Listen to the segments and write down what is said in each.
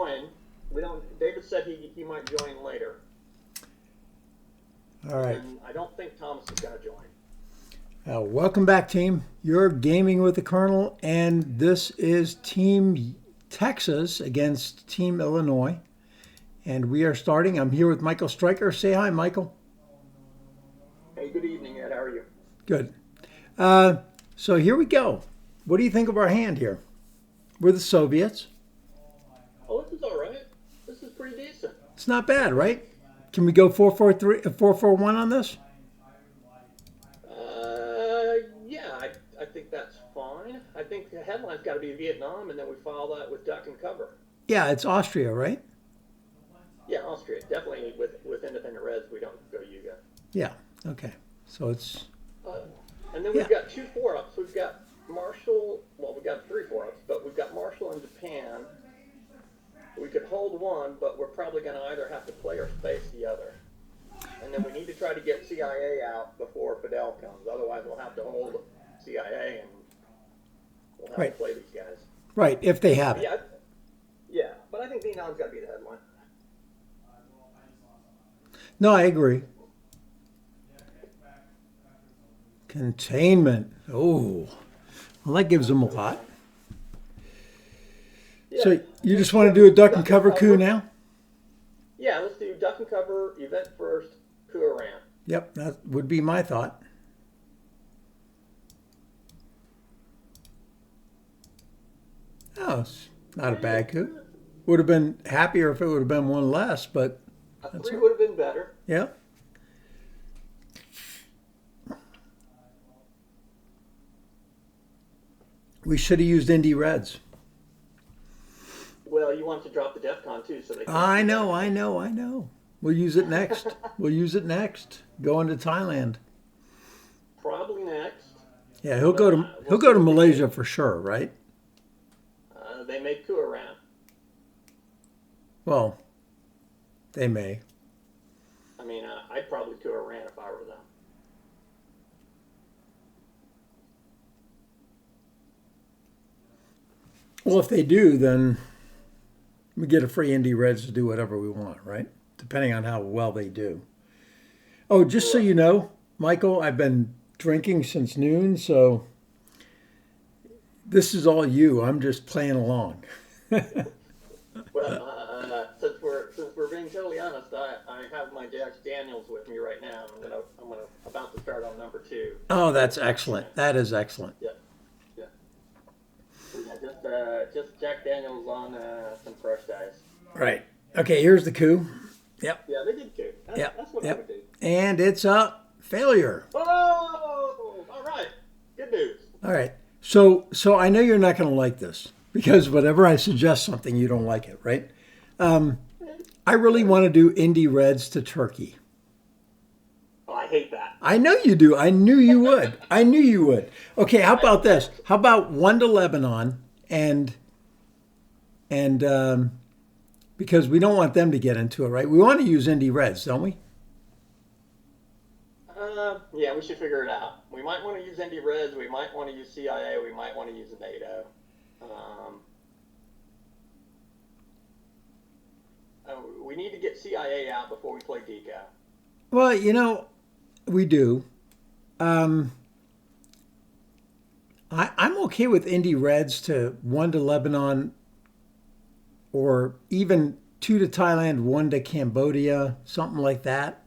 join. We don't. David said he might join later. All right. And I don't think Thomas is going to join. Welcome back, team. You're gaming with the Colonel, and this is Team Texas against Team Illinois. And we are starting. I'm here with Michael Stryker. Say hi, Michael. Hey, good evening, Ed. How are you? Good. So here we go. What do you think of our hand here? We're the Soviets. Oh, this is all right. This is pretty decent. It's not bad, right? Can we go 4-4-3, 4-4-1 on this? Yeah, I think that's fine. I think the headline's got to be Vietnam, and then we follow that with duck and cover. Yeah, it's Austria, right? Yeah, Austria. Definitely with independent reds, we don't go Yuga. Yeah, okay. So it's... And then we've got 2 4-ups. We've got Marshall. Well, we've got 3 4-ups, but we've got Marshall and Japan. We could hold one, but we're probably going to either have to play or space the other. And then we need to try to get CIA out before Fidel comes. Otherwise, we'll have to hold CIA and we'll have to play these guys. Right, if they have it. Yeah, but I think Vietnam's got to be the headline. No, I agree. Containment. Oh, well, that gives them a lot. Yeah. So you just want to do a duck and cover coup now? Yeah, let's do duck and cover, event first, coup Iran. Yep, that would be my thought. Oh, it's not a bad coup. Would have been happier if it would have been one less, but... A 3 would have been better. Yeah. We should have used Indy Reds. Well, you want to drop the DEFCON too, so they can... I know. We'll use it next. Going to Thailand. Probably next. Yeah, he'll go to Malaysia for sure, right? They made coup Iran. Well, they may. I mean, I'd probably coup Iran if I were them. Well, if they do, then we get a free Indy Reds to do whatever we want, right? Depending on how well they do. Oh, just so you know, Michael, I've been drinking since noon, so this is all you. I'm just playing along. Well, since we're being totally honest, I have my Jack Daniels with me right now. I'm about to start on number 2. Oh, that's excellent. That is excellent. Yeah. Just Jack Daniels on some crushed ice. Right. Okay, here's the coup. Yep. Yeah, they did coup. That's what I would do. And it's a failure. Oh, all right. Good news. All right. So I know you're not going to like this because whenever I suggest something, you don't like it, right? I really want to do Indy Reds to Turkey. Oh, I hate that. I know you do. I knew you would. Okay, how about this? How about 1 to Lebanon and because we don't want them to get into it, right? We want to use Indy Reds, don't we? Yeah, we should figure it out. We might want to use Indy Reds. We might want to use CIA. We might want to use NATO. We need to get CIA out before we play DECA. Well, we do. I'm okay with Indy Reds to 1 to Lebanon or even 2 to Thailand, 1 to Cambodia, something like that.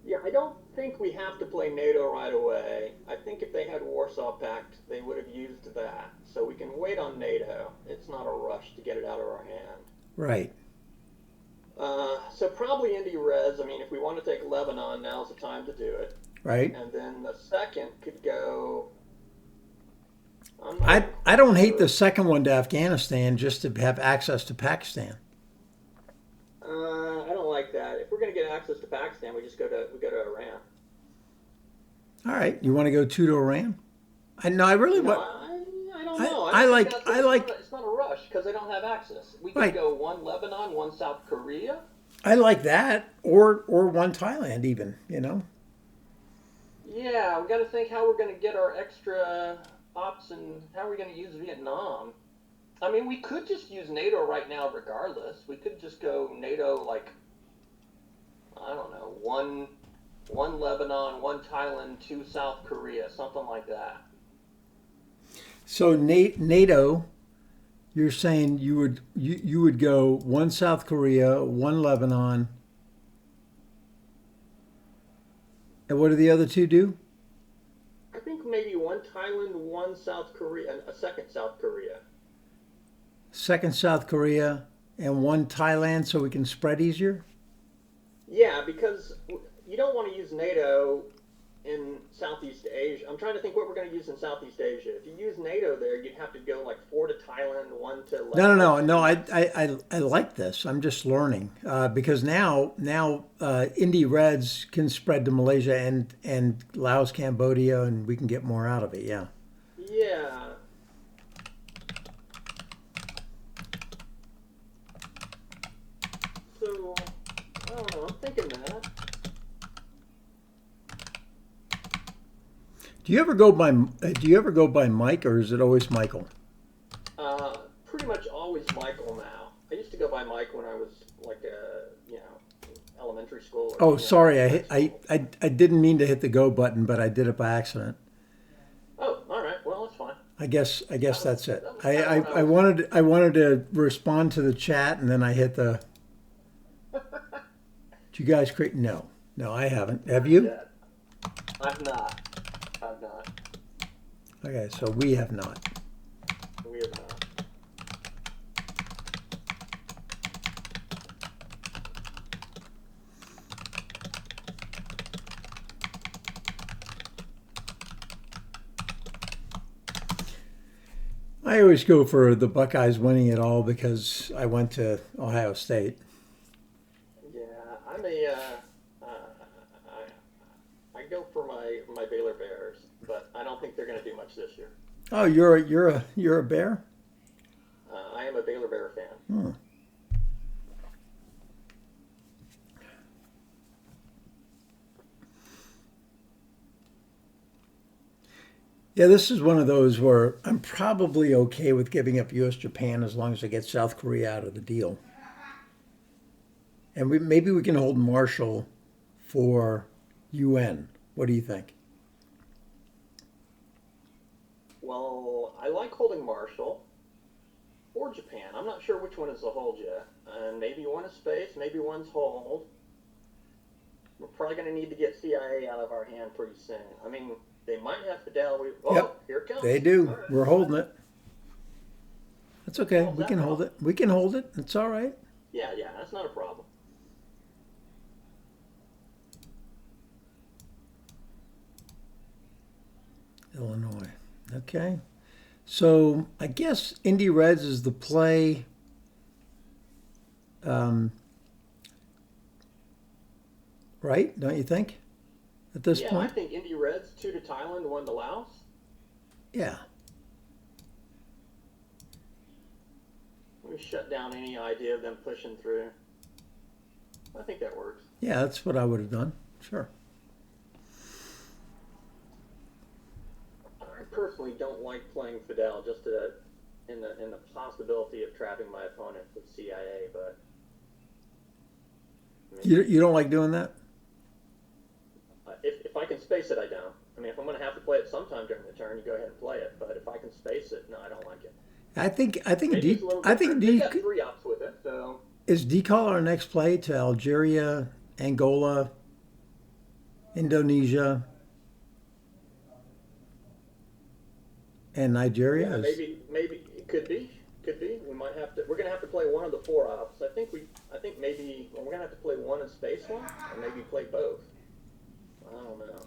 Yeah, I don't think we have to play NATO right away. I think if they had Warsaw Pact, they would have used that. So we can wait on NATO. It's not a rush to get it out of our hand. Right. So probably Indy Reds. I mean, if we want to take Lebanon, now's the time to do it. Right. And then the second could go... I don't hate the second one to Afghanistan just to have access to Pakistan. I don't like that. If we're going to get access to Pakistan, we go to Iran. All right, you want to go 2 to Iran? I don't know. I don't know. It's not a rush because they don't have access. We could go 1 Lebanon, 1 South Korea. I like that, or 1 Thailand even. Yeah, we got to think how we're going to get our extra ops and how are we going to use Vietnam. I mean, we could just use NATO right now, regardless. We could just go NATO, like, I don't know, one Lebanon, one Thailand, two South Korea, something like that. So NATO, you're saying you would go one South Korea, one Lebanon, and what do the other two do? I think maybe one Thailand, one South Korea, and a second South Korea. Second South Korea and one Thailand, so we can spread easier. Yeah, because you don't want to use NATO in Southeast Asia. I'm trying to think what we're going to use in Southeast Asia. If you use NATO there, you'd have to go like four to Thailand, one to Lebanon. No. I like this. I'm just learning because now Indie Reds can spread to Malaysia and Laos, Cambodia, and we can get more out of it. Yeah. Yeah. So I don't know. I'm thinking that. Do you ever go by Mike or is it always Michael? Pretty much always Michael now. I used to go by Mike when I was like elementary school. Or Oh, sorry. high school. I didn't mean to hit the go button, but I did it by accident. Oh, all right. Well, that's fine. I guess that's it. That was kind of what I wanted to respond to the chat and then I hit the. Did you guys create? No, I haven't. Have you? Yeah, I've not. I've not. Okay, so we have not. We have not. I always go for the Buckeyes winning it all because I went to Ohio State. Yeah, I'm a. I go for my Baylor Bears, but I don't think they're going to do much this year. Oh, you're a Bear? I am a Baylor Bear fan. Hmm. Yeah, this is one of those where I'm probably okay with giving up U.S. Japan as long as I get South Korea out of the deal. And maybe we can hold Marshall for UN. What do you think? Well, I like holding Marshall or Japan. I'm not sure which one is the hold yet. And maybe one is space, maybe one's hold. We're probably going to need to get CIA out of our hand pretty soon. I mean, they might have Fidel. Yep, here it comes. they do. All right. We're holding it. That's okay. How's We that can hold problem? it. We can hold it. It's all right. Yeah, that's not a problem. Illinois. Okay. So I guess Indy Reds is the play. Right? Don't you think? At this Yeah, I point? think Indy Reds, two to Thailand, one to Laos. Yeah. We shut down any idea of them pushing through. I think that works. Yeah, that's what I would have done. Sure. I personally don't like playing Fidel just in the possibility of trapping my opponent with CIA, but I mean, You don't like doing that? if I can space it, I don't. I mean, if I'm going to have to play it sometime during the turn, you go ahead and play it. But if I can space it, no, I don't like it. I think Maybe it's a little different. They've got three ops with it, so is decall our next play to Algeria, Angola, Indonesia, and Nigeria. yeah, maybe it could be. We might have to. We're going to have to play one of the four ops. I think maybe we're going to have to play one and space one, or maybe play both. I don't know.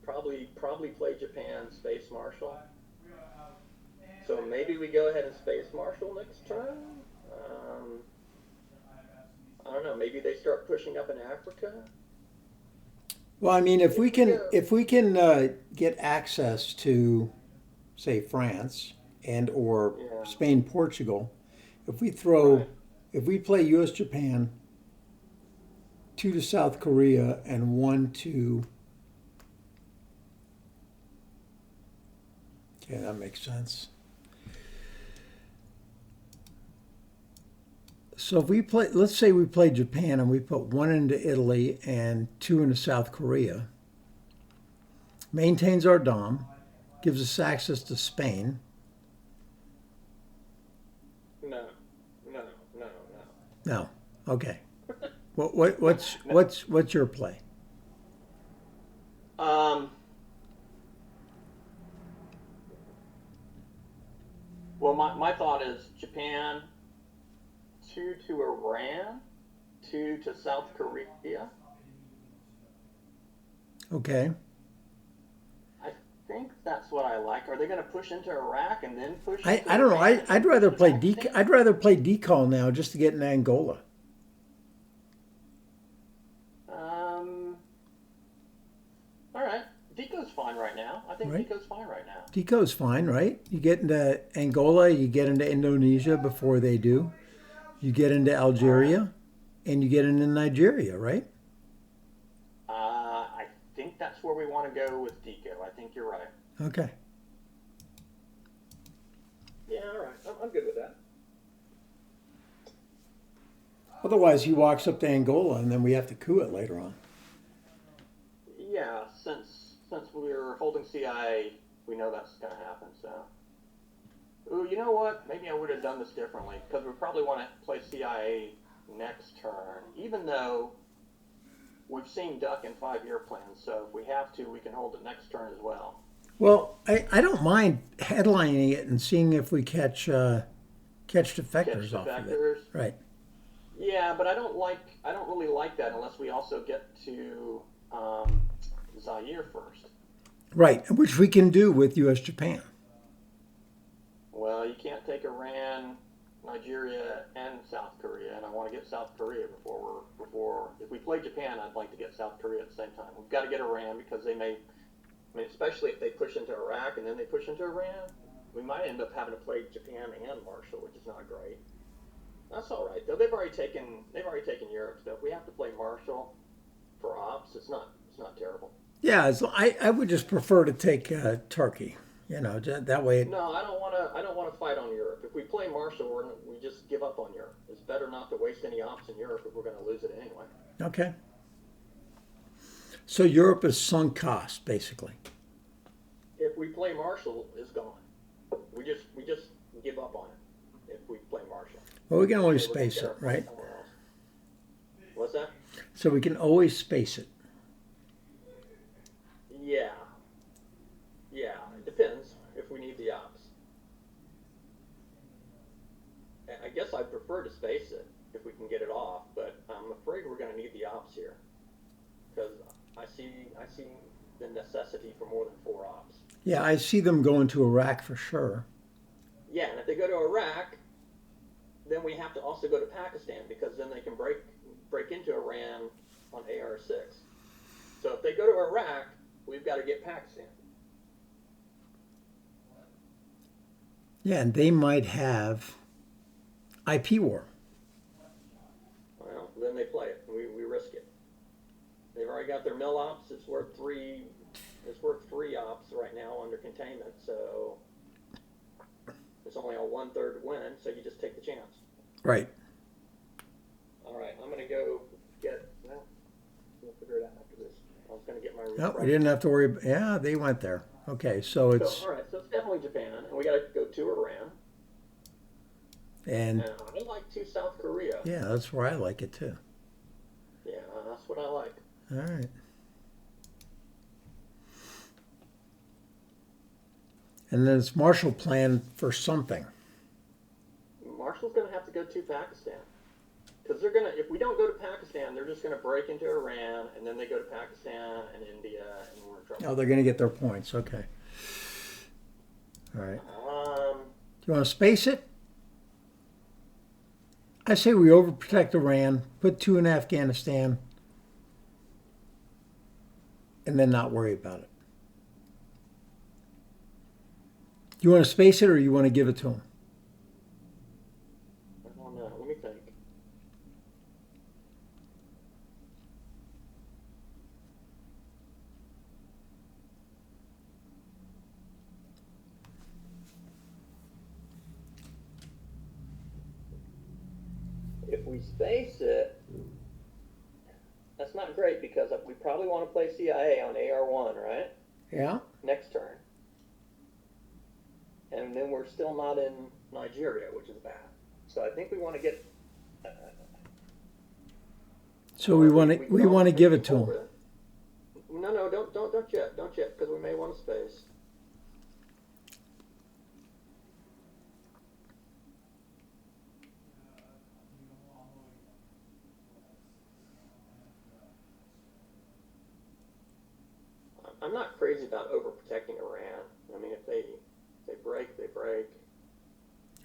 Probably play Japan, space Marshall. So maybe we go ahead and space Marshall next turn. I don't know. Maybe they start pushing up in Africa. Well, I mean, if we can get access to, say, France and or Yeah. Spain, Portugal, if we Right. play U.S. Japan, two to South Korea and one to. Okay, that makes sense. So if we play, let's say we play Japan and we put one into Italy and two into South Korea, maintains our dom, gives us access to Spain. No, no, no, No, okay. What's no. what's your play? Um, well, my thought is Japan, two to Iran, two to South Korea. Okay. I think that's what I like. Are they going to push into Iraq and then push I, into I don't know. Iran and then I'd push rather into play Pakistan? I'd rather play decal now just to get in Angola. All right. Deco's fine right now. I think Right. Deco's fine right now. Deco's fine, right? You get into Angola, you get into Indonesia before they do. You get into All right. Algeria, and you get into Nigeria, right? I think that's where we want to go with Deco. I think you're right. Okay. Yeah, all right. I'm good with that. Otherwise, he walks up to Angola, and then we have to coup it later on. Yeah, since we're holding CIA, we know that's going to happen. So, ooh, you know what? Maybe I would have done this differently because we probably want to play CIA next turn, even though we've seen Duck in 5-year plans. So if we have to, we can hold it next turn as well. Well, I don't mind headlining it and seeing if we catch defectors Catch off of it. defectors. Right. Yeah, but I don't really like that unless we also get to Zaire first. Right, which we can do with U.S. Japan. Well, you can't take Iran, Nigeria, and South Korea, and I want to get South Korea before if we play Japan, I'd like to get South Korea at the same time. We've got to get Iran because they may, I mean, especially if they push into Iraq and then they push into Iran, we might end up having to play Japan and Marshall, which is not great. That's all right though. They've already taken Europe stuff. We have to play Marshall for ops. It's not terrible. Yeah, I would just prefer to take Turkey. You know, that way. No, I don't want to fight on Europe. If we play Marshall, we just give up on Europe. It's better not to waste any ops in Europe if we're going to lose it anyway. Okay. So Europe is sunk cost, basically. If we play Marshall, it's gone. We just give up on it if we play Marshall. Well, we can always So we're gonna space get our it, play right? somewhere else. What's that? So we can always space it. Yeah. Yeah, it depends if we need the ops. I guess I'd prefer to space it if we can get it off, but I'm afraid we're going to need the ops here because I see the necessity for more than 4 ops. Yeah, I see them going to Iraq for sure. Yeah, and if they go to Iraq, then we have to also go to Pakistan because then they can break into Iran on AR-6. So if they go to Iraq, we've got to get Pakistan. Yeah, and they might have IP war. Well, then they play it. We risk it. They've already got their mill ops. It's worth 3 ops right now under containment. So it's only a 1/3 win. So you just take the chance. Right. All right, I'm gonna go get. Well, we'll figure it out after this. I was gonna get my. No, we didn't have to worry. Yeah, they went there. Okay, so it's So, all right, so it's definitely Japan, and we got to go to Iran. and And I like to South Korea. yeah, that's where I like it too. Yeah, that's what I like. All right. And then it's Marshall Plan for something. Marshall's going to have to go to Pakistan. Because they're going to, if we don't go to Pakistan, they're just going to break into Iran, and then they go to Pakistan and India, and we're in trouble. Oh, they're going to get their points. Okay. All right. Um, Do you want to space it? I say we overprotect Iran, put 2 in Afghanistan, and then not worry about it. Do you want to space it or you want to give it to them? I don't know. Let me think. If we space it, that's not great because we probably want to play CIA on AR1, right? Yeah. Next turn. And then we're still not in Nigeria, which is bad. So I think we want to get. So we want to give it to him. No, don't yet, because we may want to space. I'm not crazy about overprotecting Iran. I mean, if they break, they break.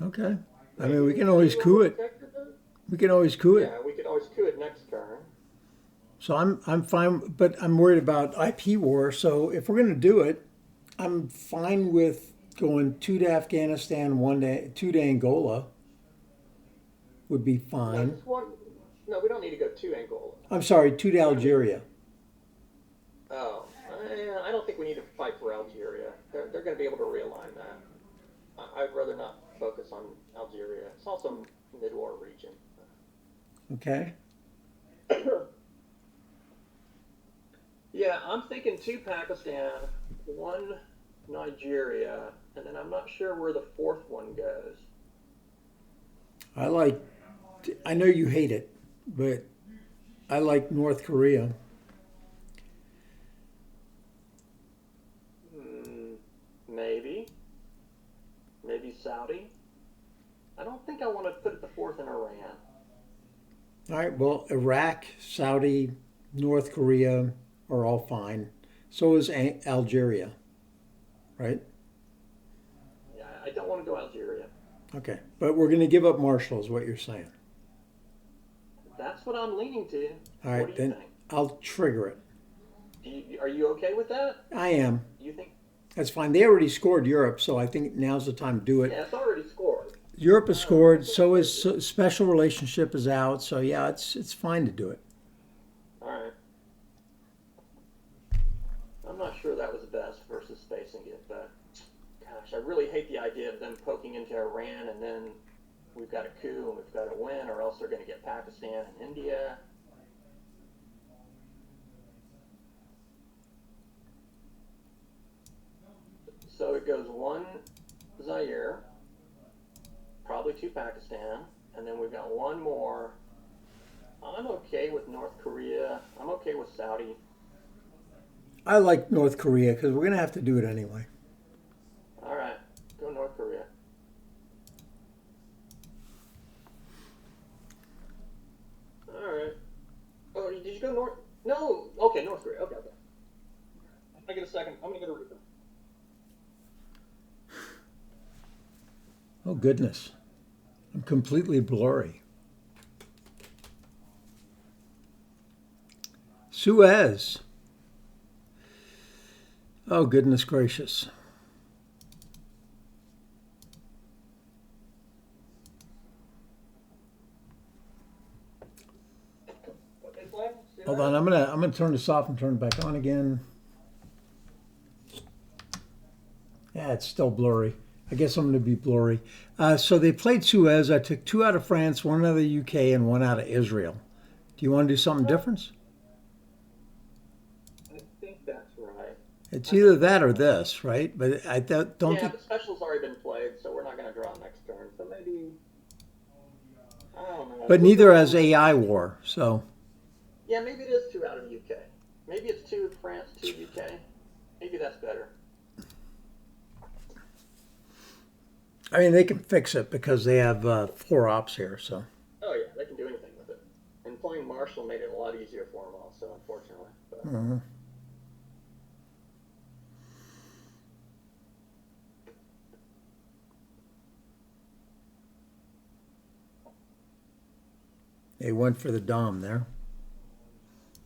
Okay. I mean, we can always coup it. We can always coup it. Yeah, we could always coup it next turn. So I'm fine, but I'm worried about IP war. So if we're going to do it, I'm fine with going 2 to Afghanistan, 2 to Angola. Would be fine. No, just one. No, we don't need to go to Angola. I'm sorry, 2 to Algeria. Oh, I don't think we need to fight for Algeria. They're going to be able to realign that. I'd rather not focus on Algeria. It's also mid-war region. Okay. Yeah, I'm thinking 2 Pakistan, 1 Nigeria, and then I'm not sure where the 4th one goes. I know you hate it, but I like North Korea. Maybe Saudi. I don't think I want to put the 4th in Iran. All right, well, Iraq, Saudi, North Korea are all fine. So is Algeria, right? Yeah, I don't want to go Algeria. Okay, but we're going to give up Marshall is what you're saying. That's what I'm leaning to. All right, what do you then think? I'll trigger it. Are you okay with that? I am. You think? That's fine. They already scored Europe, so I think now's the time to do it. Yeah, it's already scored. Europe has scored, so is special relationship is out, so yeah, it's fine to do it. All right. I'm not sure that was best versus spacing it, but gosh, I really hate the idea of them poking into Iran and then we've got a coup and we've got to win, or else they're going to get Pakistan and India. So it goes 1 Zaire, probably 2 Pakistan, and then we've got 1 more. I'm okay with North Korea. I'm okay with Saudi. I like North Korea because we're going to have to do it anyway. All right, go North Korea. All right. Oh, did you go North? No. Okay, North Korea. Okay. I get a second. I'm going to get a reason. Oh, goodness. I'm completely blurry. Suez. Oh, goodness gracious. Hold on, I'm gonna turn this off and turn it back on again. Yeah, it's still blurry. I guess I'm going to be blurry. So they played Suez. I took 2 out of France, 1 out of the UK, and 1 out of Israel. Do you want to do something different? I think that's right. It's either that or this, right? But I don't think... Yeah, the special's already been played, so we're not going to draw next turn. So maybe... I don't know. But neither has AI war, so... Yeah, maybe it is 2 out of the UK. Maybe it's 2 France, 2 UK. Maybe that's better. I mean, they can fix it because they have 4 ops here, so... Oh, yeah, they can do anything with it. And playing Marshall made it a lot easier for them also, unfortunately. But... Mm-hmm. They went for the Dom there.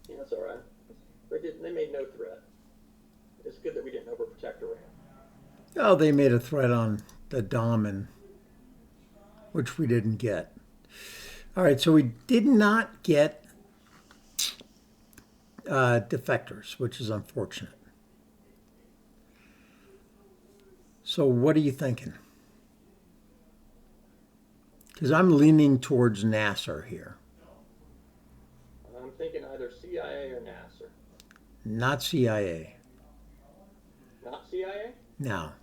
Yeah, that's all right. They made no threat. It's good that we didn't overprotect Iran. Oh, they made a threat on the Dom, which we didn't get. All right, so we did not get defectors, which is unfortunate. So what are you thinking? Because I'm leaning towards Nasser here. I'm thinking either CIA or Nasser. Not CIA. Not CIA? Now,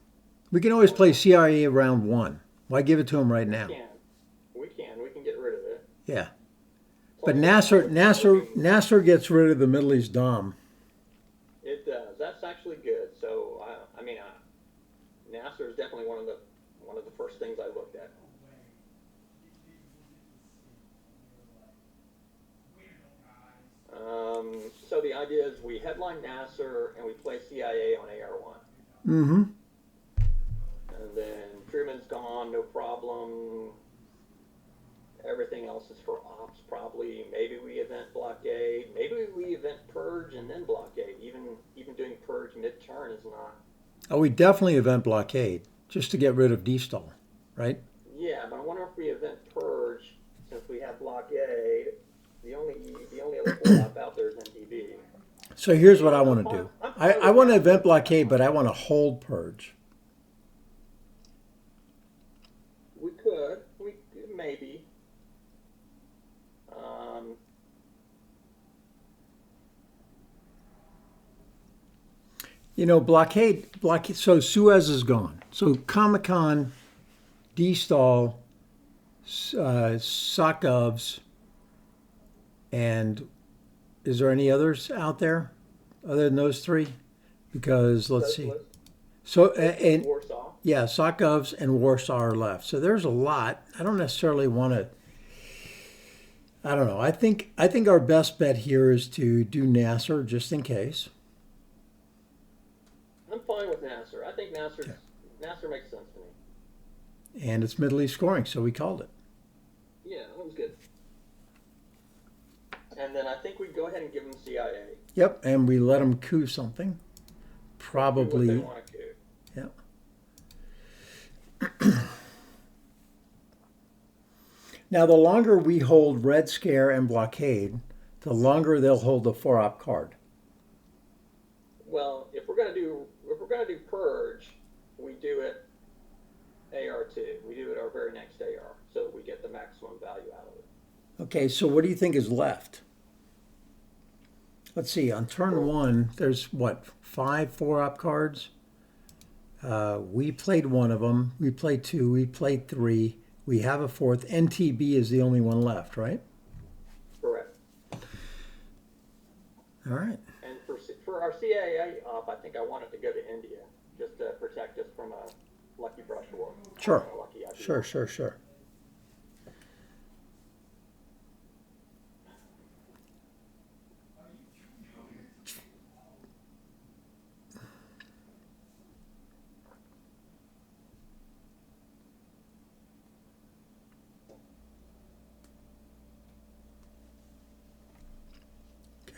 we can always play CIA round one. Why give it to him right now? We can get rid of it. Yeah. Plus, But Nasser gets rid of the Middle East Dom. It does. That's actually good. So I mean, Nasser is definitely one of the first things I looked at. So the idea is we headline Nasser and we play CIA on AR1. Mm-hmm. And then Truman's gone, no problem. Everything else is for ops, probably. Maybe we event blockade. Maybe we event purge and then blockade. Even doing purge mid-turn is not. Oh, we definitely event blockade just to get rid of D-stall, right? Yeah, but I wonder if we event purge since we have blockade. The only other pull-up out there is NTB. So here's what I want to do. I want to event blockade, but I want to hold purge. We could. Maybe. Blockade. So Suez is gone. So Comic-Con, D-stall, Sokovs, and is there any others out there other than those three? Because let's see. So and Warsaw. Yeah, Sokovs and Warsaw are left. So there's a lot. I don't necessarily want to. I don't know. I think our best bet here is to do Nasser just in case. I'm fine with Nasser. I think Nasser makes sense to me. And it's Middle East scoring, so we called it. Yeah, that was good. And then I think we go ahead and give them CIA. Yep, and we let them coup something. Probably. Do what they want to coup. Yep. Now, the longer we hold Red Scare and Blockade, the longer they'll hold the 4-op card. Well, if we're gonna do purge, we do it AR2. We do it our very next AR, so we get the maximum value out of it. Okay, so what do you think is left? Let's see. On turn one, there's what, 5 4-op cards? We played one of them. We played 2. We played 3. We have a 4th. NTB is the only one left, right? Correct. All right. And for our CIA op, I think I want it to go to India just to protect us from a lucky brush war. Sure. Sure.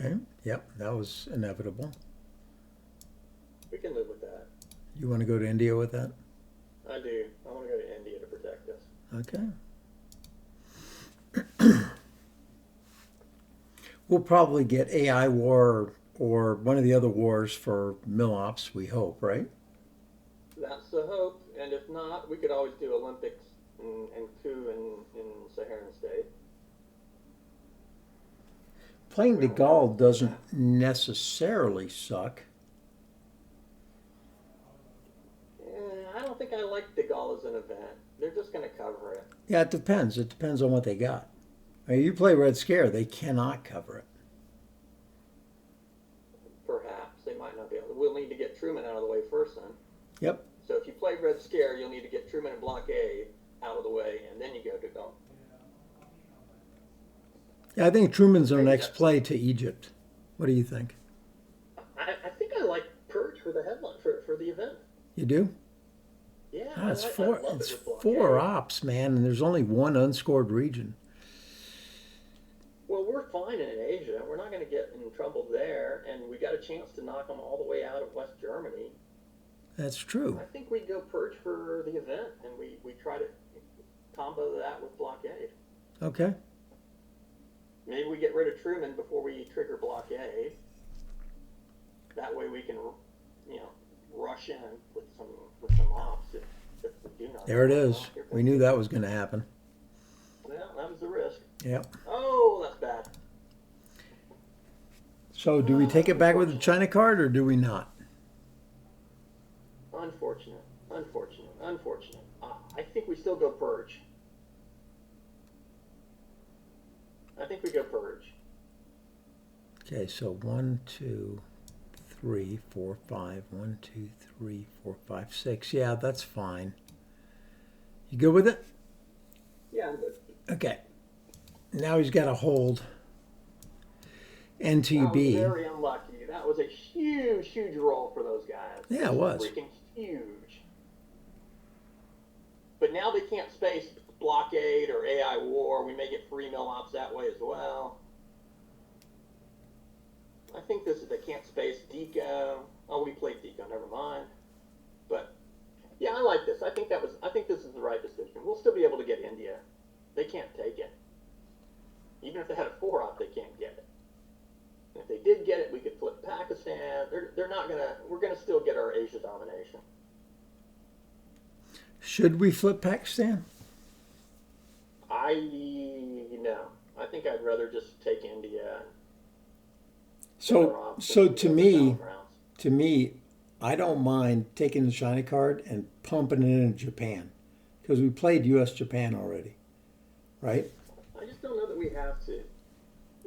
Okay. Yep, that was inevitable. We can live with that. You want to go to India with that? I do. I want to go to India to protect us. Okay. We'll probably get AI war or one of the other wars for Milops, we hope, right? That's the hope. And if not, we could always do Olympics and coup in Saharan state. Playing de Gaulle doesn't necessarily suck. I don't think I like de Gaulle as an event. They're just going to cover it. Yeah, it depends. It depends on what they got. I mean, you play Red Scare, they cannot cover it. Perhaps. They might not be able to. We'll need to get Truman out of the way first then. Yep. So if you play Red Scare, you'll need to get Truman and Blockade out of the way, and then you go to Gaulle. Yeah, I think Truman's our next play to Egypt. What do you think? I think I like Purge for the headline, for the event. You do? Yeah. Oh, it's I love it's it with 4 Blockade. ops, man, and there's only one unscored region. Well, we're fine in Asia. We're not going to get in trouble there, and we got a chance to knock them all the way out of West Germany. That's true. I think we go Purge for the event, and we try to combo that with Blockade. Okay. Maybe we get rid of Truman before we trigger Blockade. That way we can, rush in with some ops if we do not. There it is. We knew that was going to happen. the risk. Yep. Oh, that's bad. So do we take it back with the China card or do we not? Unfortunate. I think we still go purge. I think we go purge. Okay, so 1, 2, 3, 4, 5. 1, 2, 3, 4, 5, 6. Yeah, that's fine. You good with it? Yeah, I'm good. Okay. Now he's got to hold That was NTB. very unlucky. That was a huge roll for those guys. Yeah, it was. Freaking huge. But now they can't space blockade or AI war. We may get free mill ops that way as well. I think they can't space Deco. Oh, we played Deco. Never mind. But yeah, I like this. I think this is the right decision. We'll still be able to get India. They can't take it. Even if they had a 4-op, they can't get it. And if they did get it, we could flip Pakistan. They're not gonna. We're gonna still get our Asia domination. Should we flip Pakistan? I think I'd rather just take India. So to me, I don't mind taking the China card and pumping it into Japan because we played U.S.-Japan already, right? I just don't know that we have to.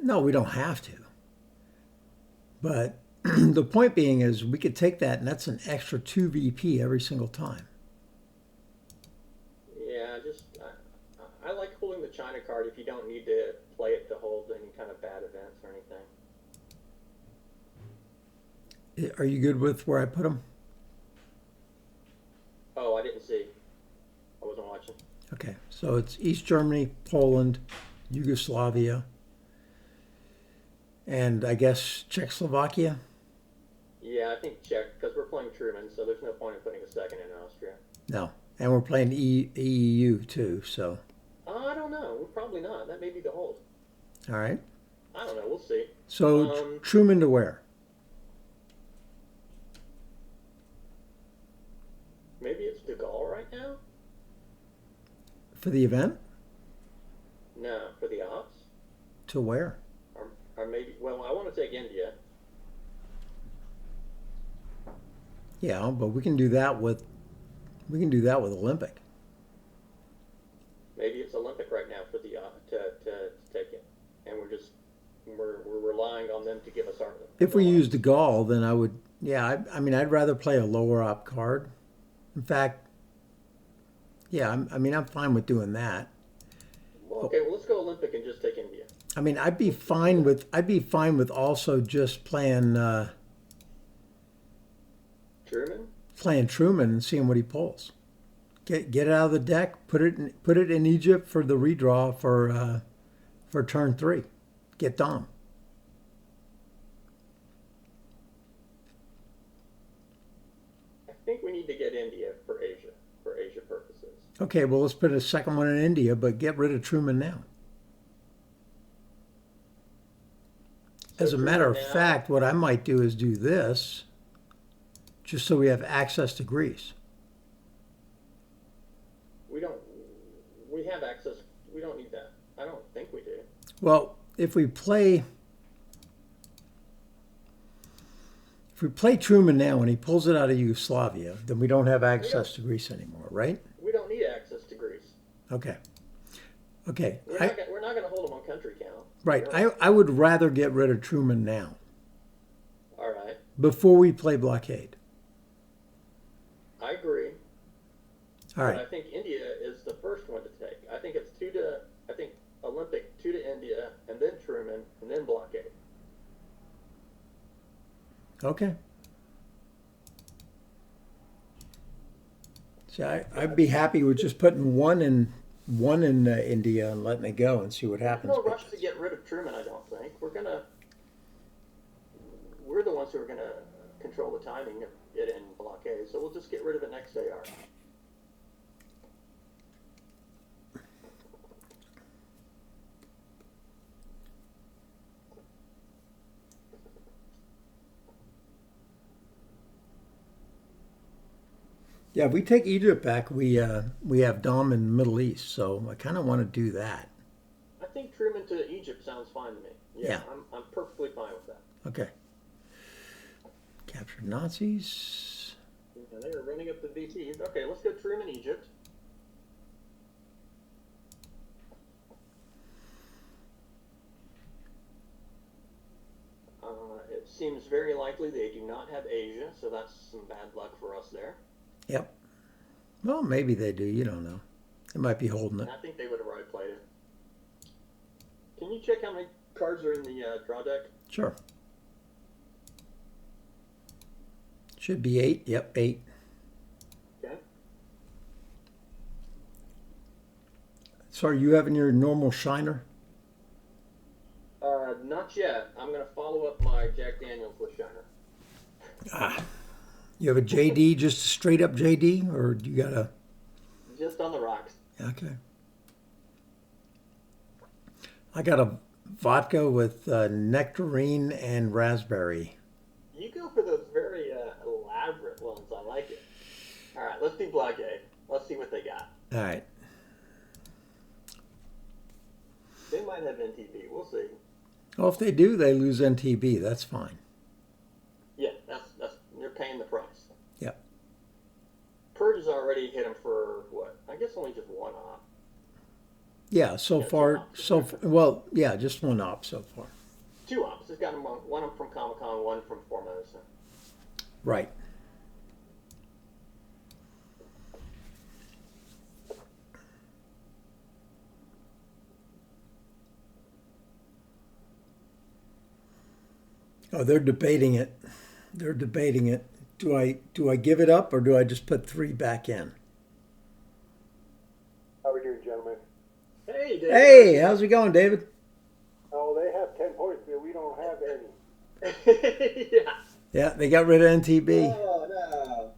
No, we don't have to. But the point being is we could take that and that's an extra 2 VP every single time. Yeah, I like holding the China card if you don't need to play it to hold any kind of bad events or anything. Are you good with where I put them? Oh, I didn't see. I wasn't watching. Okay, so it's East Germany, Poland, Yugoslavia, and I guess Czechoslovakia? Yeah, I think Czech, because we're playing Truman, so there's no point in putting a second in Austria. No, and we're playing EU too, so. I don't know. Well, probably not. That may be the hold. All right. I don't know. We'll see. So Truman to where? Maybe it's De Gaulle right now? For the event? No, for the ops? To where? Or maybe, well, I want to take India. Yeah, but we can do that with Olympic. Maybe it's Olympic right now for the to take it, and we're relying on them to give us our. If we use De Gaulle, then I would. Yeah, I mean, I'd rather play a lower op card. In fact, yeah, I'm fine with doing that. Well, okay, well, let's go Olympic and just take India. I mean, I'd be fine with also just playing Truman and seeing what he pulls. Get it out of the deck, put it in Egypt for the redraw for turn 3. Get Dom. I think we need to get India for Asia purposes. Okay, well, let's put a second one in India, but get rid of Truman now. As a matter of fact, what I might do is do this, just so we have access to Greece. We have access. We don't need that. I don't think we do. Well, if we play Truman now and he pulls it out of Yugoslavia, then we don't have access to Greece anymore, right? We don't need access to Greece. Okay. We're not going to hold them on country count. Right. I would rather get rid of Truman now. All right. Before we play blockade. I agree. All right. But I think India is the first one to take. I think it's Olympic 2 to India, and then Truman, and then blockade. Okay. So I'd be happy with just putting one in India and letting it go and see what happens. There's no rush to get rid of Truman, I don't think. We're the ones who are gonna control the timing of it in blockade, so we'll just get rid of it next AR. Yeah, if we take Egypt back, we have Dom in the Middle East, so I kind of want to do that. think Truman to Egypt sounds fine to me. Yeah. I'm perfectly fine with that. Okay. Captured Nazis. And they were running up the VTs. Okay, let's go Truman, Egypt. It seems very likely they do not have Asia, so that's some bad luck for us there. Yep. Well, maybe they do. You don't know. They might be holding it. I think they would have already played it. Can you check how many cards are in the draw deck? Sure. Should be 8. Yep, 8. Okay. So are you having your normal shiner? Not yet. I'm going to follow up my Jack Daniels with Shiner. Ah. You have a JD, just a straight up JD, or you got a... Just on the rocks. Okay. I got a vodka with nectarine and raspberry. You go for those very elaborate ones. I like it. All right, let's do Blockade. Let's see what they got. All right. They might have NTB. We'll see. Well, if they do, they lose NTB. That's fine. Yeah, that's they're paying the price. Yep. Purge has already hit him for what? I guess only just one op. Yeah, so far, well, yeah, just one op so far. 2 ops. He's got one from Comic-Con, one from Formosa. Right. Oh, they're debating it. They're debating it. Do I give it up or do I just put 3 back in? How are we doing, gentlemen? Hey, David. Hey, how's it going, David? Oh, they have 10 points, but we don't have any. Yeah. Yeah, they got rid of NTB. Oh, no.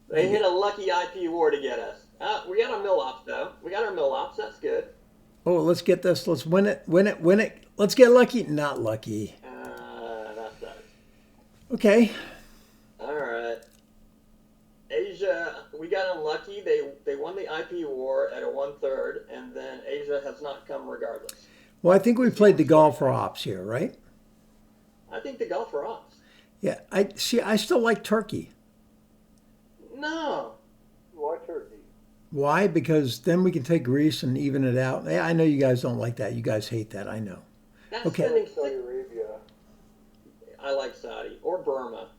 They hit a lucky IP war to get us. We got our mill ops, though. We got our mill ops. That's good. Oh, let's get this. Let's win it. Win it. Win it. Let's get lucky. Not lucky. That sucks. Okay. All right. Asia, we got unlucky. They won the IP war at a 1/3, and then Asia has not come regardless. Well, I think we played the golfer ops here, right? I think the Gulf are ops. Yeah. I still like Turkey. No. Why Turkey? Why? Because then we can take Greece and even it out. Yeah, I know you guys don't like that. You guys hate that. I know. That's Okay. spending Saudi Arabia. I like Saudi or Burma.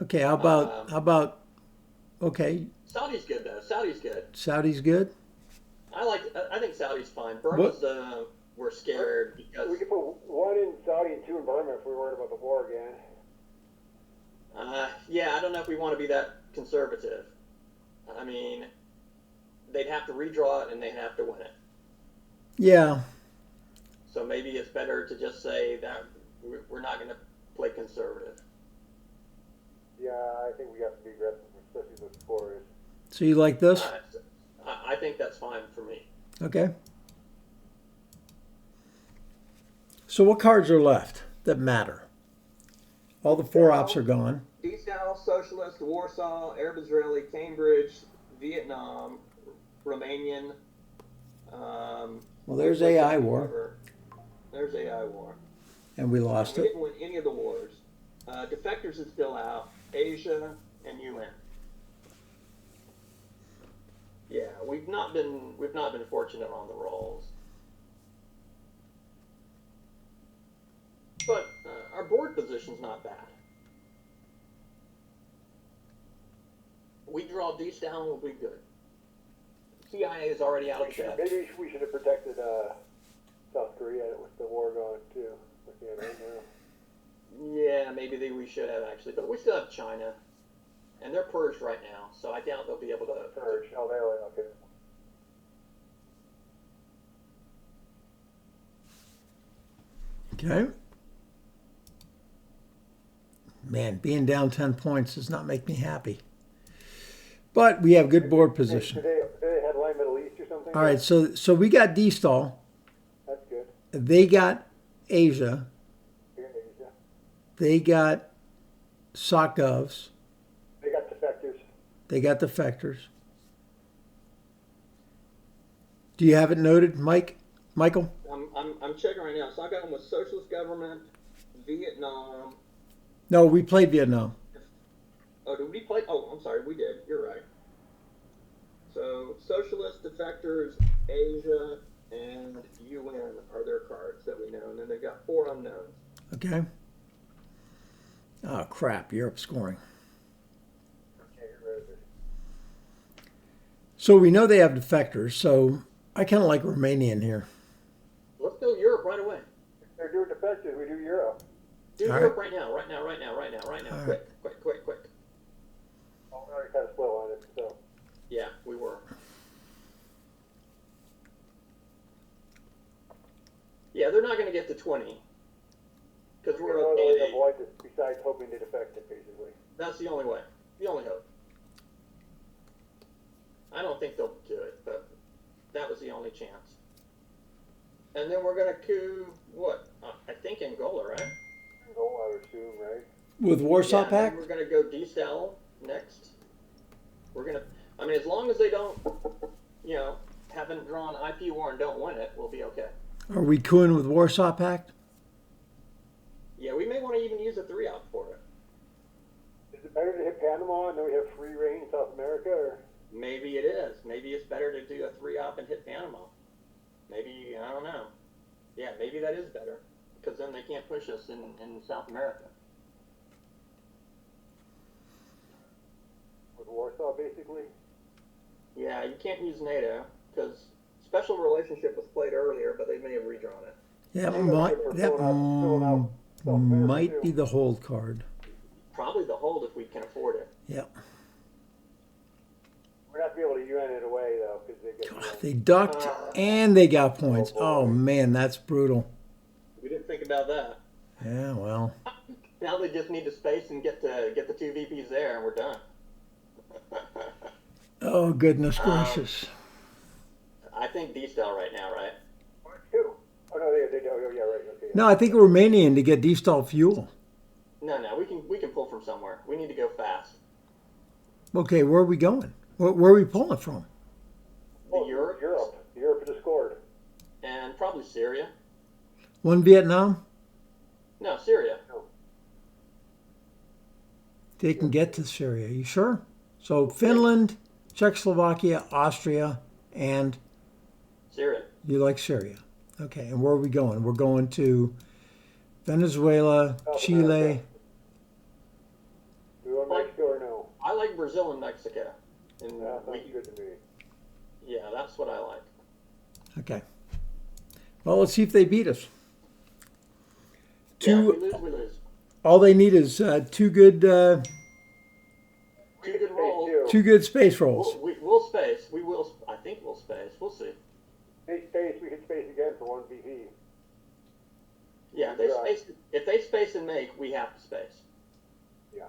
Okay. How about? Okay. Saudi's good though. Saudi's good. Saudi's good. I think Saudi's fine. Burma's we're scared because We could put 1 in Saudi and 2 in Burma if we're worried about the war again. yeah, I don't know if we want to be that conservative. I mean, they'd have to redraw it and they'd have to win it. Yeah. So maybe it's better to just say that we're not going to play conservative. Yeah, I think we have to be aggressive, especially with scores. So you like this? I think that's fine for me. Okay. So what cards are left that matter? All the 4 ops are gone. D-Style, Socialist, Warsaw, Arab Israeli, Cambridge, Vietnam, Romanian. Well, there's AI war, There's AI war. and we lost We it. didn't win any of the wars. Defectors is still out. Asia and UN. Yeah, we've not been fortunate on the rolls. But our board position's not bad. We draw these down, we'll be good. CIA is already out of the bed. Maybe we should have protected South Korea with the war going too. Looking at it right now. Yeah, maybe we should have actually, but we still have China, and they're purged right now, so I doubt they'll be able to Purge. Oh, they're okay. Okay. Man, being down 10 points does not make me happy. But we have good board position. Today they had Line Middle East or something. All right, so we got D-Stall. That's good. They got Asia. Here in Asia. They got SOCGovs. They got defectors. They got defectors. Do you have it noted, Mike? Michael? I'm checking right now. So I got them with socialist government, Vietnam. No, we played Vietnam. Oh, did we play? Oh, I'm sorry, we did. You're right. So socialist defectors, Asia, and UN are their cards that we know, and then they've got 4 unknowns. Okay. Oh, crap. Europe scoring. Okay, you're ready. So we know they have defectors, so I kind of like Romanian here. Let's go Europe right away. If they're doing defective, we do Europe. Do All Europe right. right now, right now, right now, right now, right now. All Quick, quick, quick, quick. Oh, we're already kind of slow on it, so. Yeah, we were. Yeah, they're not going to get to 20. Because we're no other way to okay. avoid this besides hoping to defect it, basically. That's the only way. The only hope. I don't think they'll do it, but that was the only chance. And then we're going to coup, what? I think Angola, right? No, I would assume, right? With Warsaw Yeah, and then Pact? we're going to go desal next. We're going to, I mean, as long as they don't, you know, haven't drawn IP war and don't win it, we'll be okay. Are we cooing with Warsaw Pact? Yeah, we may want to even use a 3-out for it. Is it better to hit Panama and then we have free reign in South America, or? Maybe it is. Maybe it's better to do a 3-op and hit Panama. Maybe, I don't know. Yeah, maybe that is better. Because then they can't push us in South America. With Warsaw, basically? Yeah, you can't use NATO because special relationship was played earlier, but they may have redrawn it. That think that's good for filling out South America, might too. be the hold card. Probably the hold if we can afford it. Yep. We're not going to be able to UN it away, though, because they get UN. They ducked and they got points. Oh, man, that's brutal. We didn't think about that. Yeah, well. Now they just need to space and get the 2 VPs there, and we're done. Oh, goodness gracious. I think D-Stel right now, right? Two. Oh, no, they oh, yeah, right, okay. No, I think Romanian to get destalled fuel. No, we can pull from somewhere. We need to go fast. Okay, where are we going? Where are we pulling from? Oh, Europe. Europe just scored. And probably Syria. One Vietnam? No, Syria. They can get to Syria. You sure? So Finland, Czechoslovakia, Austria, and Syria. you like Syria. Okay, and where are we going? We're going to Venezuela, South Chile. America. Do you want Mexico or no? I like Brazil and Mexico. And That sounds good to me. yeah, that's what I like. Okay. Well, let's see if they beat us. Yeah, if we lose, we lose. All they need is two good Two good rolls. space rolls. We'll space. We will. I think we'll space. We'll see. They space, we can space again for 1 VP. Yeah, if they Right. space. If they space and make, we have to space. Yeah.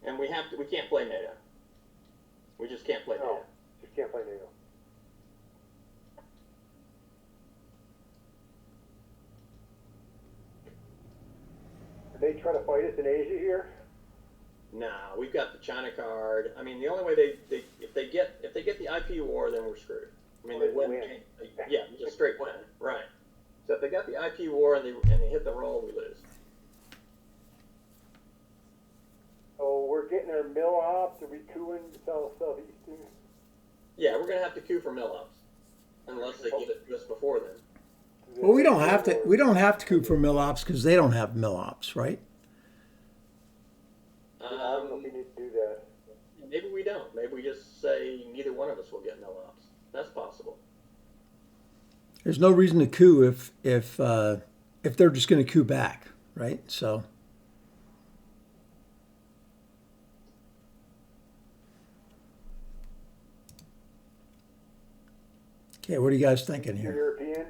And we have to. We can't play NATO. We just can't play No, NATO. just can't play NATO. Did they try to fight us in Asia here? Nah, we've got the China card. I mean, the only way if they get the IP war, then we're screwed. I mean, they win. Yeah, just straight win. Right. So if they got the IP war and they hit the roll, we lose. So we're getting our mill ops. Are we cooing southeastern? Yeah, we're gonna have to coup for mill-ups, unless they give it to us before then. Well, we don't have to. We don't have to coup for mill ops because they don't have mill ops, right? I don't know if we need to do that. Maybe we don't. Maybe we just say neither one of us will get mill-ups. That's possible. There's no reason to coup if they're just going to coup back, right? So. Okay, what are you guys thinking here? European?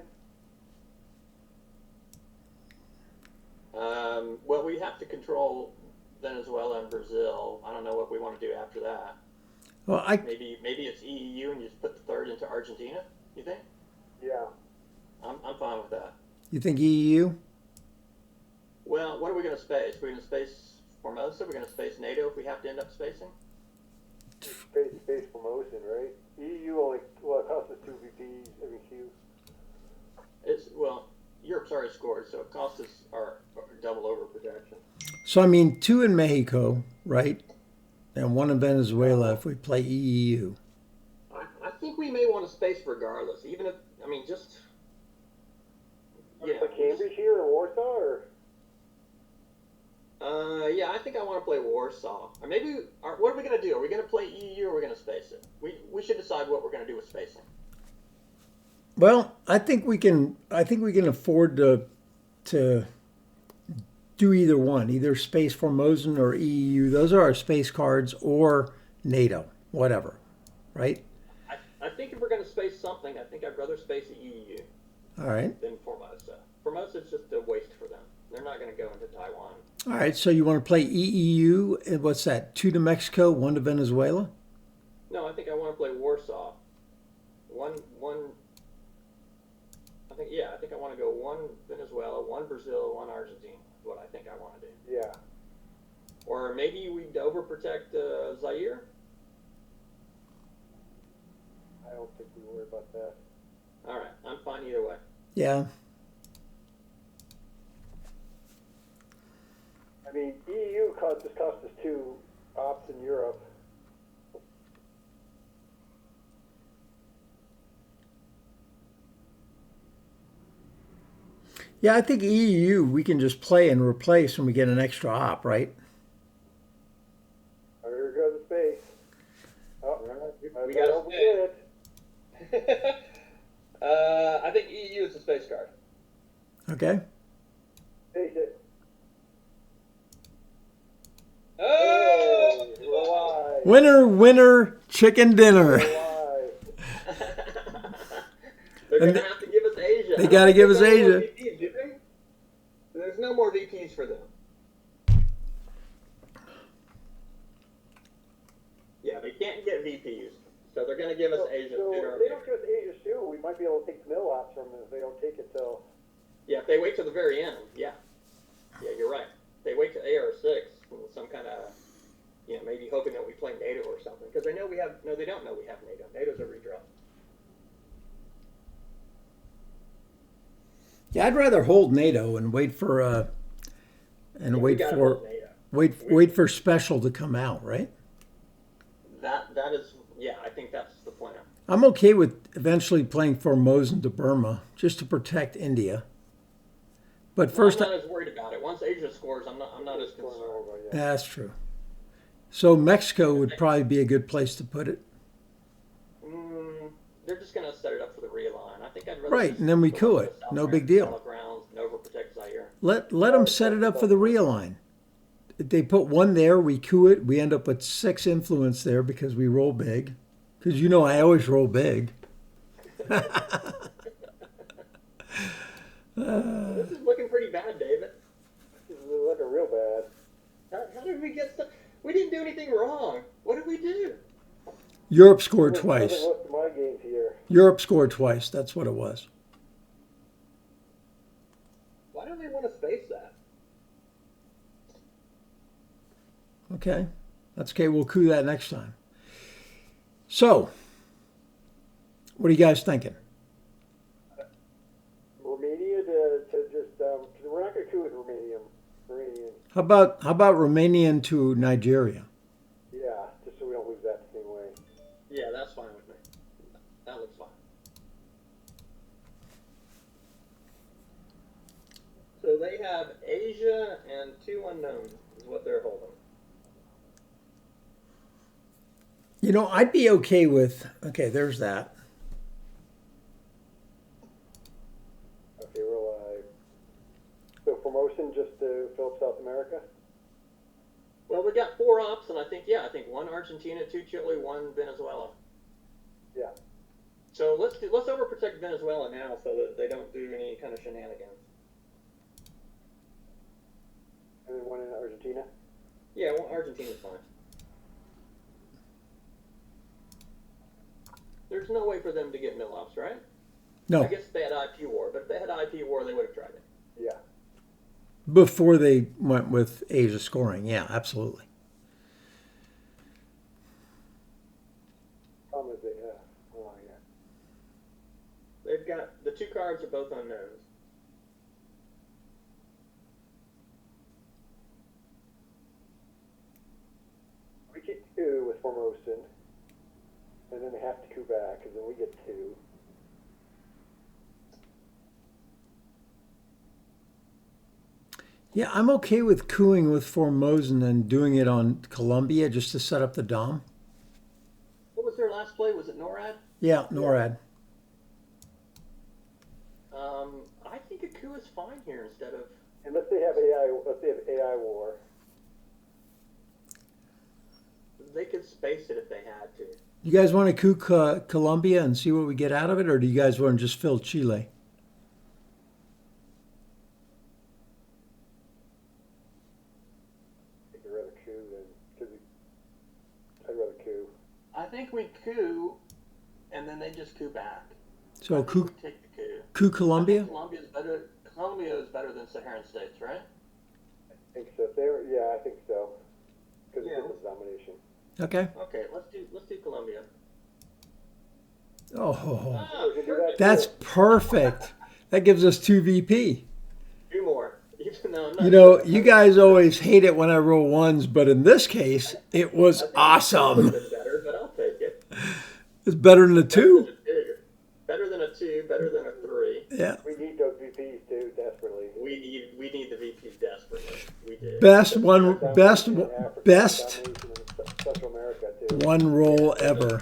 Well, we have to control Venezuela and Brazil. I don't know what we want to do after that. Well, Maybe it's EEU and you just put the third into Argentina. You think? Yeah. I'm fine with that. You think EU? Well, what are we going to space? We're going to space Formosa. We're going to space NATO if we have to end up spacing. Space promotion, right? EU only, well, it costs us 2 VP scored, so it cost us our double over protection. So I mean, 2 in Mexico, right, and 1 in Venezuela if we play EU. I think we may want to space regardless, even if just Like Cambridge here or Warsaw or? yeah, I think I want to play Warsaw. Or maybe, what are we going to do? Are we going to play EU or are we going to space it? We should decide what we're going to do with spacing. Well, I think we can afford to do either one, either space Formosan or EU. Those are our space cards, or NATO, whatever, right? I think if we're going to space something, I think I'd rather space the EU All right. than Formosa. Formosa's just a waste for them. They're not going to go into Taiwan. All right, so you want to play EU, and what's that, 2 to Mexico, 1 to Venezuela? No, I think I want to play Warsaw. I think I want to go 1 Venezuela, 1 Brazil, 1 Argentina. Is what I think I want to do. Yeah. Or maybe we'd overprotect Zaire. I don't think we worry about that. All right, I'm fine either way. Yeah. I mean, EU cost us 2 ops in Europe. Yeah, I think EU we can just play and replace when we get an extra op, right? Oh, here goes the space. Oh, we got to spin it. I think EU is a space card. Okay. Space it. Oh! Hey, we're alive. Winner, winner, chicken dinner. We're alive. They're going to have to give us Asia. They got to give us No more Asia. VPs, do they? There's no more VPs for them. Yeah, they can't get VPs. So they're going to give us Asia So sooner or if they later. don't give us Asia soon, we might be able to take the middle ops from them if they don't take it till. Yeah, if they wait till the very end, yeah. Yeah, you're right. They wait till AR6, some kind of, maybe hoping that we play NATO or something. Because they know we have, no, they don't know we have NATO. NATO's a redraw. Yeah, I'd rather hold NATO and wait for wait for special to come out, right? That is, yeah, I think that's the plan. I'm okay with eventually playing Formosan to Burma just to protect India. But first, I'm not as worried about it. Once Asia scores, I'm not as concerned. that's true. So Mexico would probably be a good place to put it. They're just going to set it up for the realign. I think I'd rather Right, just and then we go coup to it. South No American big deal. battlegrounds and overprotect Zaire. Let them set it up for the realign. If they put 1 there, we coup it. We end up with 6 influence there because we roll big. Because I always roll big. This is looking pretty bad, David. This is looking real bad. How did we get stuff? We didn't do anything wrong. What did we do? Europe scored twice. Most of my games here. Europe scored twice. That's what it was. Why don't we want to space that? Okay. That's okay. We'll coup that next time. So, what are you guys thinking? Romania to just because we're not going to coup it Romanian. How about Romanian to Nigeria? Yeah, just so we don't lose that the same way. Yeah, that's fine with me. That looks fine. So they have Asia and 2 unknowns is what they're holding. I'd be okay with, okay, there's that. Okay, we're alive. So promotion just to fill up South America? Well, we got 4 ops, and I think 1 Argentina, 2 Chile, 1 Venezuela. Yeah. So let's overprotect Venezuela now so that they don't do any kind of shenanigans. And then 1 in Argentina? Yeah, well, Argentina's fine. There's no way for them to get mill ops, right? No, I guess they had IP war, but if they had IP war, they would have tried it. Yeah. before they went with Asia scoring. Yeah, absolutely. Is it? Yeah. Oh, yeah. They've got the 2 cards are both unknowns. Wilson, and then they have to coup back, and then we get 2. Yeah, I'm okay with cooing with Formosan and doing it on Columbia just to set up the Dom. What was their last play? Was it NORAD? Yeah, NORAD. I think a coup is fine here instead of. And let's say have AI war. They could space it if they had to. You guys want to coup Colombia and see what we get out of it, or do you guys want to just fill Chile? I'd rather coup than I'd rather coup. I think we coup, and then they just coup back. So I think coup we take the coup. Colombia? Colombia is better than Saharan states, right? I think so. I think so. Because it's domination. Okay. Okay, let's do Colombia. Oh, We can do that that's too. perfect. That gives us 2 VP. Do more. Even though I'm not You know, sure. you guys always hate it when I roll ones, but in this case, it was I think awesome. It would have been better, but I'll take it. It's better than a 2. Better than a 2. Better than a 3. Yeah. We need those VPs too, desperately. We need the VPs desperately. We do. Best Domination in Africa, best domination in Central America too. one roll ever.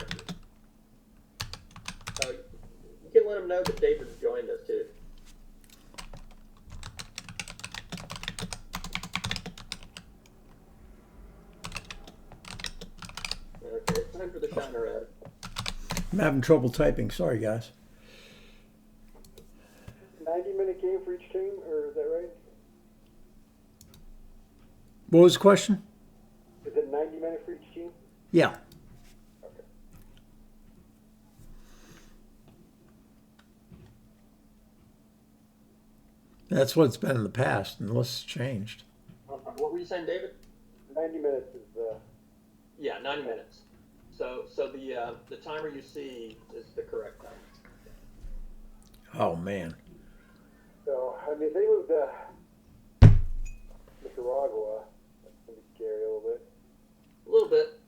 You can let them know that David's joined us too. Okay, it's time for the China Red. I'm having trouble typing. Sorry, guys. 90-minute game for each team, or is that right? What was the question? Is it 90 minutes for each team? Yeah. Okay. That's what it's been in the past, unless it's changed. What were you saying, David? 90 minutes is Yeah, 90 minutes. So the timer you see is the correct timer. Oh, man. so. I mean, if they moved to Nicaragua, that's gonna be scary a little bit. A little bit.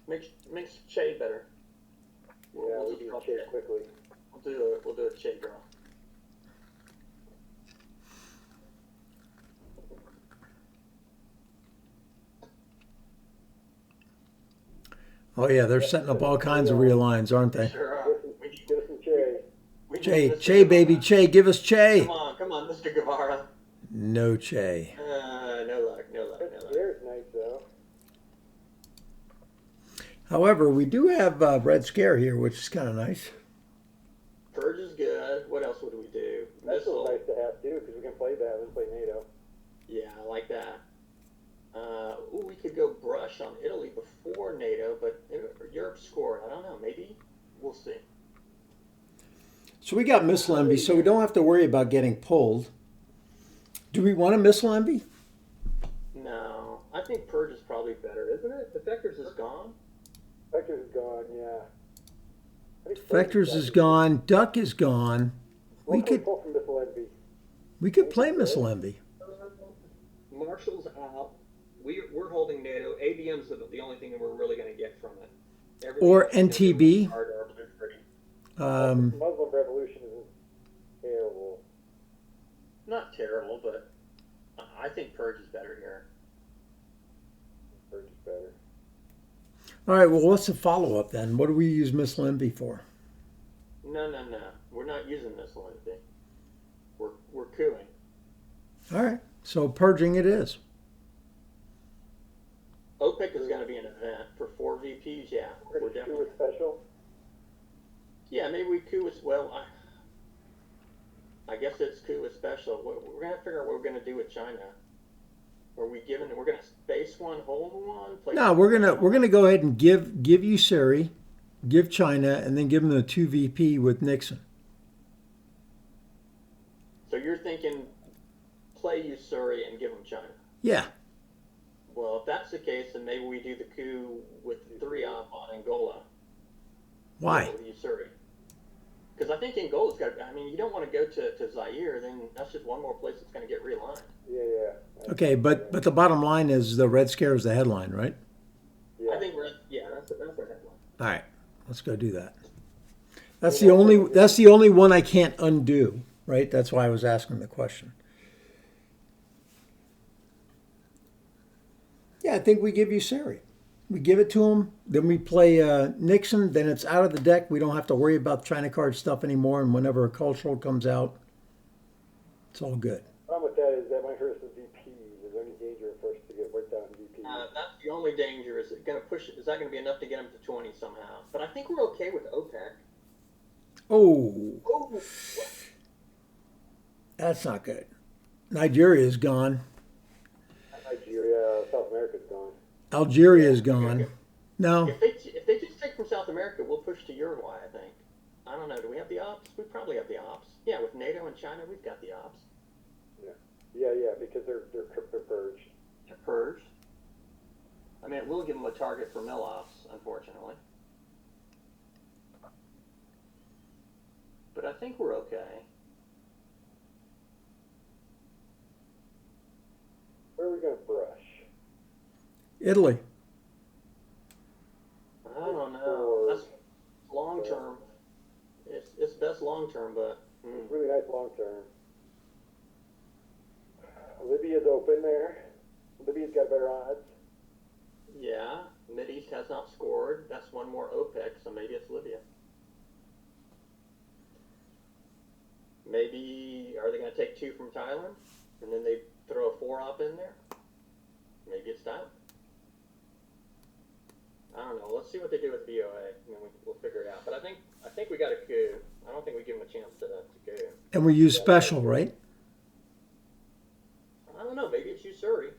Makes Che better. Yeah, we just need draw to change Che. quickly. We'll do a Che draw. Oh, yeah, they're setting up all kinds of realigns, aren't they? Sure are. Get us some Che. Che, Che, baby, Che, give us Che. Come on, Mr. Guevara. No Che. No luck. There's nice though. However, we do have Red Scare here, which is kind of nice. Purge is good. What else would we do? That's Missile. nice to have too, because we can play that and play NATO. Yeah, I like that. We could go brush on Italy before NATO, but Europe scored. I don't know. Maybe we'll see. So we got missile envy, so we don't have to worry about getting pulled. Do we want a missile envy? No, I think Purge is probably better, isn't it? Defectors is gone. Vectors is gone, yeah. I think Vectors is gone. Duck is gone. We We could pull from Missile Envy. play missile envy. Marshall's out. We're holding NATO. ABM's the only thing that we're really going to get from it. Everything Or else is gonna NTB. be hard or free. Muslim Revolution isn't terrible. Not terrible, but I think Purge is better here. Purge is better. All right, well, what's the follow-up then? What do we use missile envy for? No. We're not using missile envy. We're cooing. All right, so purging it is. OPEC is going to be an event for 4 VPs. Yeah, we're Pretty definitely. sure special. Yeah, maybe we coup as well. I guess it's coup as special. We're going to figure out what we're going to do with China. Are we giving? We're going to space one, hold one. Play No, we're gonna go ahead and give you Suri, give China, and then give them the 2 VP with Nixon. So you're thinking play Usuri and give them China. Yeah. Well, if that's the case, then maybe we do the coup with 3 op on Angola. Why? With Usuri. Because I think Angola's got. I mean, you don't want to go to Zaire. Then that's just one more place that's going to get realigned. Yeah. Okay, but the bottom line is the Red Scare is the headline, right? Yeah. I think that's our All right, let's go do that. That's the only one I can't undo, right? That's why I was asking the question. Yeah, I think we give you Sari. We give it to him, then we play Nixon, then it's out of the deck. We don't have to worry about China card stuff anymore, and whenever a cultural comes out, it's all good. The problem with that is that might hurt us with VPs. Is there any danger for us to get wiped out in VPs? That's the only danger. Is it going to push? Is that going to be enough to get them to 20 somehow? But I think we're okay with OPEC. Oh, Oh, that's not good. Nigeria is gone. Nigeria, South America's gone. Algeria is gone. No, if they just take from South America, we'll push to Uruguay. I think. I don't know. Do we have the ops? We probably have the ops. Yeah, with NATO and China, we've got the ops. Yeah, because they're purged. They're purged. I mean, it will give them a target for mill ops, unfortunately. But I think we're okay. Where are we going to brush? Italy. I don't know. That's long term. It's best long term, but It's really nice long term. Libya's open there. Libya's got better odds. yeah, Mideast has not scored. That's one more OPEC, so maybe it's Libya. Maybe are they going to take 2 from Thailand, and then they throw a 4-op in there? Maybe it's Thailand. I don't know. Let's see what they do with BOA, and then we'll figure it out. But I think we got a coup. I don't think we give them a chance to coup. And we use special, right? I don't know. Maybe it's Usuri.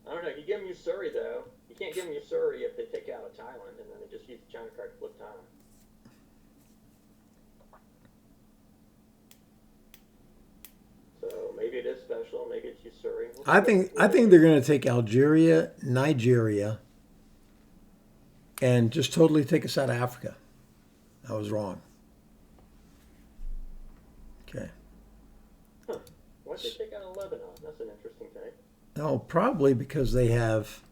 I don't know. You give them Usuri, though. You can't give them Usuri if they take out a Thailand, and then they just use the China card to flip Thailand. So maybe it is special. Maybe it's Usuri. I think they're going to take Algeria, Nigeria, and just totally take us out of Africa. I was wrong. Okay. Huh. Why'd they take out Lebanon? That's an interesting thing. No, probably because they have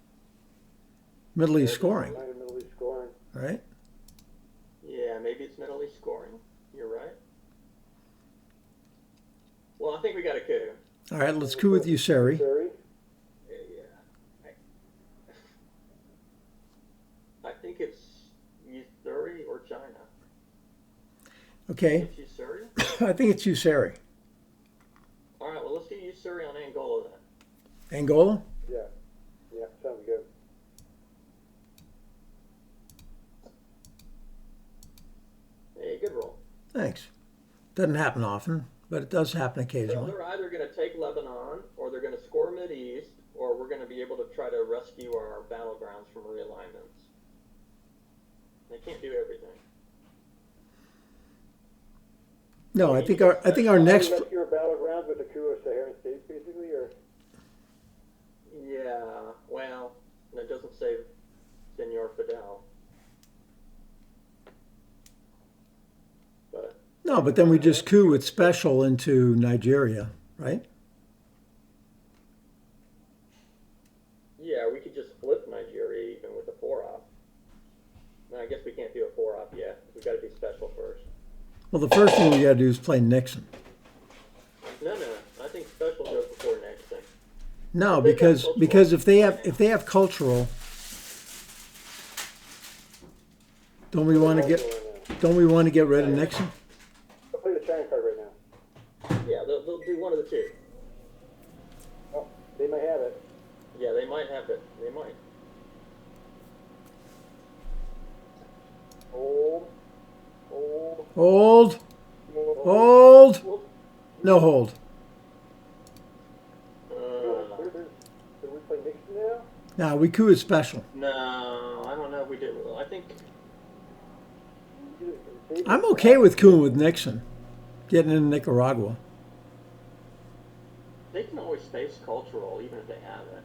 Middle East scoring, Middle East scoring. right? Yeah, maybe it's Middle East scoring. You're right. Well, I think we got a coup. All right, let's coup with you, Sari. Missouri. Yeah. I think it's Usuri or China. Okay, It's Usuri? I think it's you, Sari. All right, well, let's do Usuri on Angola then. Angola? Yeah, sounds good. Hey, good roll. Thanks. Doesn't happen often, but it does happen So occasionally. they're either going to take Lebanon, or they're going to score Mideast, or we're going to be able to try to rescue our battlegrounds from realignments. They can't do everything. No, I think our next. You rescue your battlegrounds with the coup of Saharan states, basically, or Yeah, well, it doesn't say Senor Fidel. But No, but then we just coup with special into Nigeria, right? yeah, we could just flip Nigeria even with a 4-op. No, I guess we can't do a 4-op yet. We got to do special first. Well, the first thing we got to do is play Nixon. No, I think special goes before next thing. No, because if they have cultural, don't we want to get rid of Nixon? I'll play the China card right now. Yeah, they'll do one of the two. Oh, they might have it. Yeah, they might have it. They might. Hold. Hold, no hold. Did we play Nixon now? Now we coup is special. No, I don't know if we did. I think I'm okay with cooing with Nixon, getting in Nicaragua. they can always space cultural even if they have it.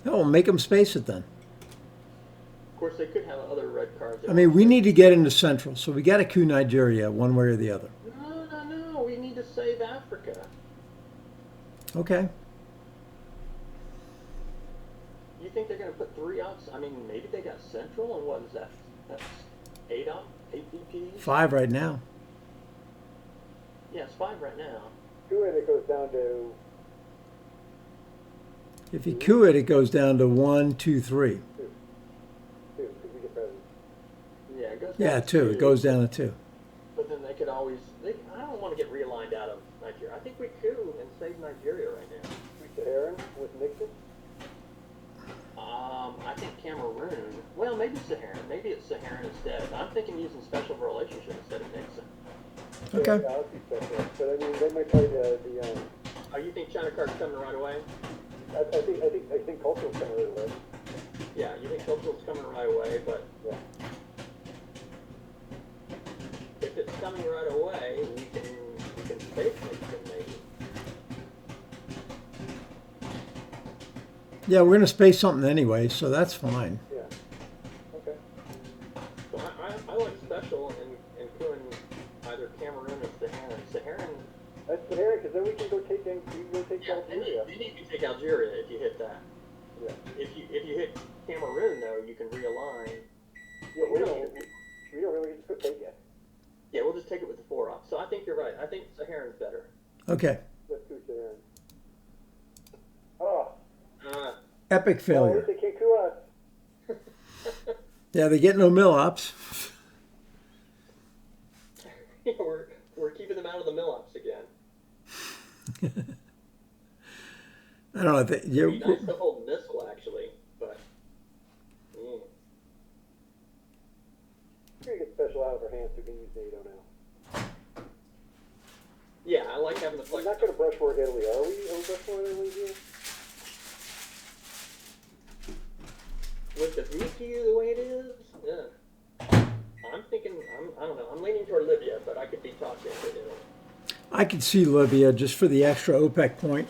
Oh, make them space it then. Of course, they could have other red cards. I mean, we need to get into Central, so we got to coup Nigeria one way or the other. No. We need to save Africa. Okay. you think they're going to put 3 ups? I mean, maybe they got Central, and what is that? That's 8 up, 8 VPs? 5 right now. Yeah, it's 5 right now. Two, and it goes down to If you coup it, it goes down to 1, 2, 3. 2. 2, because we get presents. Yeah, it goes down Yeah, to 2. It goes down to 2. But then they could always. I don't want to get realigned out of Nigeria. I think we coup and save Nigeria right now. We Saharan with Nixon. I think Cameroon. Well, maybe Saharan. Maybe it's Saharan instead. I'm thinking using special relationship instead of Nixon. Okay. Yeah, I'll be special. But I mean, they might play the Oh, you think China card's coming right away? I think cultural's coming right away. Yeah, you think cultural's coming right away, but Yeah. if it's coming right away, we can space Nixon maybe. Yeah, we're going to space something anyway, so that's fine. Yeah. Okay. So I like special and doing either Cameroon or Saharan. Saharan. That's Saharan, because then we can go take Yeah, Algeria. then you can take Algeria if you hit that. Yeah. If you hit Cameroon though, you can realign. Yeah, we don't. we don't really get to take it. Yeah, we'll just take it with the 4 up. So I think you're right. I think Saharan's better. Okay. Let's do Saharan. Oh. Epic Oh, failure. they can't coup us. Yeah, they get no mill ops. we're keeping them out of the mill ups again. I don't know. It'd be nice to hold Missile actually, but. We're gonna get special out of our hands so we can use NATO now. Yeah, I like having the We're flex. not gonna brush war Italy, are we? Are we brush war Italy here? With the VP the way it is, yeah. I'm thinking, I don't know, I'm leaning toward Libya, but I could be talked into Italy. I could see Libya just for the extra OPEC point.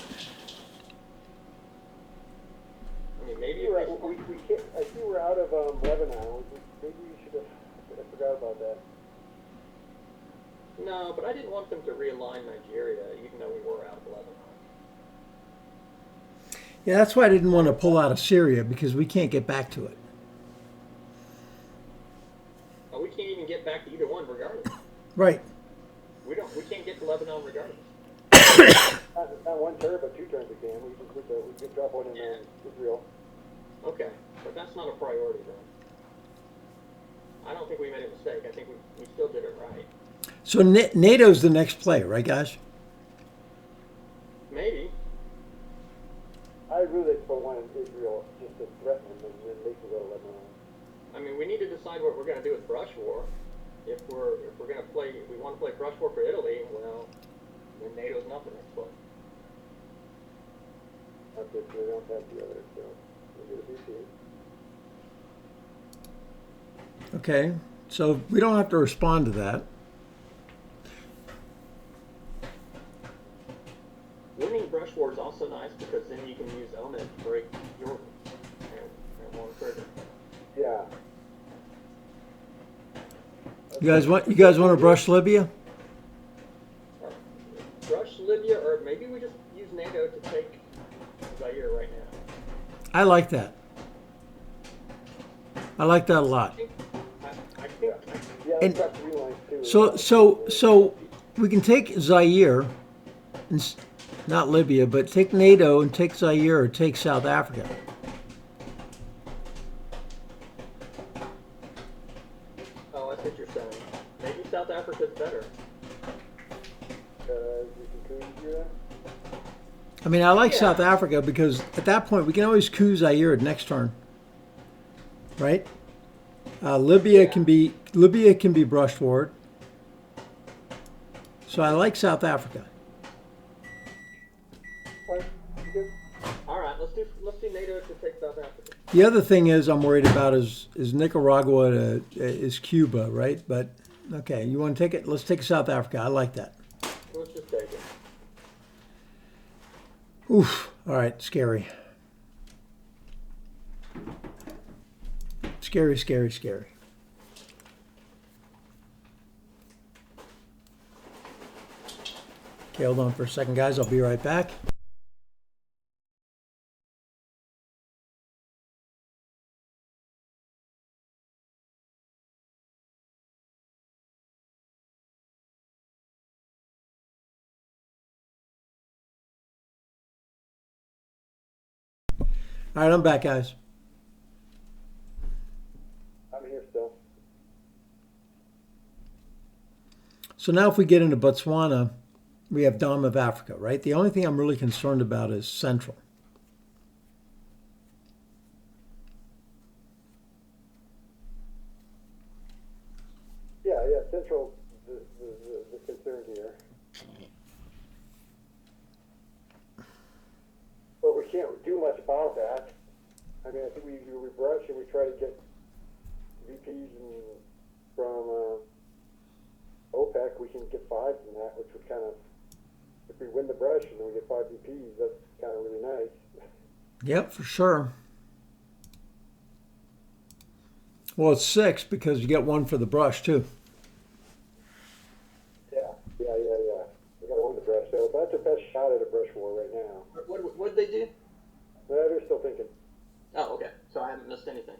I mean, maybe We if can't, I see we're out of Lebanon. Maybe we should have, I forgot about that. no, but I didn't want them to realign Nigeria, even though we were out of Lebanon. Yeah, that's why I didn't want to pull out of Syria, because we can't get back to it. Oh, we can't even get back to either one regardless. Right. We can't get to Lebanon regardless. Not 1 turn, but 2 turns we can. We can drop one in Israel. Okay, but that's not a priority then. I don't think we made a mistake. I think we still did it right. So NATO's the next play, right, guys? Maybe. I really just put one in Israel just to threaten them, and then they can go to Lebanon. I mean, we need to decide what we're going to do with brush war. If we're going to play, if we want to play brush war for Italy, well, then NATO's not the next play. That's it. We don't have the others, so we'll get a VP. Okay. So we don't have to respond to that. Winning brush war is also nice because then you can use Omen to break Jordan and one trigger. Yeah. You guys want to brush Libya? Or brush Libya, or maybe we just use NATO to take Zaire right now. I like that. I like that a lot. I think Yeah, And- let's drop 3 lines too. So we can take Zaire, not Libya, but take NATO and take Zaire or take South Africa. oh, that's what you're saying. Maybe South Africa's better. We can coup here. I mean, I like Yeah. South Africa because at that point we can always coup Zaire at next turn, right? Libya can be brushed forward. So I like South Africa. Fine. Good. All right, let's do NATO to take South Africa. The other thing is I'm worried about is Nicaragua is Cuba, right? But okay, you want to take it? Let's take South Africa. I like that. Let's just take it. Oof. All right, scary. Scary, scary, scary. Okay, hold on for a second, guys. I'll be right back. All right, I'm back, guys. I'm here still. So now if we get into Botswana, we have Dom of Africa, right? The only thing I'm really concerned about is Central. Yeah, Central, the concern here. But we can't do much about that. I mean, I think we brush and we try to get VPs from OPEC. We can get 5 from that, which would kind of, if we win the brush and then we get 5 VPs, that's kind of really nice. Yep, for sure. Well, it's 6 because you get 1 for the brush, too. Yeah. We got one to brush, so that's our best shot at a brush war right now. What did they do? They're still thinking. Oh, okay. So I haven't missed anything.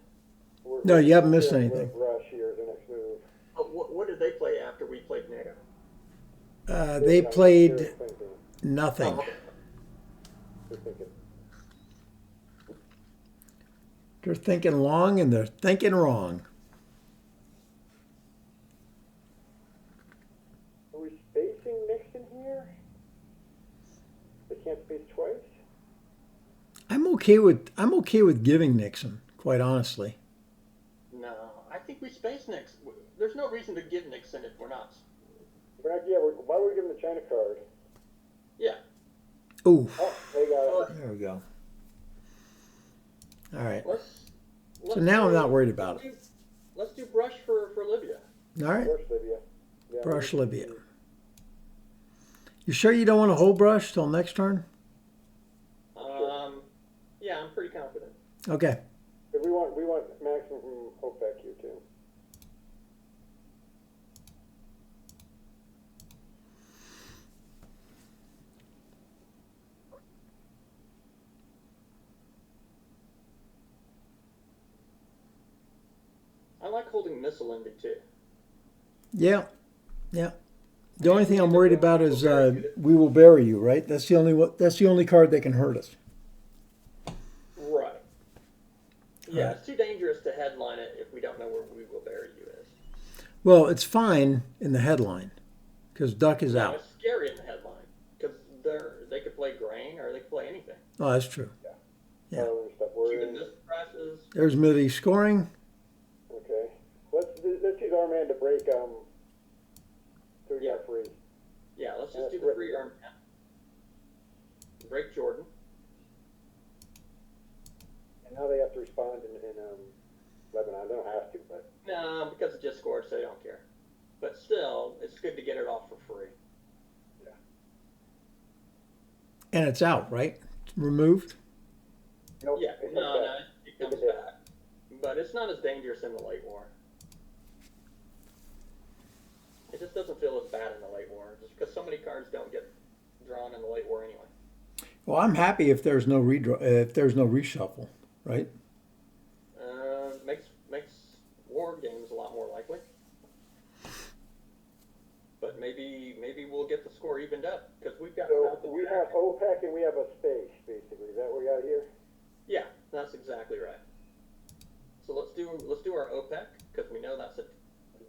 No, you haven't missed we're anything. Brush here is the next move. Oh, what did they play after we played NATO? They They're played thinking. nothing. Oh, okay. They're thinking. They're thinking long and they're thinking wrong. Are we spacing Nixon here? They can't space twice? I'm okay with giving Nixon, quite honestly. No, I think we space Nixon. There's no reason to give Nixon if we're not. Why would we give them the China card? Yeah. Ooh, Oh, they got it. there we go. All right. Let's now I'm not worried about it. Let's do brush for Libya. All right. Brush Libya. Yeah, Brush Libya. You sure you don't want to hold brush till next turn? Yeah, I'm pretty confident. Okay. But we want maximum from OPEC here too. I like holding missile envy too. Yeah. The only thing I'm worried about is we will bury you, right? That's the only card that can hurt us. Right. Yeah, it's too dangerous to headline it if we don't know where we will bury you is. Well, it's fine in the headline because Duck is No, out. it's scary in the headline because they could play grain or they could play anything. Oh, that's true. Yeah. Stop Even worrying. this prices. There's Midi scoring. Okay. Let's use our man to break so we got free. Yeah, let's just do the free arm. Break Jordan. And now they have to respond in Lebanon. They don't have to, but No, because it just scored, so they don't care. But still, it's good to get it off for free. And it's out, right? It's removed. nope, Yeah, it no, comes back. it comes back. But it's not as dangerous in the late war. It just doesn't feel as bad in the late war, just because so many cards don't get drawn in the late war anyway. Well, I'm happy if there's no reshuffle, right? Makes war games a lot more likely. But maybe we'll get the score evened up because we've got. So we have OPEC and we have a space basically. Is that what we got here? Yeah, that's exactly right. So let's do our OPEC because we know that's a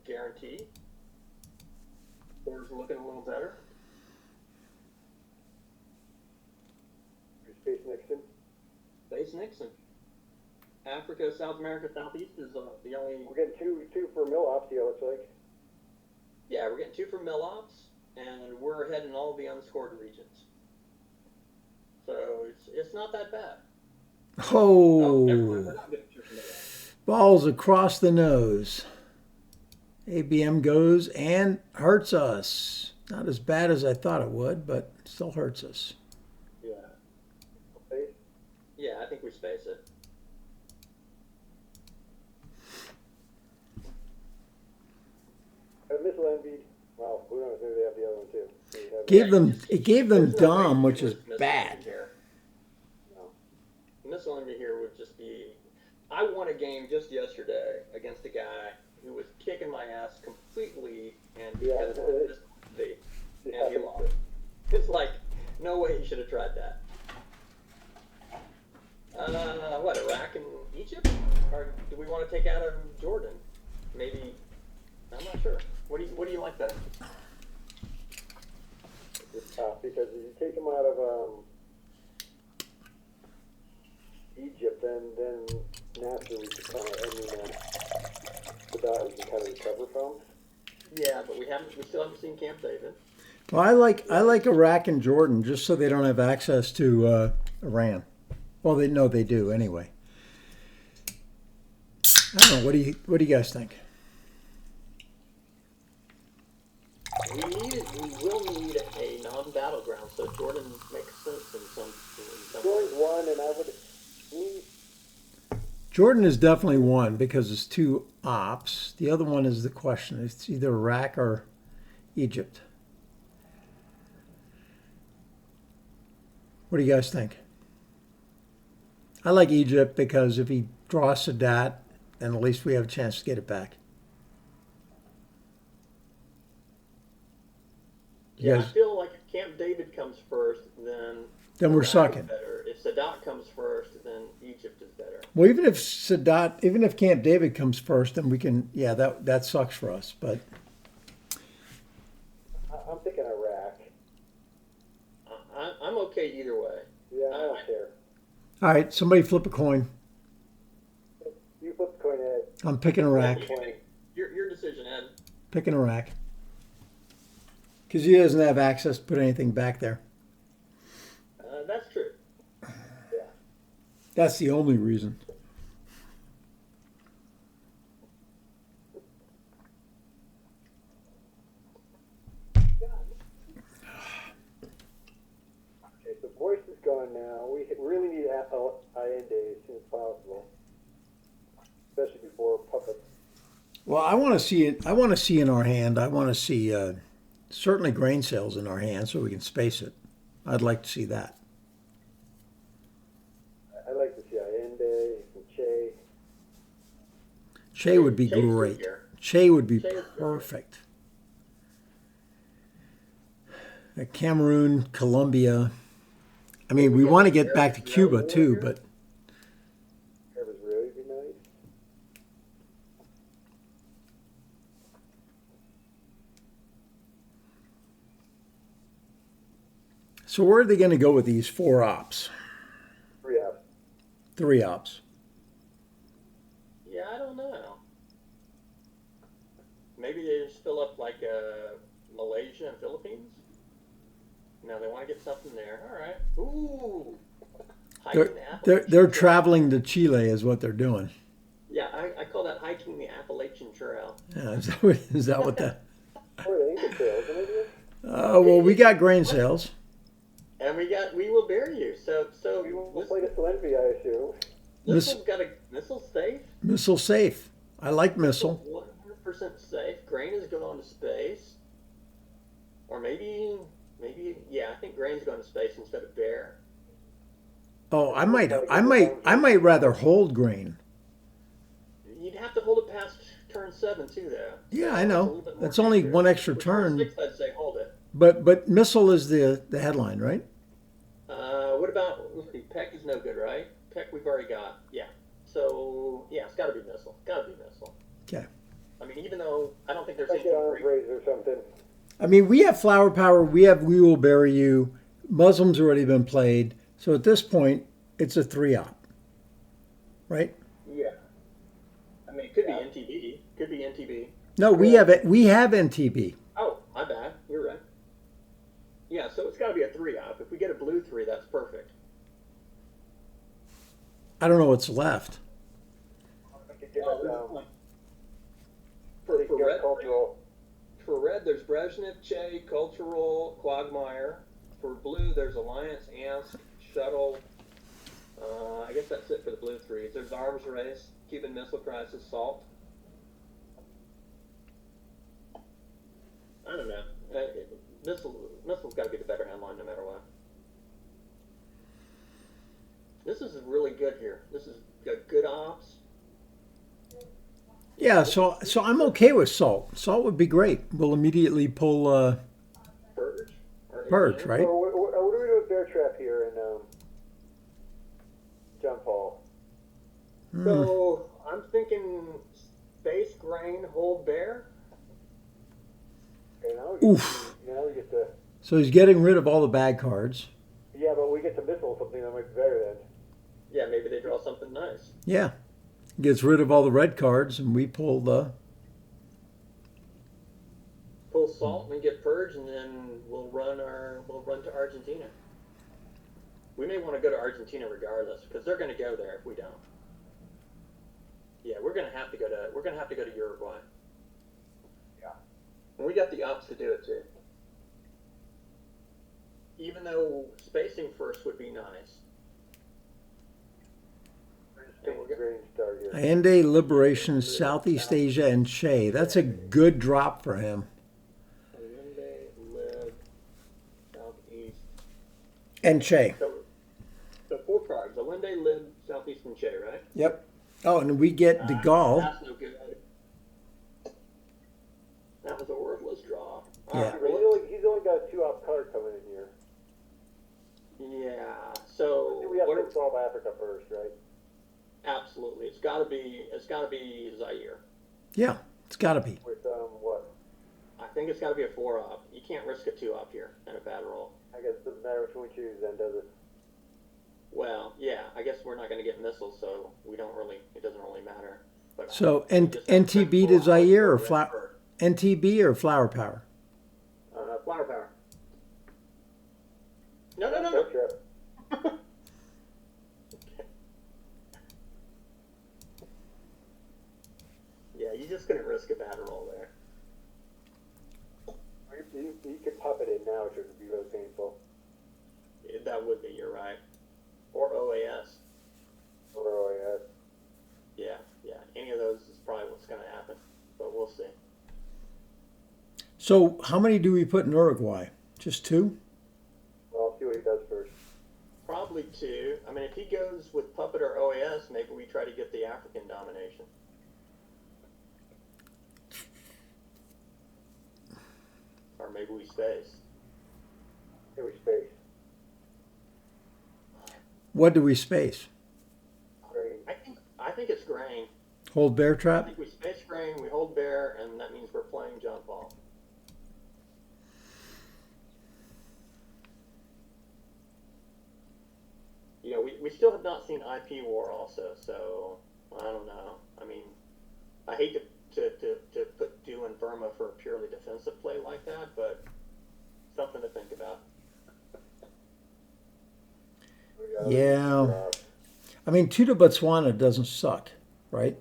guarantee. Scores looking a little better. Space Nixon. Base Nixon. Africa, South America, Southeast is the only. We're getting two for mill ops here. Looks like. Yeah, we're getting 2 from mill ops, and we're ahead in all the unscored regions. So it's not that bad. Oh, never mind, we're not getting 2 from mill ops. balls across the nose. ABM goes and hurts us. Not as bad as I thought it would, but still hurts us. Yeah. Space. Yeah, I think we space it. Missile envied. Well, we don't know if they have the other one too. It gave them There's no Dom, way which we is would miss bad. envy here. No. Missile envy here would just be. I won a game just yesterday against a guy who was kicking my ass completely, and because of this envy, and he lost. It's like no way he should have tried that. What do you like better? It's tough because if you take them out of Egypt, then naturally we can kind of, the dot we can kind of recover from. Yeah, but we still haven't seen Camp David. Well, I like Iraq and Jordan just so they don't have access to Iran. Well, they do anyway. I don't know. What do you guys think? We will need a non-battleground, so Jordan makes sense in some Jordan's ways. one, and I would. Jordan is definitely one because it's two ops. The other one is the question. It's either Iraq or Egypt. What do you guys think? I like Egypt because if he draws Sadat, then at least we have a chance to get it back. You Yeah, guys, I feel like if Camp David comes first, then then we're Iraq is sucking. better. If Sadat comes first, then Egypt is better. Well, even if Camp David comes first, then we can. Yeah, that sucks for us. But I'm thinking Iraq. I'm okay either way. Yeah, I don't care. all right, somebody flip a coin. You flip the coin, Ed. I'm picking Iraq. Your decision, Ed. Picking Iraq. Because he doesn't have access to put anything back there. That's true. Yeah. That's the only reason. Okay, so Boyce is gone now. We really need Allende as soon as possible, especially before puppets. Well, I want to see it. I want to see in our hand. I want to see certainly grain sales in our hand so we can space it. I'd like to see that. I'd like to see Allende and Che. Che would be Che's good great. here. Che would be Che is good. perfect. Cameroon, Colombia. I mean, we want to get back to Cuba too, but That would really be nice. so where are they going to go with these 4 ops? 3 out. 3 ops. Yeah, I don't know. Maybe they just fill up like Malaysia and Philippines. Now they want to get something there. All right. Ooh. Hiking the They're Appalachian they're Trail. traveling to Chile is what they're doing. Yeah, I call that hiking the Appalachian Trail. Yeah, is that what that? Or the Inca Trails, isn't it? Well, we got grain sales. And we will bury you. So We will play this Envy, I assume. Missile's got a missile safe. Missile safe. I like missile. 100% safe. Grain is going to space. Or maybe, yeah, I think Grain's going to space instead of Bear. Oh, I might rather hold grain. You'd have to hold it past turn 7 too, though. Yeah, I It's a know. little bit more That's only dangerous. one extra With turn. 6, I'd say hold it. But missile is the headline, right? What about, let's see, Peck is no good, right? Peck we've already got. Yeah. So, yeah, it's got to be Missile. Got to be Missile. Okay. I mean, even though I don't think there's Like anything an arms great. race or something. I mean, we have flower power. We will bury you. Muslim's already been played. So at this point, it's a 3-op, right? Yeah. I mean, it could be NTB. Could be NTB. No, we have NTB. Oh, my bad. You're right. Yeah, so it's got to be a 3-op. If we get a blue 3, that's perfect. I don't know what's left. We could get it, For get red, cultural. for red, there's Brezhnev, Che, Cultural, Quagmire. For blue, there's Alliance, Ants, Shuttle. I guess that's it for the blue 3s. There's Arms Race, Cuban Missile Crisis, Salt. I don't know. Missile's got to be the better headline no matter what. This is really good here. This is good ops. Yeah, so I'm okay with salt. Salt would be great. We'll immediately pull Purge. Or Purge, anything. right? So what do we do with Bear Trap here in John Paul? So I'm thinking space, grain, hold, bear. Oof. Now we get to. So he's getting rid of all the bad cards. Yeah, but we get to missile something that might be better then. Yeah, maybe they draw something nice. Yeah. Gets rid of all the red cards, and we pull the. Pull salt and get purge, and then we'll run to Argentina. We may want to go to Argentina regardless, because they're going to go there if we don't. Yeah, we're going to have to go to Uruguay. Yeah. And we got the ops to do it too. Even though spacing first would be nice. Green star here. Ande, Liberation, Southeast Asia, and Che. That's a good drop for him. Allende, Lib, Southeast. And Che. So 4 cards. Allende, Lib, Southeast, and Che, right? Yep. Oh, and we get De Gaulle. That's no good. That was a worthless draw. Yeah. He's only got a 2-op card coming in here. Yeah. So We have to solve Africa first, right? absolutely, it's got to be Zaire. Yeah, it's got to be. With what? I think it's got to be a 4-op. You can't risk a 2-op here and a bad roll. I guess it doesn't matter which one we choose then, does it? Well, yeah. I guess we're not going to get missiles, so we don't really. It doesn't really matter. But So we just have to NTB pull to out Zaire or the red flower bird. NTB or Flower Power? Flower power. No. Trip. Yeah, you're just going to risk a bad roll there. You could pop it in now, which would be really painful. That would be. You're right. Or OAS. Or OAS. Yeah. Any of those is probably what's going to happen, but we'll see. So how many do we put in Uruguay? Just 2? Well, I'll see what he does first. Probably 2. I mean, if he goes with Puppet or OAS, maybe we try to get the African domination. Or maybe we space. Here we space. What do we space? Green. I think it's grain. Hold bear I trap? think we space grain, we hold bear, and that means we're playing John Paul. You know, we still have not seen IP War also, so I don't know. I mean, I hate to put Do and Burma for a purely defensive play like that, but something to think about. Yeah. I mean, 2 to Botswana doesn't suck, right?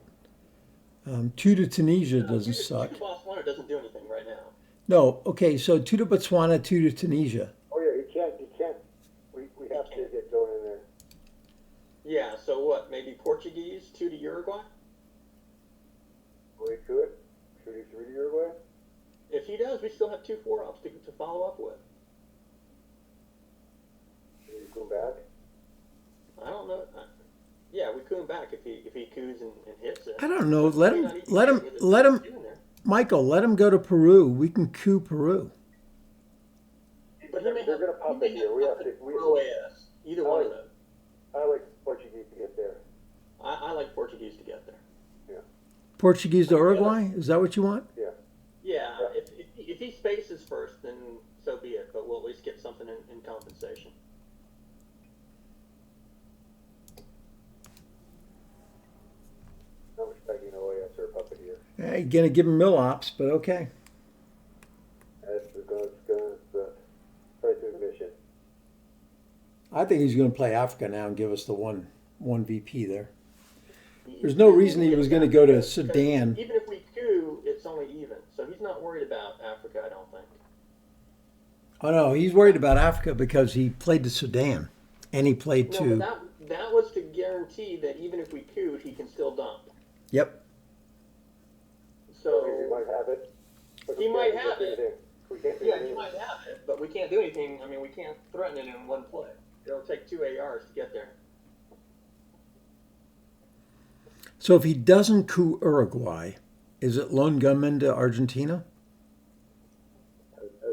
2 to Tunisia doesn't suck. Botswana doesn't do anything right now. No, okay, so 2 to Botswana, 2 to Tunisia. Oh yeah, you can't. We have to get going in there. Yeah, so what? Maybe Portuguese, 2 to Uruguay? We could. Should we 3 to Uruguay? If he does, we still have 2 4-ups to follow up with. Should we go back? I don't know. Yeah, we coup him back if he coups and hits it. I don't know. Let May him, not even let get him, it with let the him, two in there. Michael, let him go to Peru. We can coup Peru. But he may They're have, gonna pop he may it here. have We have Puppet to. We, or OAS. Either one of those. I like Portuguese to get there. I like Portuguese to get there. Portuguese to Uruguay? Is that what you want? Yeah, Yeah. if he spaces first, then so be it. But we'll at least get something in compensation. Not expecting OAS or a puppet here. Yeah, you're going to give him mill ops, but okay. That's the price of admission. I think he's going to play Africa now and give us the one VP there. There's no reason he was going to go to Sudan. Even if we coup, it's only even. So he's not worried about Africa, I don't think. Oh, no, he's worried about Africa because he played to Sudan. And he played No, to... but that was to guarantee that even if we cooed, he can still dump. Yep. So He might have it. But He we might can't do have it. anything. We can't do yeah, he anything. might have it, but we can't do anything. I mean, we can't threaten it in one play. It'll take 2 ARs to get there. So if he doesn't coup Uruguay, is it lone gunman to Argentina?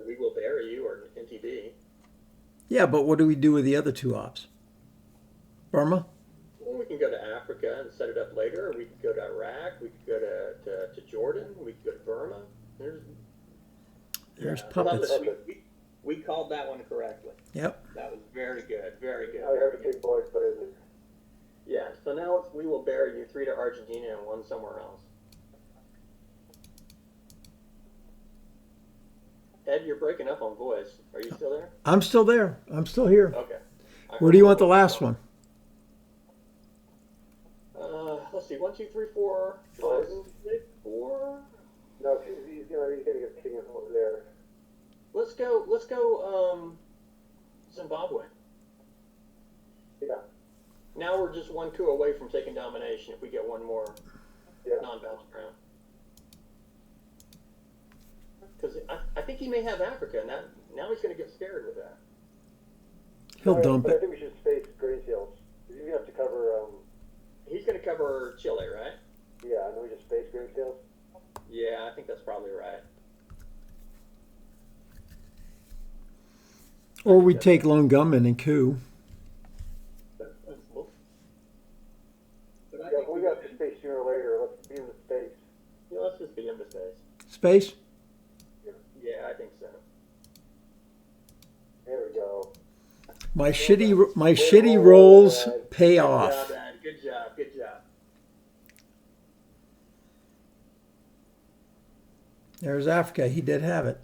We will bury you or NTB. Yeah, but what do we do with the other 2 ops? Burma? Well, we can go to Africa and set it up later, or we could go to Iraq. We could go to Jordan. We could go to Burma. There's There's Yeah, puppets. we called that one correctly. Yep. That was very good, very good. I have a big boys, but isn't. Yeah, so now we will bury you 3 to Argentina and 1 somewhere else. Ed, you're breaking up on voice. Are you still there? I'm still there. I'm still here. Okay. Where do you want the last one? Let's see. 1, 2, 3, 4, 5, 6, 4. No, he's gonna get king over there. Let's go. Zimbabwe. Yeah. Now we're just 1 coup away from taking domination. If we get 1 more Yeah. non-battleground. Because I think he may have Africa, and now he's going to get scared with that. He'll dump but I it. think we should space grain seals. You have to cover. He's going to cover Chile, right? Yeah, and then we just space grain seals. Yeah, I think that's probably right. Or we take Lone Gunman and coup. That's cool. But I Yeah, think but we got to space sooner or later. Let's be in the space. yeah, let's just be in the space. Space? Yeah, I think so. There we go. My shitty rolls pay Good off. job, Ed. Good job. Good job. There's Africa. He did have it.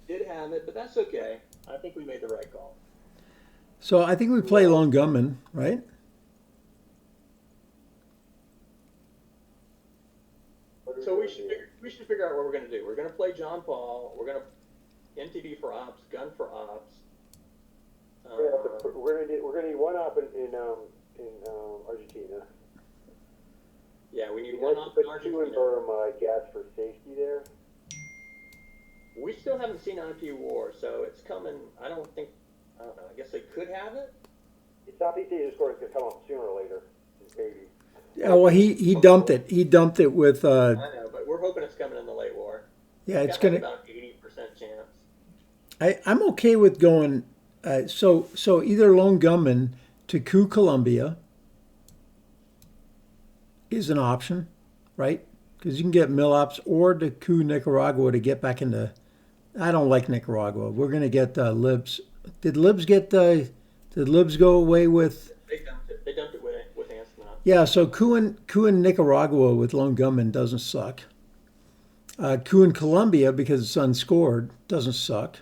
Did have it, but that's okay. I think we made the right call. So I think we play Lone Gunman, right? So we should figure out what we're going to do. We're going to play John Paul. We're going to NTD for ops, gun for ops. We're gonna need 1 op in Argentina. Yeah, we need We 1 have to op put in 2 in Argentina. Burma, I guess, for safety there. We still haven't seen IP war, so it's coming. I don't know. I guess they could have it. Southeast Asia score is gonna come up sooner or later, maybe. Yeah, well, he dumped it. He dumped it with, I know, but we're hoping it's coming in the late war. yeah, it's Got going like to. about 80% chance. I'm okay with going, so either Lone Gunman to coup Colombia is an option, right? Because you can get Milops or to coup Nicaragua to get back into. I don't like Nicaragua. We're going to get Libs. Did Libs go away with? They dumped it. They dumped it with Anson. Yeah, so coup in Nicaragua with Lone Gunman doesn't suck. Coup in Colombia because it's unscored doesn't suck.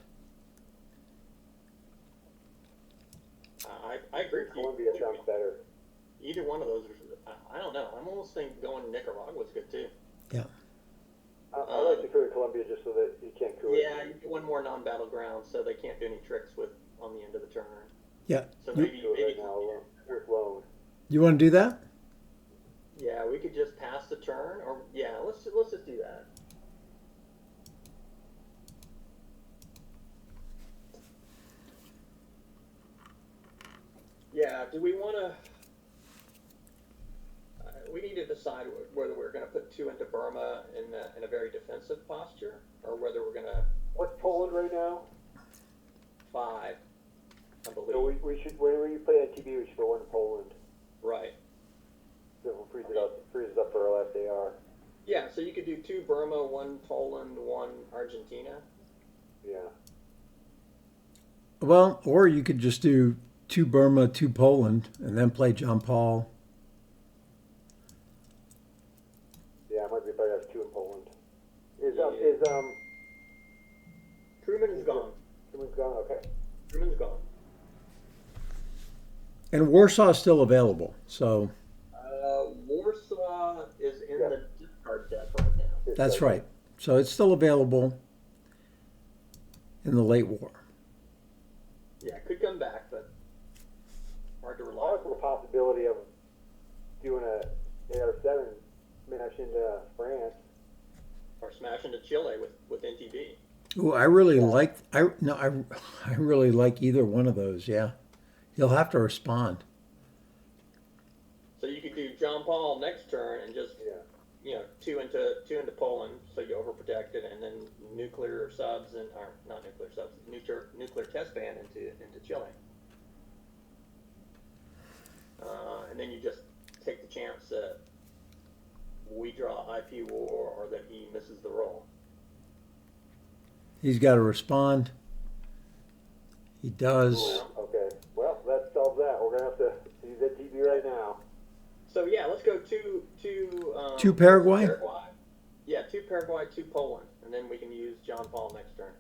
I agree with you. Colombia sounds better. Either one of those. I don't know. I'm almost thinking going to Nicaragua is good too. Yeah. I like to coup in Colombia just so that you can't coup it. Yeah, you get 1 more non-battleground, so they can't do any tricks on the end of the turn. Yeah. So Do maybe it right now with loan. You want to do that? yeah, we could just pass the turn, or yeah, let's just do that. Yeah, do we want to? We need to decide whether we're going to put 2 into Burma in a very defensive posture, or whether we're going to What's Poland right now? 5, I believe. So we should, whenever you play NTB, we should go into Poland. Right. So we'll freeze it up for our last AR. Yeah, so you could do 2 Burma, 1 Poland, 1 Argentina. Yeah. Well, or you could just do 2 Burma, 2 Poland, and then play John Paul. Yeah, it might be better to have 2 in Poland. Truman is gone. Truman's gone? Okay. Truman's gone. And Warsaw's still available. So Warsaw is in Yeah. the discard deck right now. that's right. So it's still available in the late war. Yeah, it could come back, but hard to I rely like the on. possibility of doing a AR-7 smash into France. Or smash into Chile with NTB. Ooh, I really really like either one of those. Yeah, he'll have to respond. So you could do John Paul next turn and just Yeah. 2 into Poland, so you overprotect it, and then nuclear subs or not nuclear subs, nuclear test ban into Chile. And then you just take the chance that we draw IP war or that he misses the roll. He's got to respond. He does. Okay. Well, that solves that. We're gonna have to use that TV right now. So yeah, let's go Two Paraguay? Yeah, 2 Paraguay, 2 Poland, and then we can use John Paul next turn.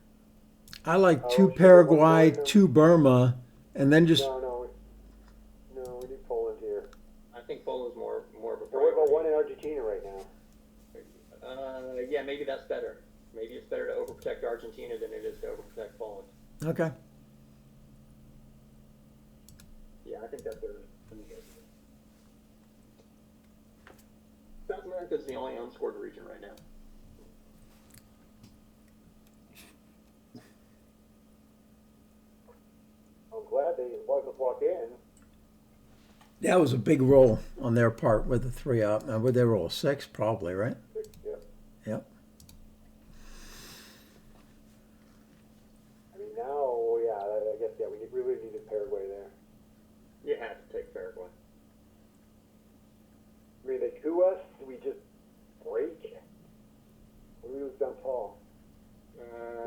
I like Oh, 2 should we Paraguay, go 2 Burma, and then just No, we need Poland here. I think Poland's more of a So what about priority. one in Argentina right now? Yeah, maybe that's better. Maybe it's better to overprotect Argentina than it is to overprotect Poland. okay. Yeah, I think that's better. South America is the only unscored region right now. I'm glad they walk in. That was a big roll on their part with the 3 up. Now, would they roll 6? Probably, right? Yep. Yep. I mean, now, yeah, I guess, yeah, we really needed Paraguay there. You had to take Paraguay. I mean, they coup us, we just break. What do we lose John Paul?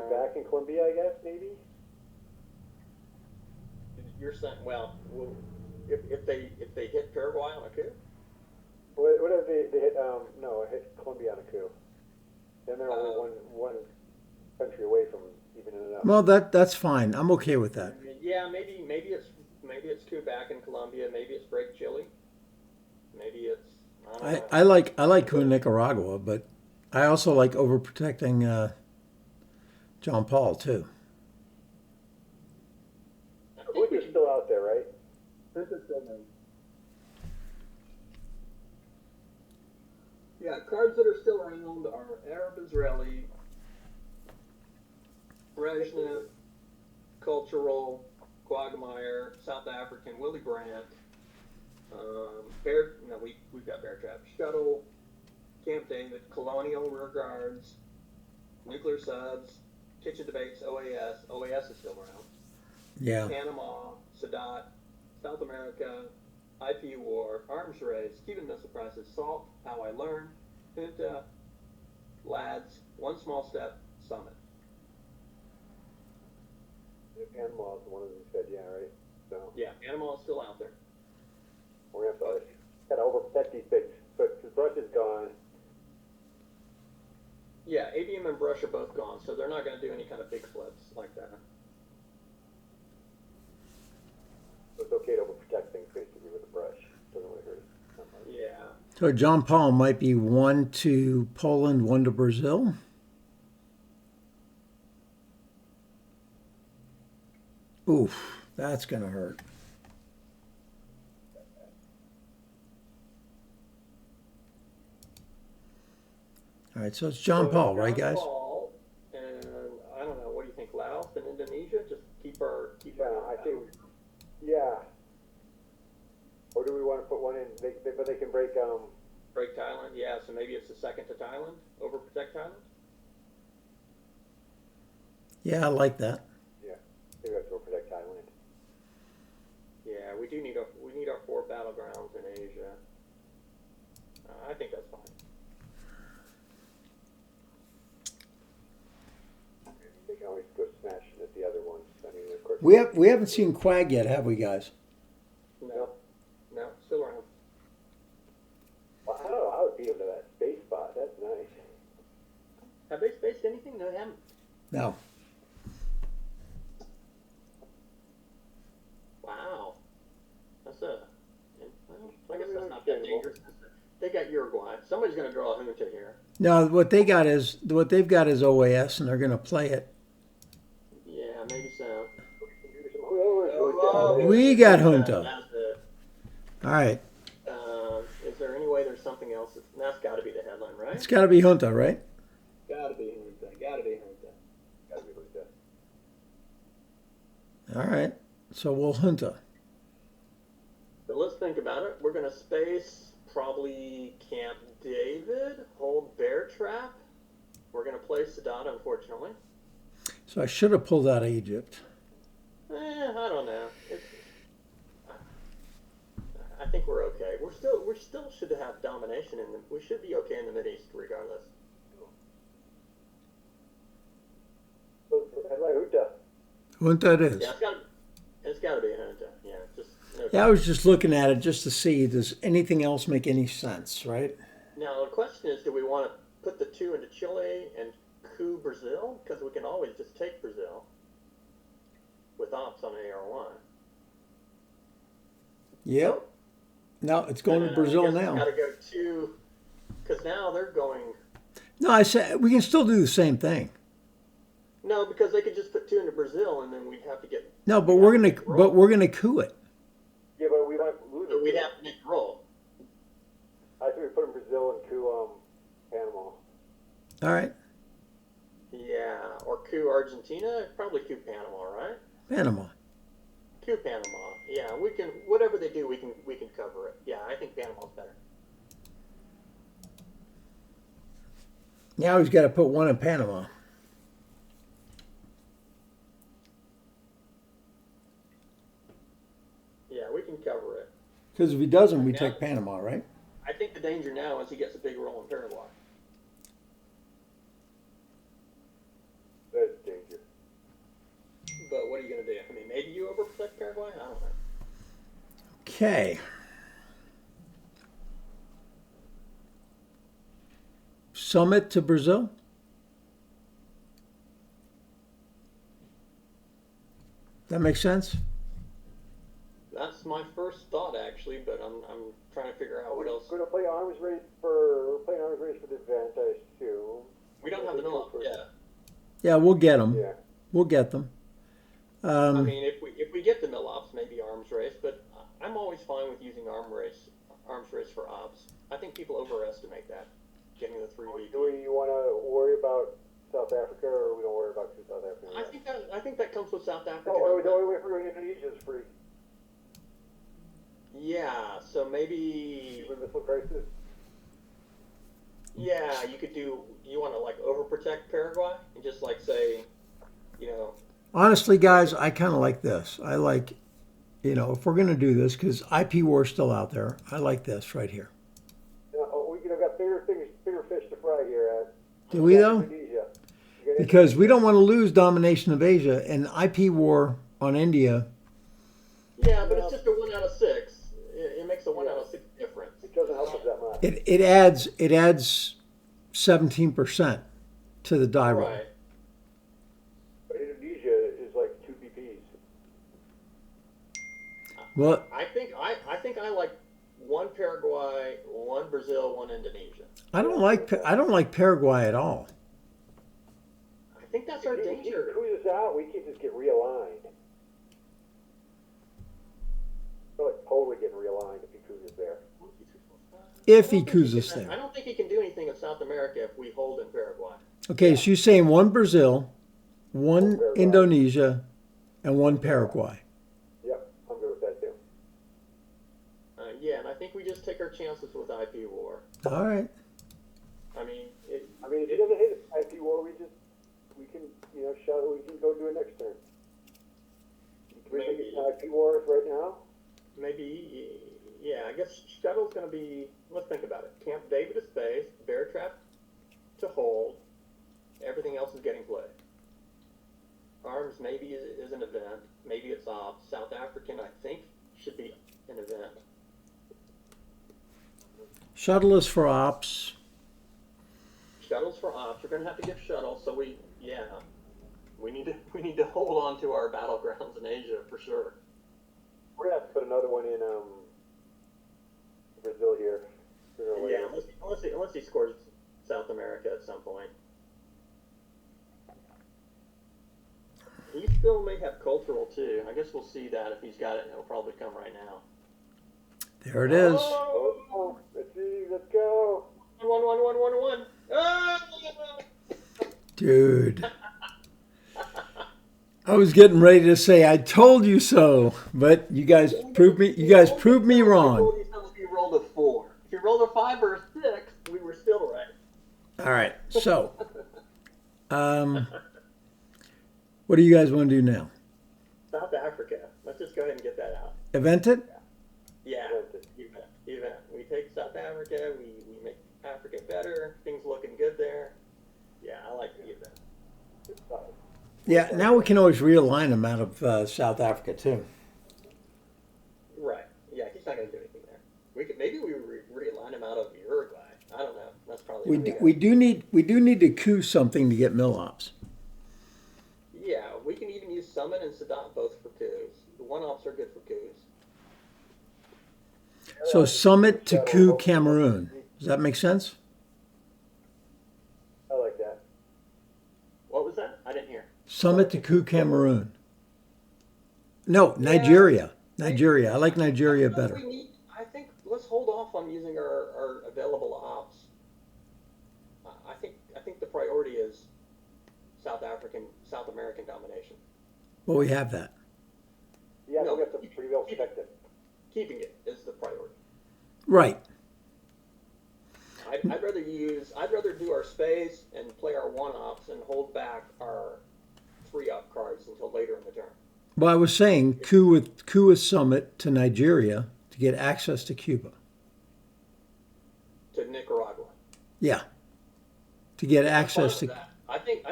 Back in Colombia, I guess, maybe? You're saying, well, if they hit Paraguay on a coup, What if they hit, hit Colombia on a coup? Then they're only one country away from even it up. Well, that's fine. I'm okay with that. yeah, maybe it's coup back in Colombia, maybe it's break Chile, maybe it's I don't know. I like coup in Nicaragua, but I also like overprotecting John Paul too. I think Bush we is should- still out there, right? Yeah, cards that are still around are Arab Israeli, Brezhnev, Cultural, Quagmire, South African, Willy Brandt, we've got Bear Trap, Shuttle, Camp David, Colonial Rear Guards, Nuclear Subs, Kitchen Debates, OAS. OAS is still around. Yeah. Panama, Sadat, South America, IP War, Arms Race, Cuban Missile Crisis, SALT, How I Learned, Junta, Lads, One Small Step, Summit. Panama is one of them said, yeah, right? So Yeah, Panama is still out there. we're gonna have to gotta overprotect these things. But the brush is gone. Yeah, ABM and Brush are both gone, so they're not going to do any kind of big flips like that. So it's okay to overprotect things basically with the brush. Doesn't really hurt us that much. Yeah. So John Paul might be 1 to Poland, 1 to Brazil. Oof, that's gonna hurt. All right, so it's John So, Paul, right, John guys? Paul, and I don't know, what do you think, Laos and Indonesia? Just keep our. Yeah, I think. Yeah. Or do we want to put one in? But they can break. Break Thailand, yeah, so maybe it's the second to Thailand, overprotect Thailand? Yeah, I like that. Yeah. Maybe we have to overprotect Thailand. Yeah, we need our 4 battlegrounds in Asia. I think that's fine. They can always go smash at the other ones. I mean, of course. We haven't seen Quag yet, have we, guys? No, still around. Well, I don't know. I would beat him to that space spot. That's nice. Have they spaced anything? No, they haven't. No. Wow. That's I guess that's not that dangerous. They got Uruguay. Somebody's going to draw a Junta here. No, what they've got is OAS, and they're going to play it. Yeah, maybe so. We got Junta. That's it. All right, Is there any way there's something else? That's got to be the headline, right? it's got to be Junta, right? Got to be Junta. Got to be Junta. Gotta be like that. All right, so we'll Junta. So let's think about it. We're going to space probably Camp David, hold Bear Trap. We're going to play Sadat, unfortunately. So I should have pulled out of Egypt. I don't know. I think we're okay. We still should have domination we should be okay in the Mideast regardless. Junta it is. Yeah, it's got to be a junta. Yeah, just no. Yeah, I was just looking at it just to see, does anything else make any sense, right? Now the question is, do we want to put the 2 into Chile and coup Brazil? Because we can always just take Brazil with ops on AR1. Yep. No, it's going to Brazil now. Got to go to, because now they're going. No, I said we can still do the same thing. No, because they could just put 2 into Brazil, and then we'd have to get. No, but we're gonna coup it. Yeah, but we might lose So it. we'd have to make a roll. I think we put in Brazil and coup Panama. All right, Yeah, or coup Argentina, probably coup Panama, right? Panama. Coup Panama. Yeah, we can. Whatever they do, we can cover it. Yeah, I think Panama's better. Now he's got to put 1 in Panama. Yeah, we can cover it. Because if he doesn't, we take Panama, right? I think the danger now is he gets a big roll in Paraguay. That's danger. But what are you going to do? I mean, maybe you overprotect Paraguay? I don't know. Okay. Summit to Brazil. That makes sense. That's my first thought, actually, but I'm trying to figure out what else. We're going to play arms race we're playing arms race for the advance, I assume. We don't have the mill-up yet. Yeah, we'll get them. Yeah. We'll get them. I mean, if we get the mill-ops, maybe arms race, but I'm always fine with using arms race for ops. I think people overestimate that, getting the 3 weeks. Do we want to worry about South Africa, or we don't worry about South Africa? I think that comes with South Africa. Oh, don't wait for Indonesia is free. Yeah, so maybe. With missile crisis. Yeah, you could do. You want to like overprotect Paraguay and just like say, you know. Honestly, guys, I kind of like this. I like, if we're going to do this, because IP war is still out there, I like this right here. We got bigger fish to fry here. Do we, though? Indonesia. Because we don't want to lose domination of Asia, and IP war on India. Yeah, but it's just a 1 out of 6. It makes a 1 out of 6 difference. It doesn't help us that much. It adds 17% to the die roll. Right. But Indonesia is like 2 BPs. Well, I think I like 1 Paraguay, 1 Brazil, 1 Indonesia. I don't like Paraguay at all. I think that's our danger. He cruise us out. We can't just get realigned. We're like totally getting realigned if he cruises there. If he cruises there. I don't think he can do anything in South America if we hold in Paraguay. Okay, so you're saying 1 Brazil, 1 Indonesia, and 1 Paraguay. Yep, I'm good with that too. Yeah, and I think we just take our chances with IP war. All right. I mean, if he doesn't hit IP war, we can go do it next turn. Can we think it's IP wars right now? maybe, yeah, I guess shuttle's going to be, let's think about it. Camp David is space, bear trap to hold, everything else is getting played. Arms maybe is an event, maybe it's off. South African, I think, should be an event. Shuttle is for ops. Shuttles for ops. We're going to have to give shuttles, so we need to hold on to our battlegrounds in Asia for sure. We're gonna have to put another one in Brazil here. Yeah, unless he scores South America at some point. He still may have cultural too. I guess we'll see that if he's got it. It'll probably come right now. There it is. Oh, let's see. Let's go. 1-1-1-1-1. Ah! Dude. I was getting ready to say I told you so, but you guys proved me wrong. I told you so if you rolled a 4. If you rolled a 5 or a 6, we were still right. All right. So, what do you guys want to do now? South Africa. Let's just go ahead and get that out. Event it? Yeah. Event. We take South Africa. We make Africa better. Things looking good there. Yeah, I like the event. Yeah, now we can always realign him out of South Africa too. Right. Yeah, he's not going to do anything there. Maybe we realign him out of Uruguay. I don't know. That's probably We do need to coup something to get mill ops. Yeah, we can even use Summit and Sadat both for coups. The one ops are good for coups. So Summit to coup Cameroon. Does that make sense? I like that. What was that? I didn't hear. Summit to coup Cameroon. No, Nigeria. Nigeria. I like Nigeria better. I think let's hold off on using our available ops. I think the priority is South American domination. Well, we have that. Yeah, No, we have to pretty well protect it. Keeping it is the priority. Right. I'd rather do our space and play our one ops and hold back our 3-op cards until later in the turn. Well, I was saying coup with Summit to Nigeria to get access to Cuba. To Nicaragua. Yeah. To get access to. That. I think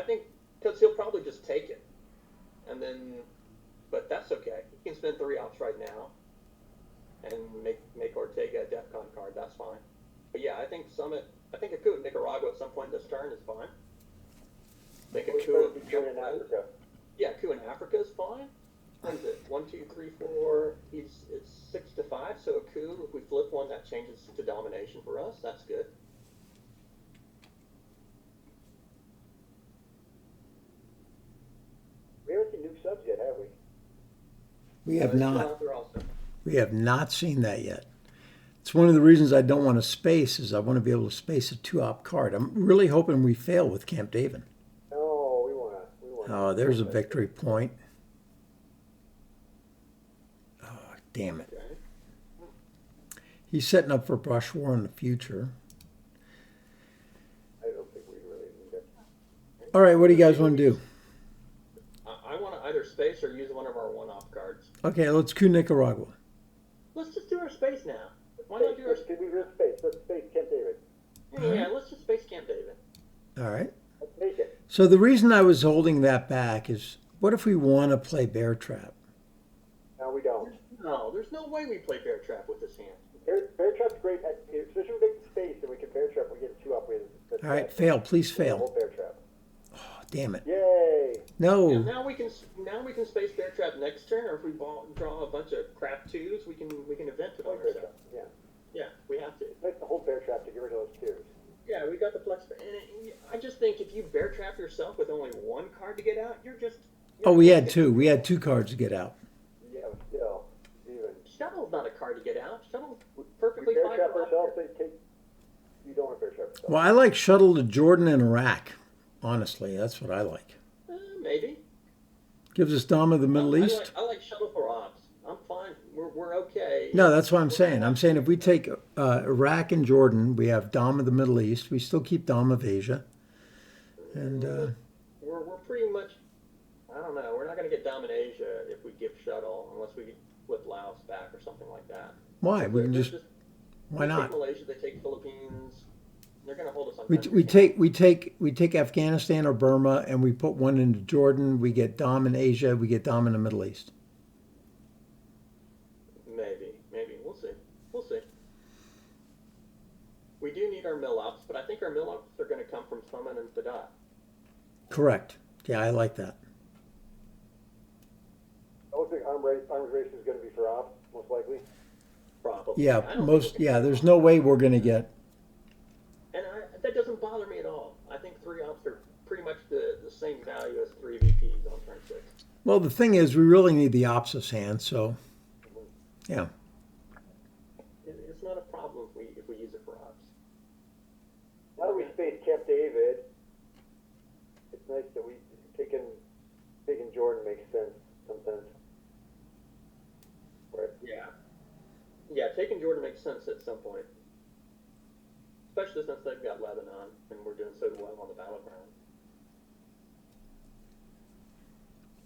because he'll probably just take it, and then, but that's okay. He can spend 3 ops right now, and make Ortega a DEFCON card. That's fine. But yeah, I think a coup in Nicaragua at some point this turn is fine. I think a coup in Africa. Yeah, coup in Africa is fine. What is it? 1, 2, 3, 4. It's 6 to 5. So a coup, if we flip one, that changes to domination for us. That's good. We haven't seen new subs yet, have we? We have not. They're also. We have not seen that yet. It's one of the reasons I don't want to space is I want to be able to space a 2-op card. I'm really hoping we fail with Camp David. No, we want to. Oh, there's a victory point. Oh, damn it. Okay. He's setting up for brush war in the future. I don't think we really need it. All right, what do you guys want to do? I want to either space or use one of our 1-op cards. Okay, let's coup Nicaragua. Let's just do our space now. Why not do our Can we do space? Let's space Camp David. Yeah, let's just space Camp David. All right. Let's take it. So the reason I was holding that back is what if we want to play Bear Trap? No, we don't. No, there's no way we play Bear Trap with this hand. Bear Trap's great, especially when we make space and we can Bear Trap. We get 2-op with. All right, fail. Please fail. Hold Bear Trap. Oh, damn it. Yay! No. And now we can space Bear Trap next turn, or if we draw a bunch of crap 2s, we can event it on Bear ourselves. Trap. Yeah. Yeah, we have to. Like the whole Bear Trap to get rid of those 2s. Yeah, we got the flex. And I just think if you Bear Trap yourself with only 1 card to get out, you're Oh, we had 2. We had 2 cards to get out. Yeah, but still, even. Shuttle's not a card to get out. Shuttle's We perfectly Bear fine. Trap for ourselves. offense. They take. You don't want to Bear Trap yourself. Well, I like shuttle to Jordan and Iraq. Honestly, that's what I like. Maybe. Gives us Dom of the Middle East. I like shuttle for ops. I'm fine. We're okay. No, that's what I'm saying. I'm saying if we take Iraq and Jordan, we have Dom of the Middle East. We still keep Dom of Asia. And we're pretty much. I don't know. We're not going to get Dom in Asia if we give shuttle, unless we flip Laos back or something like that. why? We can They're just why they not? take Malaysia. They take Philippines. They're going to hold us on. We take Afghanistan or Burma and we put one into Jordan. We get Dom in Asia. We get Dom in the Middle East. Maybe we'll see. We do need our mill ops, but I think our mill ops are going to come from Summon and Sadat. Correct. Yeah, I like that. I don't think arms race is going to be for ops, most likely. Probably. Yeah, I don't think we're gonna- there's no way we're going to get. And that doesn't bother me at all. I think 3 ops are pretty much the same value as 3 VPs on turn 6. Well, the thing is, we really need the Opsis hand, so yeah. It's not a problem if we use it for ops. Now that we space Camp David, it's nice that we taking Jordan makes sense sometimes. Right. Yeah, taking Jordan makes sense at some point. Especially since they've got Lebanon and we're doing so well on the battleground.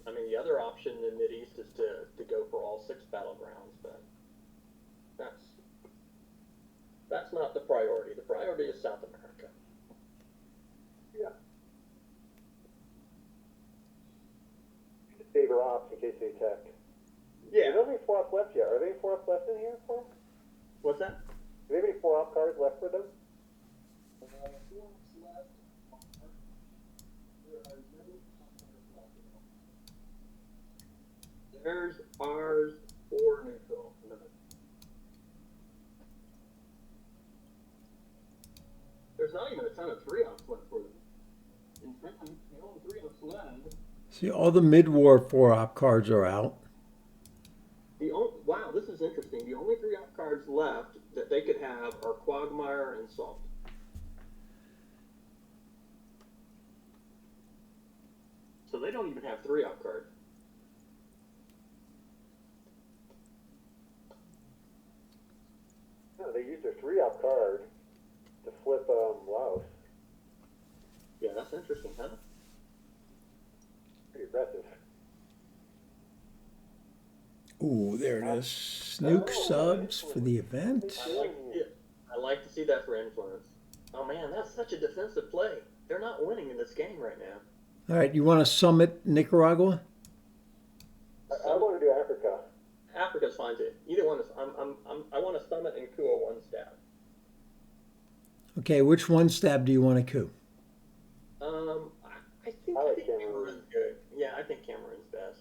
I mean, the other option in the Mideast is to go for all 6 battlegrounds, but that's not the priority. The priority is South America. Yeah. major ops in case they attack. Yeah. There's only 4 ops left yet. Are there any 4 ops left in here for them? What's that? Do they have any 4 op cards left for them? There's ours or neutral. There's not even a ton of 3-ops left for them. In fact, the only 3-ops left. See, all the mid-war 4-op cards are out. Wow, this is interesting. The only 3-op cards left that they could have are Quagmire and Salt. So they don't even have 3-op cards. No, they used their 3-op card to flip Laos. Yeah, that's interesting, huh? Pretty aggressive. Ooh, there it is. Snook subs for the event. I like to see that for influence. Oh man, that's such a defensive play. They're not winning in this game right now. All right, you want to summit Nicaragua? I want to do Africa. Africa's fine too. Either one is. I want to summit and coup a 1-stab. Okay, which 1-stab do you want to coup? I think I like Cameroon's good. Yeah, I think Cameroon's best.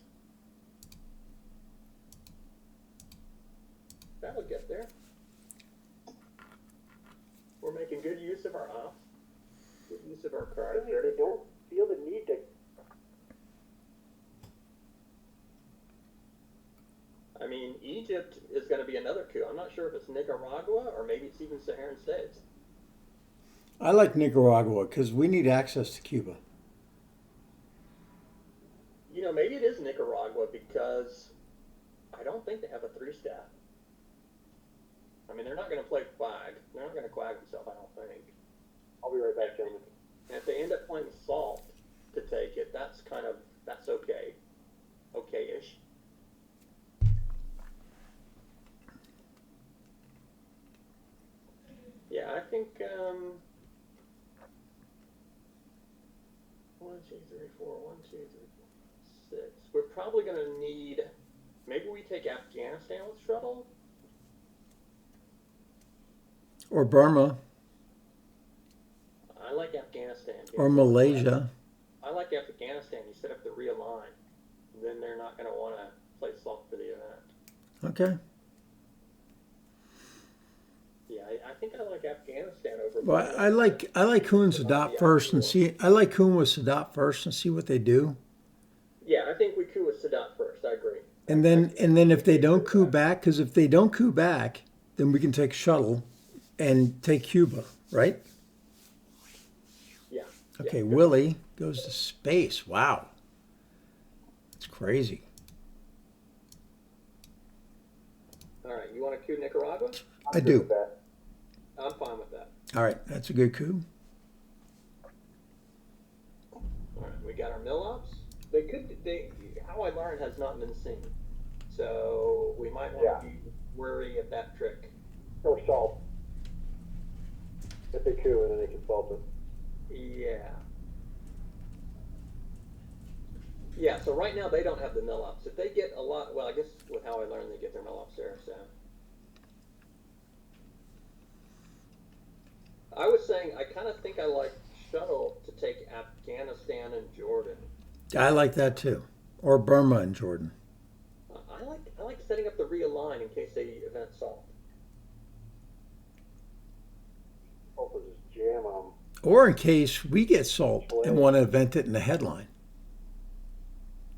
That'll get there. We're making good use of our ops. Good use of our cards. They don't feel the need to. I mean, Egypt is going to be another coup. I'm not sure if it's Nicaragua or maybe it's even Saharan states. I like Nicaragua because we need access to Cuba. You know, maybe it is Nicaragua because I don't think they have a 3-stab. I mean, they're not going to play Quag. They're not going to Quag themselves, I don't think. I'll be right back, gentlemen. And if they end up playing Salt to take it, that's okay. Okay-ish. Yeah, I think, 1, 2, 3, 4, 1, 2, 3, 4, 6. We're probably going to need, maybe we take Afghanistan with Shuttle? Or Burma. I like Afghanistan. Or Malaysia. I like Afghanistan. You set up the realign. Then they're not going to want to play Salt for the event. Okay. Yeah, I think I like Afghanistan over. Well, I like Kuhn Sadat first and see. I like Kuhn with Sadat first and see what they do. Yeah, I think we coup with Sadat first. I agree. And then if they don't coup back, because if they don't coup back, then we can take Shuttle and take Cuba, right? Yeah. Okay, yeah, Willie goes to space. Wow. It's crazy. All right, you want to coup Nicaragua? I do. I'm fine with that. All right, that's a good coup. All right, we got our mill ops. How I learned has not been seen, so we might want to be wary of that trick. Or Salt. If they coup, and then they can salt it. Yeah. Yeah, so right now they don't have the mill ups. If they get a lot, well, I guess with how I learned they get their mill ups there, so. I was saying, I kind of think I like Shuttle to take Afghanistan and Jordan. I like that too. Or Burma and Jordan. I like setting up the realign in case they event Salt. Also just jam them. Or in case we get Salt and want to event it in the headline.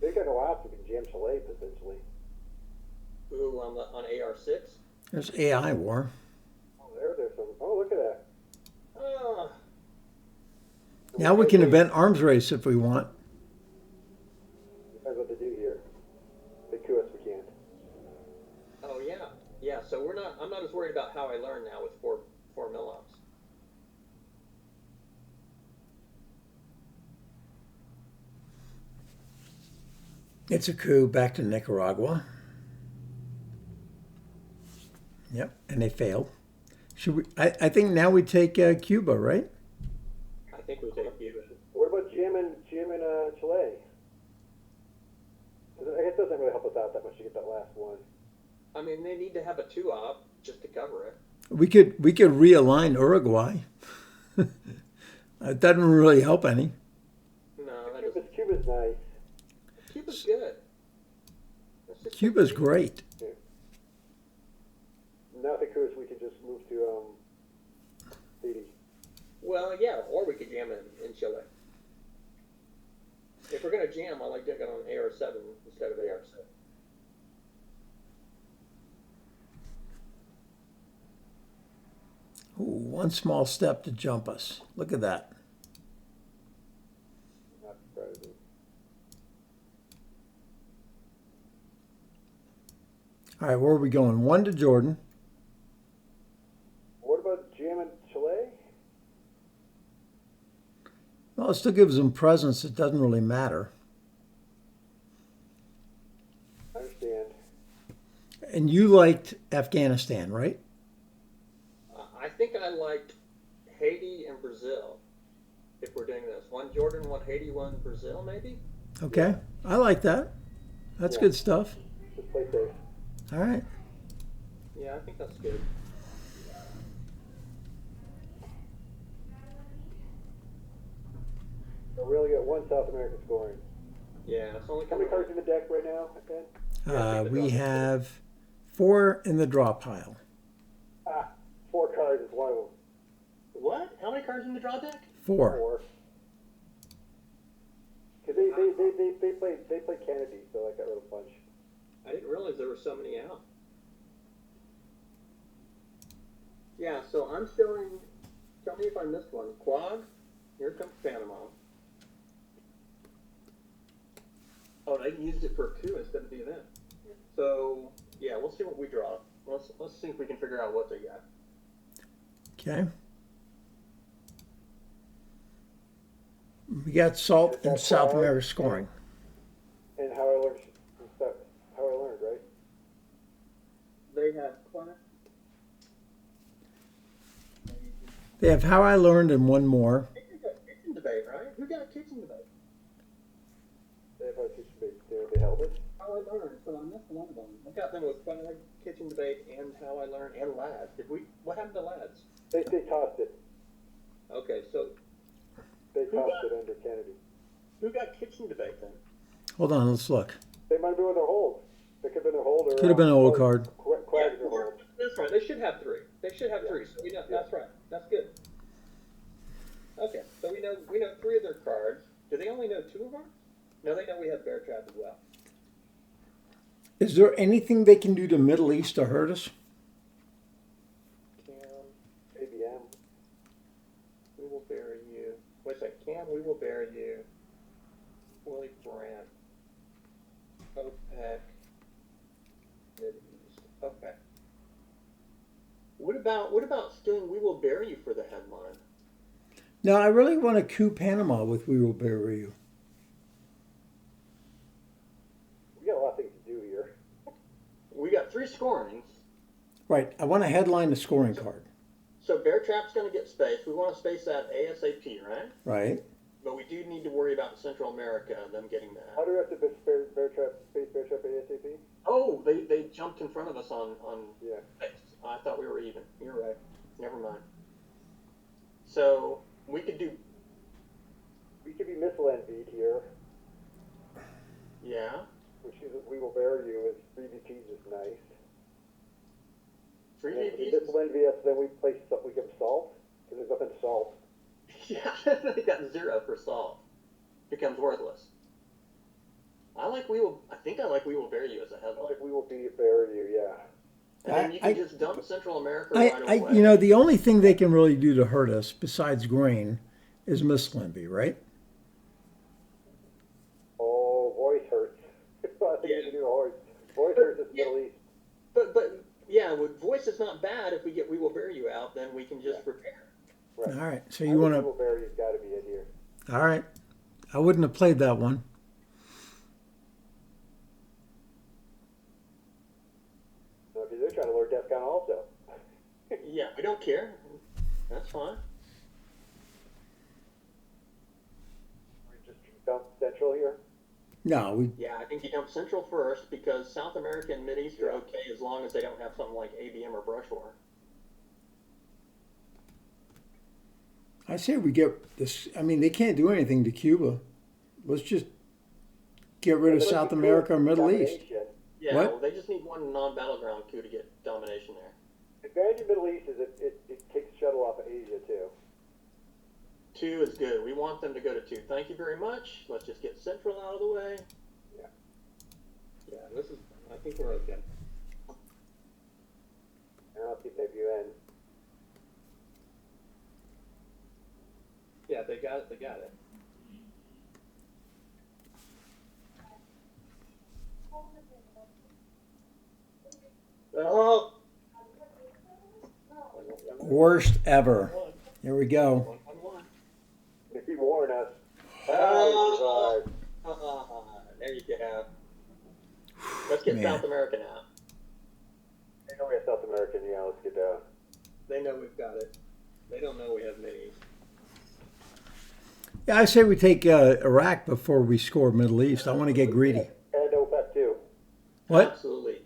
They got no ops, you can jam Chile potentially. Ooh, on AR6? There's AI war. Oh, there's some. Oh, look at that. Now we can event arms race if we want. Depends what they do here. They coup us, we can't. Oh yeah, yeah. So I'm not as worried about how I learn now with four mill ops. It's a coup back to Nicaragua. Yep, and they failed. Should we? I think now we take Cuba, right? I think we take Cuba. What about jamming Chile? Isn't doesn't really help us out that much to get that last one. I mean, they need to have a 2-op just to cover it. We could realign Uruguay. It doesn't really help any. No, that doesn't. Cuba's nice. Cuba's good. Cuba's great. Yeah. Now I think we can just move to Haiti. Well, yeah, or we could jam in Chile. If we're gonna jam, I like doing it on AR7 instead of AR6. Ooh, one small step to jump us. Look at that. Not surprising. All right, where are we going? 1 to Jordan. What about jamming Chile? Well, it still gives them presence. It doesn't really matter. I understand. And you liked Afghanistan, right? I think I liked Haiti and Brazil. If we're doing this, 1 Jordan, 1 Haiti, 1 Brazil, maybe. Okay, I like that. That's good stuff. Just play safe. All right. Yeah, I think that's good. So we only got 1 South American scoring. Yeah, it's only How many cards in the deck right now, Ben? We have 4 in the draw pile. 4 cards is one of them. What? How many cards in the draw deck? 4. 4. Because they played Kennedy, so I got rid of a bunch. I didn't realize there were so many out. Yeah, so I'm showing. Tell me if I missed one. Quad. Here comes Panama. Oh, they used it for a coup instead of the event. So yeah, we'll see what we draw. Let's see if we can figure out what they got. Okay. We got Salt in South America scoring. And how I learned, right? They have Quad. They have How I Learned and one more. Kitchen debate, right? Who got a kitchen debate? They have they held it. How I Learned. So I missed one of them. I got them with Quad, kitchen debate, and How I Learned, and Lads. What happened to Lads? They tossed it. Okay, so They tossed it under Kennedy. who got kitchen debate then? Hold on, let's look. They might have been their hold. They could have been their hold. Or Could have been an old card. Quag's their hold. That's right. They should have 3. They should have 3. So we know that's right. That's good. Okay, so we know 3 of their cards. Do they only know 2 of ours? No, they know we have Bear Trap as well. Is there anything they can do to Middle East to hurt us? Cam, ABM. we will bury you. Wait a second. Cam, we will bury you. Willie Brandt. OPEC. Mideast. Okay. What about doing We Will Bury You for the headline? No, I really want to coup Panama with We Will Bury You. We got a lot of things to do here. We got 3 scorings. Right, I want to headline the scoring card. So Bear Trap's going to get space. We want to space that ASAP, right? Right. But we do need to worry about Central America, them getting How that. do we have to space Bear Trap ASAP? Oh, they jumped in front of us on Yeah. space. I thought we were even. You're right. Never mind. So we could do, We could be missile envied here, yeah, which is We Will Bury You is 3 VPs is nice. 3 And if we VPs. missile envy us, then we give salt, because there's nothing to salt. Yeah, they got 0 for salt. Becomes worthless. I think I like We Will Bury You as a headline. Like We Will bury you, yeah. And then you can just dump Central America I, right away. you know, the only thing they can really do to hurt us besides grain is Miss Limby, right? Oh, voice hurts. I think Yeah. we can do voice hurts is Yeah. Middle East. But yeah, with voice is not bad. If we get We Will Bury You out, then we can just repair. Right. All right, so I you think want We to... Will bury you's got to be in here. All right. I wouldn't have played that one. No, because they're trying to lower DEFCON also. Yeah, we don't care. That's fine. We just dump Central here. No, we. Yeah, I think you dump Central first because South America and Mideast are okay as long as they don't have something like ABM or brush war. I say we get this. I mean, they can't do anything to Cuba. Let's just get rid of Let's South do America or Middle East. domination. Yeah, What? well, they just need one non-battleground coup to get domination there. The advantage of Middle East is it takes shuttle off of Asia too. 2 is good. We want them to go to 2. Thank you very much. Let's just get Central out of the way. Yeah. Yeah, this is. I think we're okay. And I'll see if they view in. Yeah, they got it. They got it. Oh. Worst ever. Here we go. 1-1-1. If you warn us, Oh. we survive. There you go. Let's get Man. South America now. They know we have South American. Yeah, let's get down. They know we've got it. They don't know we have Mideast. Yeah, I say we take Iraq before we score Middle East. I want to get greedy. And OPEC too. What? Absolutely.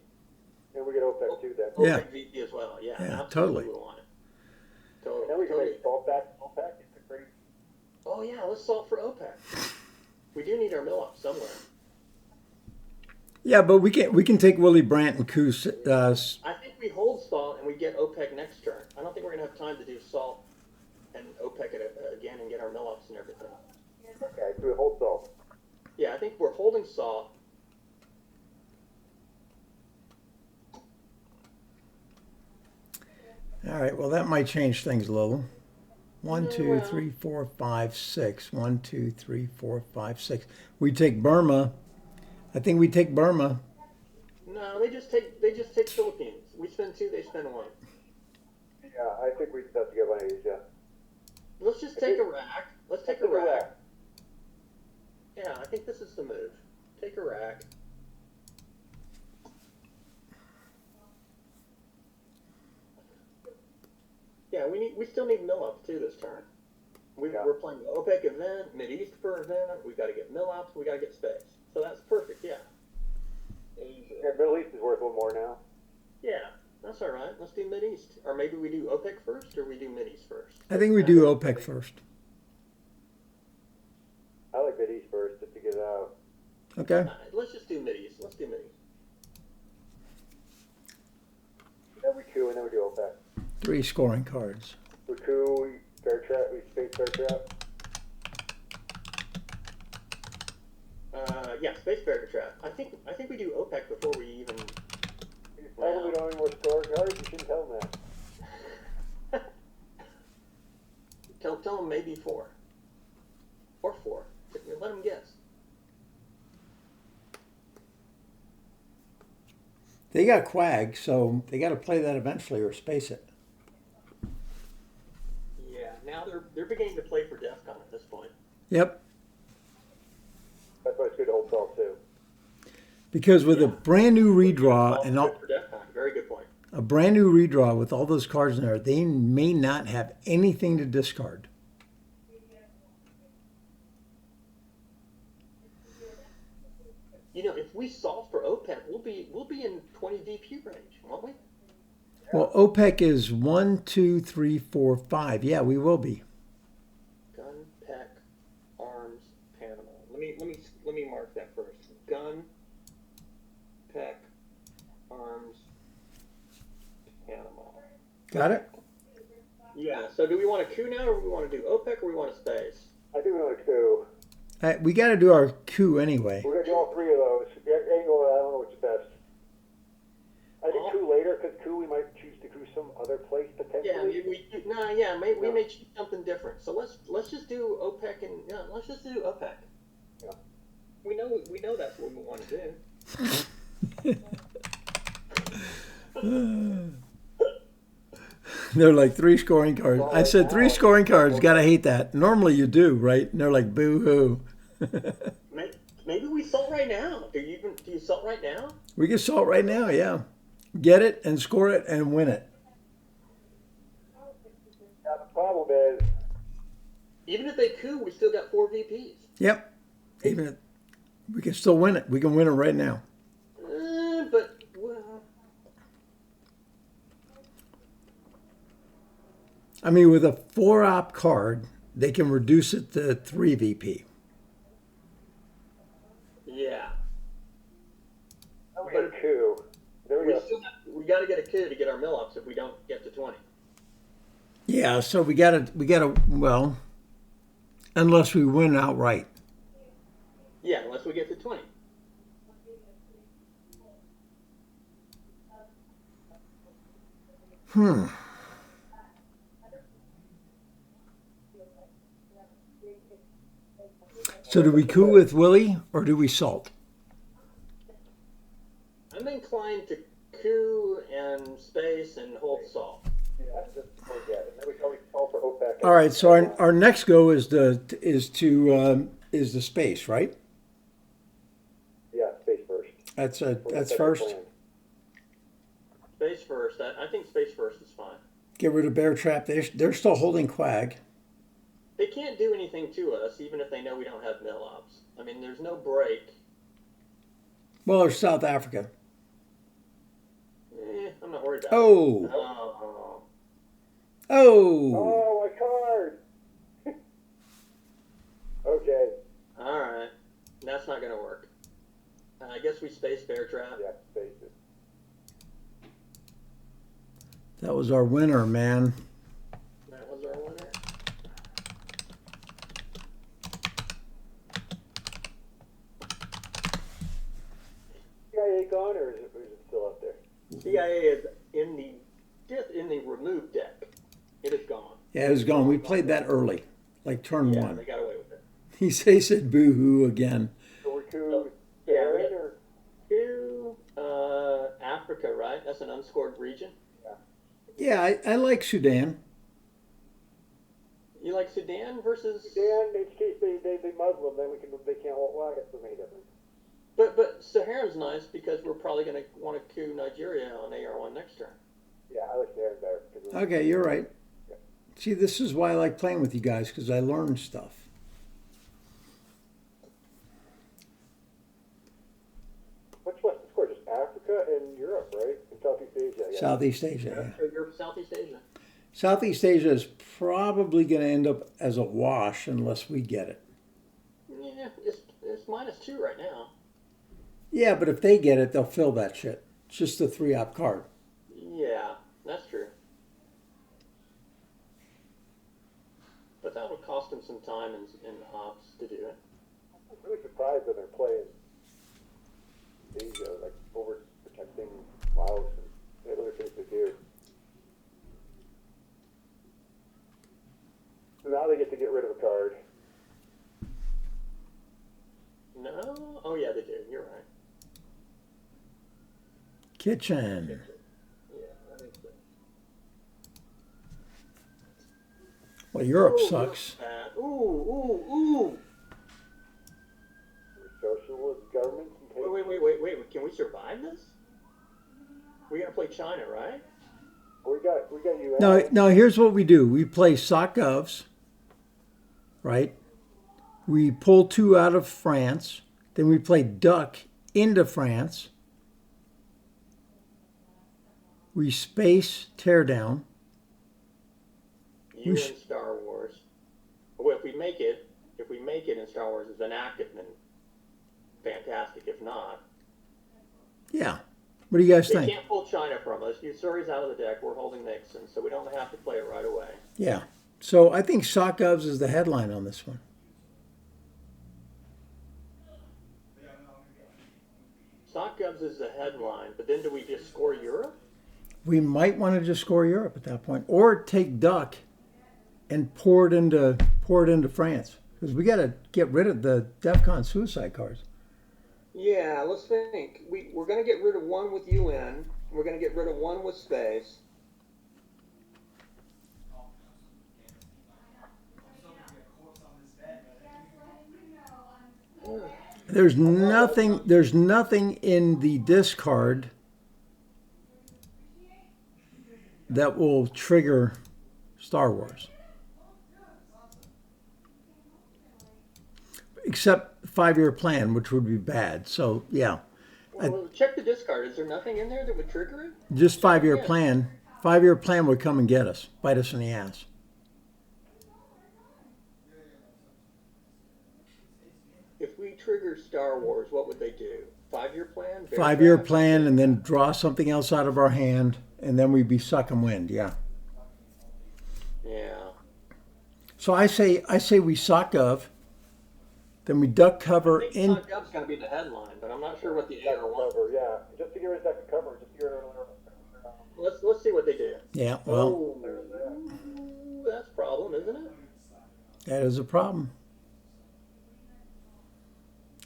And we get OPEC too then. Yeah. OPEC VP as well. Yeah, Yeah, absolutely. totally. We want it. And then we can Totally. make salt back. OPEC. It's a great. Oh yeah, let's salt for OPEC. We do need our mill up somewhere. Yeah, but we can take Willie Brandt and Coos. I think we hold salt and we get OPEC next turn. I don't think we're gonna have time to do salt and OPEC again and get our mill ups and everything. Okay, so we hold salt. Yeah, I think we're holding salt. All right. Well, that might change things a little. 1, 2, 3, 4, 5, 6. 1, 2, 3, 4, 5, 6. We take Burma. I think we take Burma. No, they just take Philippines. We spend 2, they spend 1. Yeah, I think we just have to give on Asia. Let's just take Iraq. Let's take Iraq. Yeah, I think this is the move. Take Iraq. Yeah, we still need mill ups too this turn. We're playing the OPEC event, Mideast for event. We got to get mill ups. We got to get space. So that's perfect. Yeah. Yeah, Middle East is worth a little more now. Yeah, that's all right. Let's do Mideast, or maybe we do OPEC first, or we do Mideast first. I think we do OPEC first. I like Mid East first just to get it out. Okay. Let's just do Mideast. Let's do Mideast. Then we coup and then we do OPEC. 3 scoring cards. We coup, we fair trap, we space fair trap. Yeah, space barrier trap. I think we do OPEC before we even. Tell them we don't have any more score cards. You shouldn't tell them that. Tell them maybe 4 or 4. Let them guess. They got Quag, so they got to play that eventually or space it. Yeah, now they're beginning to play for DEFCON at this point. Yep. That's why it's good to hold salt too. Because with a brand new redraw and all, For DEFCON, very good point. a brand new redraw with all those cards in there, they may not have anything to discard. You know, if we solve for OPEC, we'll be in 20 DP range, won't we? Well, OPEC is 1, 2, 3, 4, 5. Yeah, we will be. Gun, PEC, arms, Panama. Let me mark that first. Gun, PEC, arms, Panama. Got it? Yeah. So do we want a coup now, or we want to do OPEC, or we want a space? I think we want a coup. We got to do our coup anyway. We're going to do all 3 of those. I don't know which is best. I think coup later, because coup we might choose to coup some other place potentially. Yeah, we may choose something different. So let's just do OPEC and let's just do OPEC. Yeah. We know that's what we want to do. They're like 3 scoring cards. I said 3 scoring cards. Gotta hate that. Normally you do, right? And they're like, boo hoo. Maybe we salt right now. Do you salt right now? We can salt right now, yeah. Get it and score it and win it. Now the problem is, Even if they coup, we still got 4 VPs. Yep. Even if, We can still win it. We can win it right now. But, well, I mean, with a 4-op card, they can reduce it to 3 VP. yeah. We got a coup. There we go. We got to get a coup to get our mill ups if we don't get to 20. Yeah, so we gotta, well, unless we win outright. Yeah, unless we get to 20. So do we coup with Willie or do we salt? I'm inclined to coup and space and hold salt. Yeah, just forget it. And then we can always call for OPEC. All right, so our next go is the space, right? Yeah, space first. That's first. Space first. I think space first is fine. Get rid of Bear Trap. They're still holding Quag. They can't do anything to us, even if they know we don't have mill ups. I mean, there's no break. Well, there's South Africa. I'm not worried about Oh. it. Oh. Oh. Oh, my card! Okay. All right. That's not going to work. I guess we space Bear Trap. Yeah, space it. That was our winner, man. That was our winner. CIA gone, or is it still up there? CIA is in the removed deck. It is gone. Yeah, it was gone. We played that early, like turn Yeah, one. they got away with it. He said boo-hoo again. So we're coup. Yeah, we Aaron, got or two Africa, right? That's an unscored region. Yeah, I like Sudan. You like Sudan versus? Dan, in case they Muslim, then they can't. Well, I guess there's any difference. But Saharan's nice because we're probably going to want to coup Nigeria on AR1 next turn. Yeah, I like Aaron better. 'Cause Okay, you're right. See, this is why I like playing with you guys, because I learn stuff. What's left to score? Just Africa and Europe, right? And Southeast Asia. Yeah. Southeast Asia. So you're Southeast Asia. Southeast Asia is probably going to end up as a wash unless we get it. Yeah, it's -2 right now. Yeah, but if they get it, they'll fill that shit. It's just a 3-op card. Yeah, that's true. But that would cost them some time and ops to do it. I'm really surprised that they're playing Asia, like overprotecting Laos and the other things they do. So now they get to get rid of a card. No? Oh, yeah, they do. You're right. Kitchen. Yeah, that makes sense. Well, Europe Ooh, sucks. Europe's bad. Ooh. Socialist governments and take. Wait. Can we survive this? We gotta play China, right? We got US. No, here's what we do. We play sock govs, right? We pull 2 out of France. Then we play duck into France. We space teardown. You in Star Wars. Well, if we make it in Star Wars as an active, then fantastic. If not, Yeah. What do you guys they think? can't pull China from us. Yusuri's out of the deck. We're holding Nixon, so we don't have to play it right away. Yeah. So I think sock govs is the headline on this one. Sock Govs is the headline, but then do we just score Europe? We might want to just score Europe at that point, or take duck and pour it into France, because we got to get rid of the DEFCON suicide cards. Yeah, let's think. We're going to get rid of one with UN. We're going to get rid of one with space. There's nothing in the discard that will trigger Star Wars. Except 5-year plan, which would be bad. So yeah, Well, check the discard. Is there nothing in there that would trigger it? just 5-year Yeah. plan. 5-year plan would come and get us, bite us in the ass. If we trigger Star Wars, what would they do? 5-year plan? Very 5-year fast? plan, and then draw something else out of our hand, and then we'd be sucking wind. Yeah. Yeah. So I say we sock of, then we duck cover I think in. Sock Up's going to be the headline, but I'm not sure what the Deck AR wants. cover, yeah. Just to give us deck cover, just to give it Let's see what they do. Yeah, well, Oh, that's a problem, isn't it? that is a problem.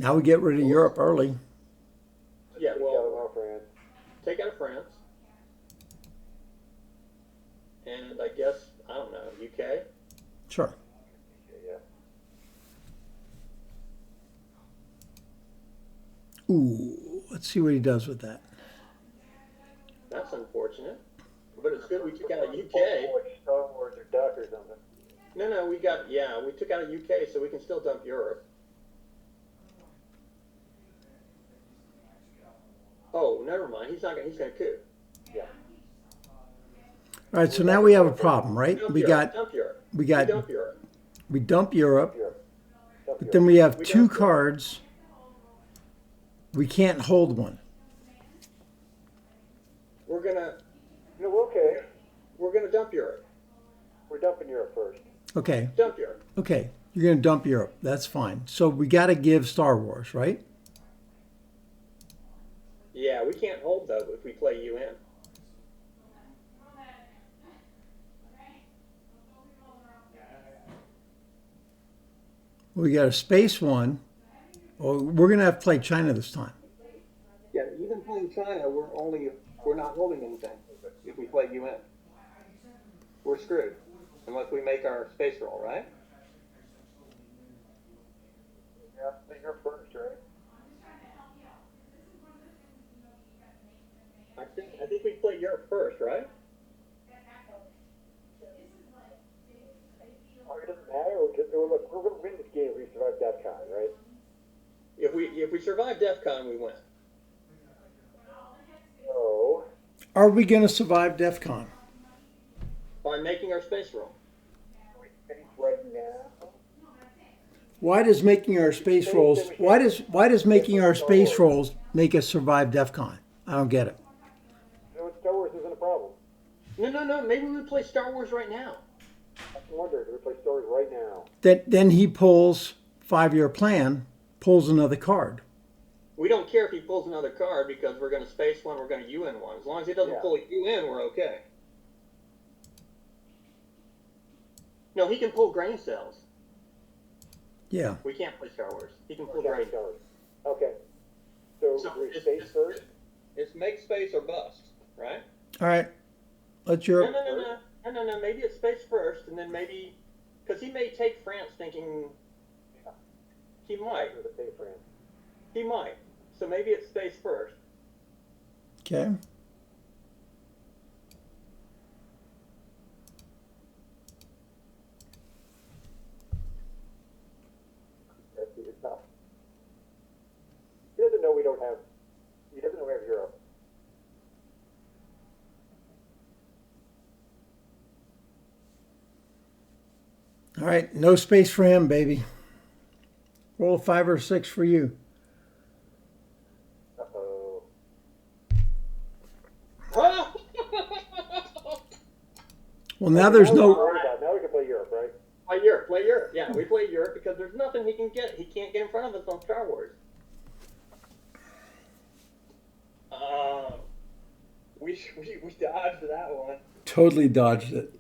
Now we get rid of Europe early. Yeah, well, well, France. take out France. And I guess, I don't know, UK? Sure. Yeah. Ooh, let's see what he does with that. That's unfortunate. But it's good we took out UK. Like Star Wars or Duck or something. No, we took out a UK, so we can still dump Europe. Oh, never mind. He's gonna coup. Yeah. All right, so now we have a problem, right? Dump We Europe, got dump Europe. we got Dump Europe. we dump Europe, Europe. Dump but Europe. then we have We 2 dump Europe. cards. We can't hold one. We're gonna No, okay. dump Europe. We're dumping Europe first. Okay, Dump Europe. okay. You're gonna dump Europe. That's fine. So we got to give Star Wars, right? Yeah, we can't hold though if we play UN. We got a space one. Oh, we're gonna have to play China this time. Yeah, even playing China, we're not holding anything if we play UN. We're screwed unless we make our space roll, right? Yeah, so you're first, right? I think we play Europe first, right? Oh, it doesn't matter. Look, we're going to win this game if we survive DEFCON, right? If we survive DEF CON, we win. So, Are we gonna survive DEF CON? By making our space roll. we think right now. Why does making our space rolls? Why does making our space rolls make us survive DEF CON? I don't get it. You know, Star Wars isn't a problem. No. Maybe we play Star Wars right now. I wonder if we play Star Wars right now. Then he pulls 5-year plan, pulls another card. We don't care if he pulls another card because we're going to space one, we're going to UN one. As long as he doesn't Yeah. pull a UN, we're okay. No, he can pull grain cells. Yeah. We can't play Star Wars. He can pull Okay, grain Star cells. Wars. Okay. So, So we it's- space it's- first? It's make space or bust, right? All right. Let Europe. No. Maybe it's space first, and then maybe because he may take France, thinking he might. Or the pay France. He might. So maybe it's space first. Okay. That's it's tough. He doesn't know we don't have. He doesn't know we have Europe. All right. No space for him, baby. Roll a 5 or 6 for you. Uh-oh. Well, now there's Now no. we can play Europe, right? Play Europe. Yeah, we play Europe because there's nothing he can get. He can't get in front of us on Star Wars. We dodged that one. Totally dodged it.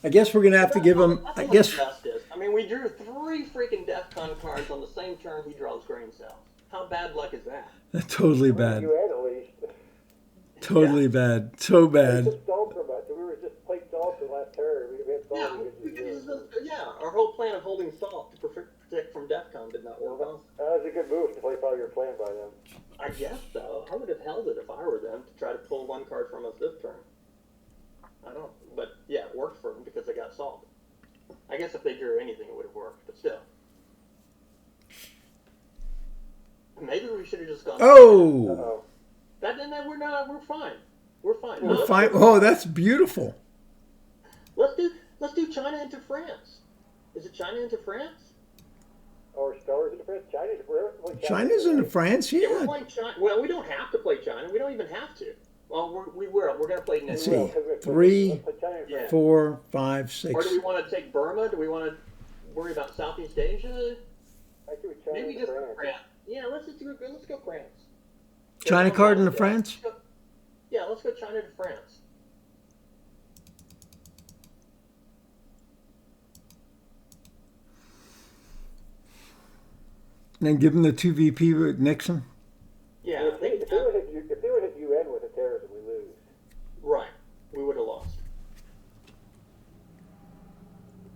I guess we're gonna have to give him. I guess. Justice. I mean, we drew 3 freaking DEF CON cards on the same turn he draws grain cells. How bad luck is that? Totally bad. You had at least. Totally bad. So We bad. just stalled so much. We were just playing salt for the last turn. We had Yeah, stalled. our whole plan of holding salt to protect from DEF CON did not work out. That was a good move to play 5-year plan by them. I guess so. I would have held it if I were them to try to pull 1 card from us this turn. I don't, but yeah, it worked for them because they got salt. I guess if they drew anything, it would have worked, but still. should have just gone. Oh, Uh-oh. We're not. We're fine. We're fine. we're fine. Oh, that's beautiful. Let's do China into France. Is it China into France? Or Stars into France? China's into France, Yeah, we're yeah. playing China. Well, we don't have to play China. We don't even have to. Well, we're going to play Let's next see. week. 3, Yeah. 4, 5, Or 6. do we want to take Burma? Do we want to worry about Southeast Asia? I do China Maybe into just France. France. Yeah, let's go France. China card into Yeah, France? Yeah, let's go China to France. And then give them the 2 VP with Nixon. Yeah, If they would hit UN with a terrorism, we lose. right. We would have lost.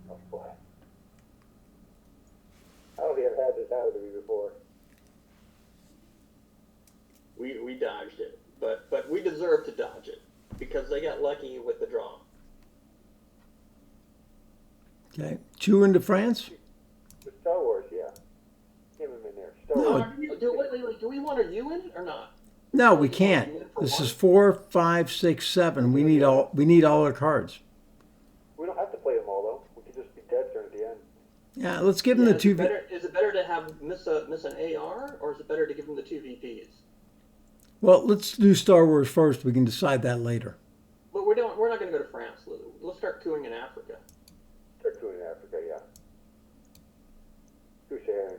Oh, boy. I don't think I've had this happen to me before. We dodged it, but we deserve to dodge it because they got lucky with the draw. Okay. 2 into France? With Star Wars, yeah. Get them in there. Star No, Wars. Wait, do we want a U in it or not? No, we can't. This is 4, 5, 6, 7. We need all our cards. We don't have to play them all, though. We could just be dead turn at the end. Yeah, let's give them the 2 VP. Is it better to have miss an AR or is it better to give them the 2 VPs? Well, let's do Star Wars first. We can decide that later. But we're not going to go to France. Let's start cooing in Africa. Start doing in Africa, yeah. Who's sharing?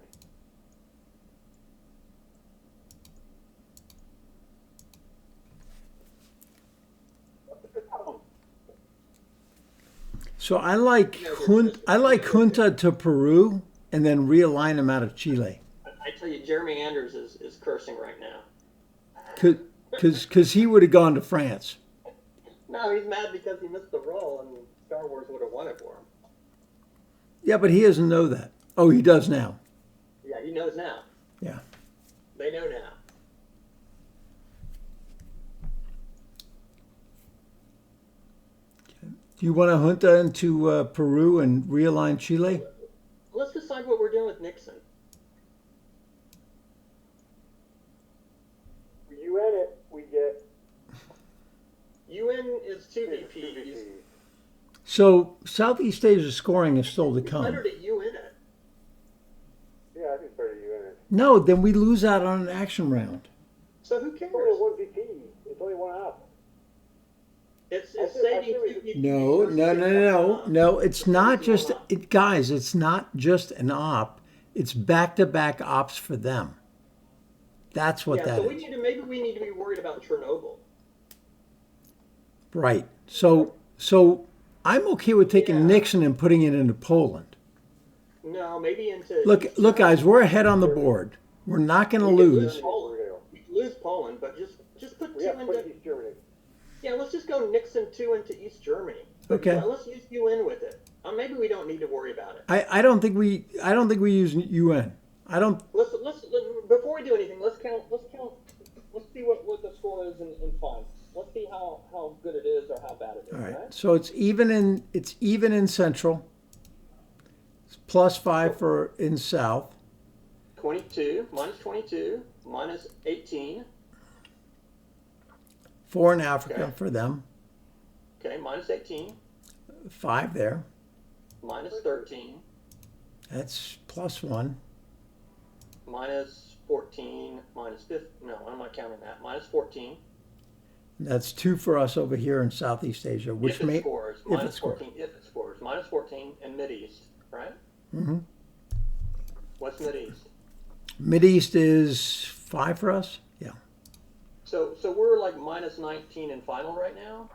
So I like Junta to Peru and then realign them out of Chile. I tell you, Jeremy Anders is cursing right now. Because he would have gone to France. No, he's mad because he missed the roll and Star Wars would have won it for him. Yeah, but he doesn't know that. Oh, he does now. Yeah, he knows now. Yeah. They know now. Do you want a Junta into Peru and realign Chile? Let's decide what we're doing with Nixon. UN it, we get UN is 2 2 VPs. VPs. So Southeast Asia scoring is still to It's come. better to UN it. Yeah, I think it's better UN it. No, then we lose out on an action round. So who cares? It's only one VP. It's only one up. It's I see saving what 2 VPs. No. It's not just guys. It's not just an op. It's back-to-back ops for them. That's what Yeah, that so is. maybe we need to be worried about Chernobyl. Right. So I'm okay with taking Yeah. Nixon and putting it into Poland. No, maybe into Look, guys, we're ahead on the board. We're not going to We could lose. Poland. We could lose Poland, but just put We 2 have to put into. East Germany. Yeah, let's just go Nixon 2 into East Germany. Okay. Yeah, let's use UN with it. Maybe we don't need to worry about it. I don't think we use UN. I don't. Let's before we do anything, let's count. Let's see what the score is in fun. Let's see how good it is or how bad it is. All right. Right? So it's even in Central. It's +5 for in South. 22 minus 18. 4 in Africa Okay. for them. Okay, minus 18 5 there. minus 13 That's +1. minus 14 minus 15. No, I'm not counting that. Minus 14. That's 2 for us over here in Southeast Asia, which if it may scores. if Minus it scores. 14 if it scores. Minus 14 and Mideast, right? Mm-hmm. What's Mideast? Mideast is 5 for us. Yeah. So we're like minus 19 in final right now.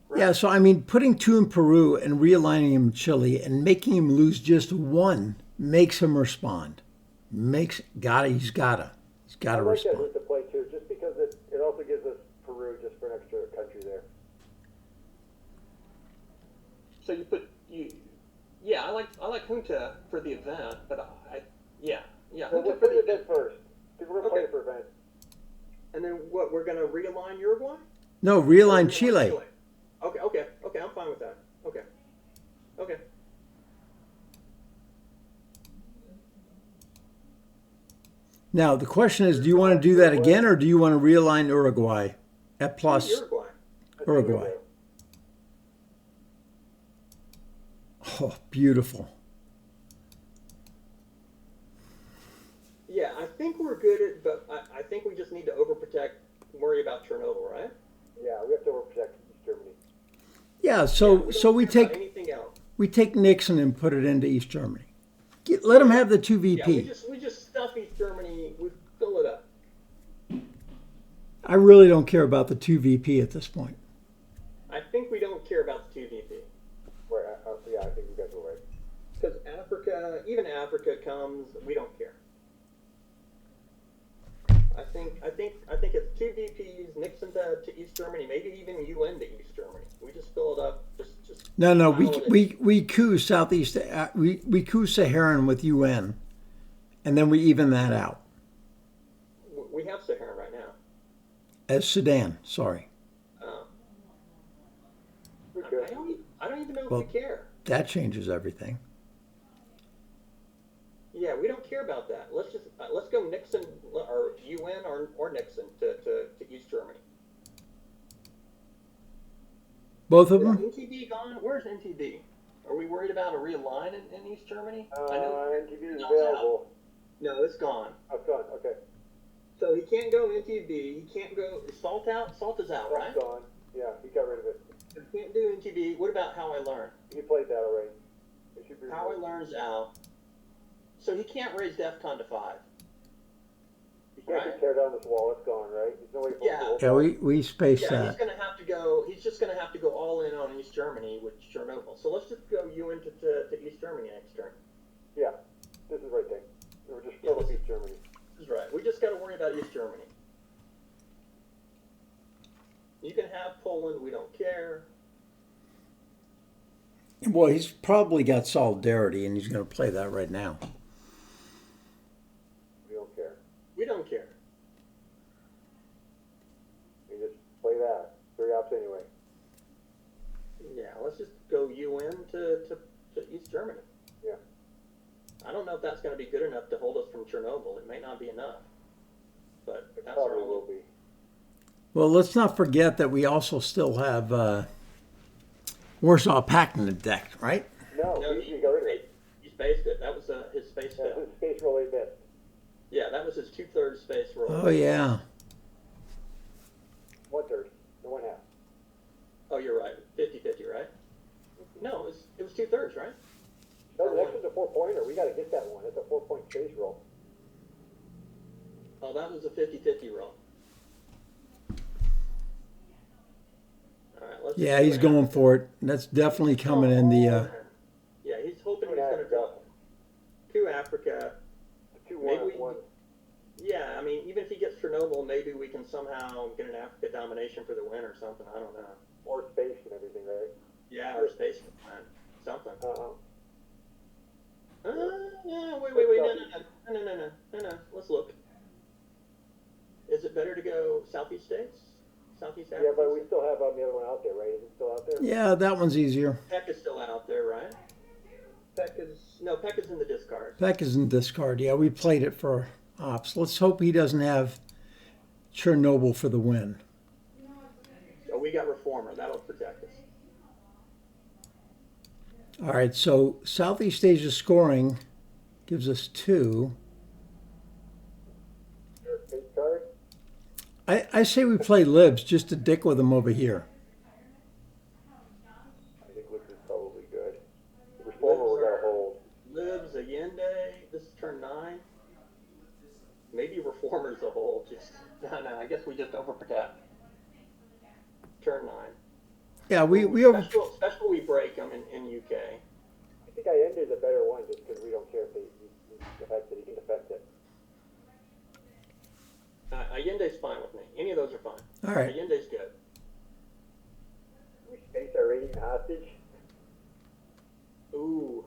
Right? Yeah. So I mean, putting 2 in Peru and realigning him in Chile and making him lose just 1 makes him respond. He's gotta I like that respond. route to play too, just because it also gives us Peru just for an extra country there. So yeah, I like Junta for the event, but yeah. So Junta let's for put the it event. in first, because we're going to play it for event. And then what? We're gonna realign Uruguay? No, realign Chile. Okay, I'm fine with that. Okay. Now, the question is, do you want to do that again, or do you want to realign Uruguay at plus Uruguay. Uruguay? Oh, beautiful. Yeah, I think we're good at, but I think we just need to overprotect, worry about Chernobyl, right? Yeah, we have to overprotect East Germany. Yeah, Yeah, so we so don't we care about take anything else. Nixon and put it into East Germany. Let them have the 2 Yeah, VP. we just stuff East Germany. We fill it up. I really don't care about the 2 VP at this point. I think we don't care about the 2 VP. Right, yeah, I think you guys were right. Because Africa, even Africa comes, we don't care. I think it's 2 VPs, Nixon to East Germany, maybe even UN to East Germany. We just fill it up. Just No, pile it in. we coup Southeast. We coup Saharan with UN, and then we even that out We have Saharan right now. as Sudan. Sorry, We're I good. I don't even know Well- if we care. that changes everything. Yeah, we don't care about that. Let's go Nixon or UN or Nixon to East Germany. Both of Is them. NTB gone? Where's NTB? Are we worried about a realign in East Germany? NTV is No, it's out. available. No, it's gone. Oh, it's gone. Okay. So he can't go NTB. He can't go. Is Salt out? Salt is out, right? That's gone. Yeah, he got rid of it. He can't do NTB. What about How I Learn? He played that already. It should be How I removed. Learn's out. So he can't raise DEFCON to 5. You can't Right. just tear down this wall. It's gone, right? There's no way for Yeah. it to Yeah, hold we spaced Yeah, that. he's gonna have to go. He's just gonna have to go all in on East Germany with Chernobyl. So let's just go UN to East Germany next turn. Yeah, this is the right thing. We're just fill up East Germany. That's right. We just got to worry about East Germany. You can have Poland. We don't care. Well, he's probably got solidarity, and he's going to play that right now. We don't care. We don't care. We just play that. 3 ops anyway. Yeah, let's just go UN to East Germany. Yeah. I don't know if that's going to be good enough to hold us from Chernobyl. It may not be enough. But It that's our probably only. will be. Well, let's not forget that we also still have Warsaw Pact in the deck, right? No, No, he got rid of it. he spaced it. That was his space Yeah, fail. his space roll ain't missed. Yeah, that was his 2/3 space roll. Oh yeah. 1/3. No 1/2. Oh, you're right. 50-50, right? No, it was 2/3, right? No, the next one's a 4-pointer. We got to get that one. It's a 4-point space roll. Oh, that was a 50-50 roll. All right, let's Yeah, just he's go going Africa. for it. That's definitely coming in the. Yeah, he's hoping he's Two going to Africa. go to Africa. The 2-1 Maybe and 1. Yeah, I mean, even if he gets Chernobyl, maybe we can somehow get an Africa domination for the win or something. I don't know. Or space and everything, right? Yeah, or space plan, something. Yeah, wait, no. Let's look. Is it better to go Southeast states? Southeast Africa? Yeah, but we still have the other one out there, right? Is it still out there? Yeah, that one's easier. Peck is still out there, right? Peck is in the discard. Peck is in discard. Yeah, we played it for ops. Let's hope he doesn't have Chernobyl for the win. So we got Reformer. That'll protect us. All right, so Southeast Asia scoring gives us 2. Space card? I say we play Libs just to dick with them over here. I think Luke is probably good. Reformer we got to hold. Libs, Allende. This is turn 9. Maybe Reformer's a hole. Just no. I guess we just overprotect. Turn 9. Yeah, we over. Special we break them in UK. I think Allende is a better one just because we don't care if he affects it. He can affect it. Allende's fine with me. Any of those are fine. All right. Allende's good. We space our rating hostage. Ooh.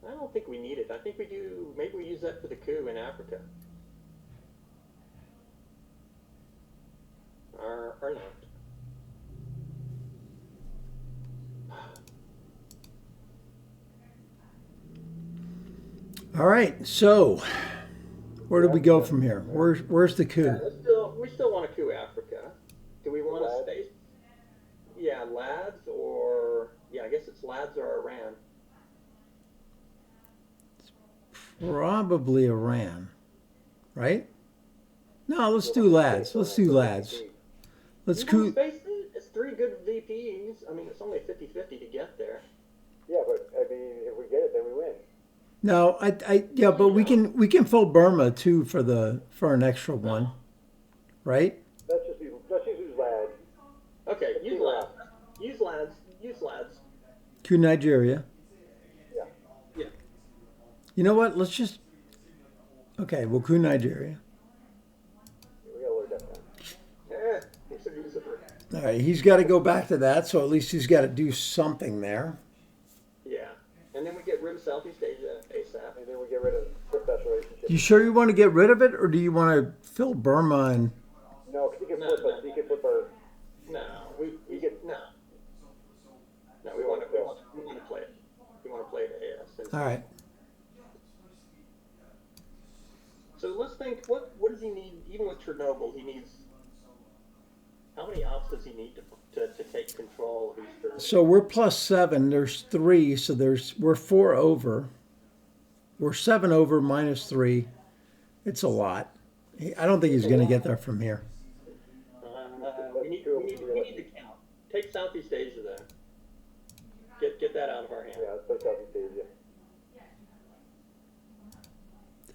I don't think we need it. I think we do. Maybe we use that for the coup in Africa. Or not. All right, so Where do we go from here? Where's the Yeah, coup? we still want to coup Africa. Do we want to space? Yeah, lads or yeah, I guess it's lads or Iran. Probably Iran, right? No, let's do lads. Let's do lads. Let's You want to coup. space it? It's 3 good VPs. I mean, it's only 50-50 to get there. Yeah, but I mean, if we get it, then we win. No, yeah, but we can fill Burma too for an extra one, right? Let's just use lads. Okay, use lads. Use lads. Use lads. Coup Nigeria. Yeah. Yeah. You know what? Let's just. Okay, we'll coup Nigeria. We gotta load that down. We should use it for. All right, he's got to go back to that, so at least he's got to do something there. Yeah. And then we get rid of Southeast Asia ASAP. And then we get rid of the special relationship. You sure you want to get rid of it, or do you want to fill Burma and? No, because he can flip us. He can flip our. No, we get no. No, we want to play it. We want to play it AS. All right. So let's think. What does he need? Even with Chernobyl, he needs. How many ops does he need to take control of Eastern? So we're +7. There's 3, so we're 4 over. We're 7 over -3. It's a lot. I don't think he's going to get there from here. We need to count. Take Southeast Asia then. Get that out of our hands. Yeah, let's play Southeast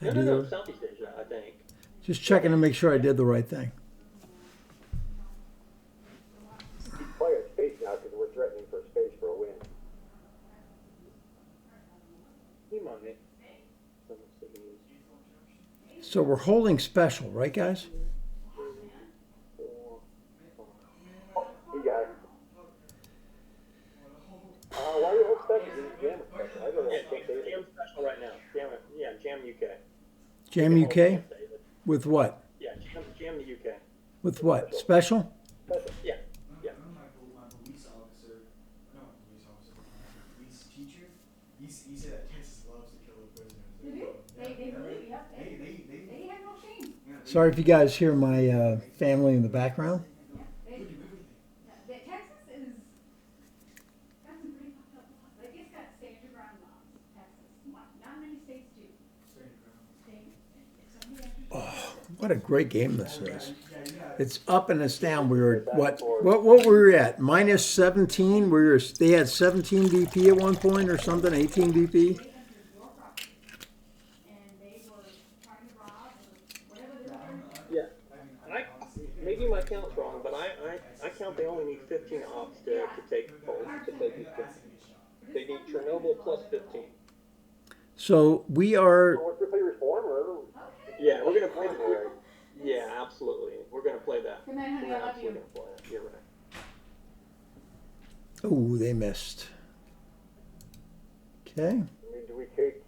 Asia. No, Southeast Asia, I think. Just checking to make sure I did the right thing. He's playing space now because we're threatening for space for a win. He might. So we're holding special, right, guys? He got it. Why do you hold special? You jam special. I don't know. Yeah, jam special right now. Jam UK. Jam UK? With what? Yeah, jam the UK. With what? Special? Yeah. My police officer, police teacher, he said that Texas loves to kill the prisoners. They do. They believe, yeah. They have no shame. Sorry if you guys hear my family in the background. Texas is, got some pretty fucked up laws. Like, it's got stand your ground laws, Texas. Not many states do. What a great game this is. It's up and it's down. We were what were we at? -17. They had 17 BP at one point or something, 18 BP. Yeah. Maybe my count's wrong, but I count they only need 15 ops to take hold, to take these 15. They need Chernobyl plus 15. So we are. What's the play reform or? Yeah, we're gonna play the. Yeah, absolutely. We're gonna play that. Good night, honey, We're I love absolutely you. gonna play it. You're right. Oh, they missed. Okay. I mean, do we take?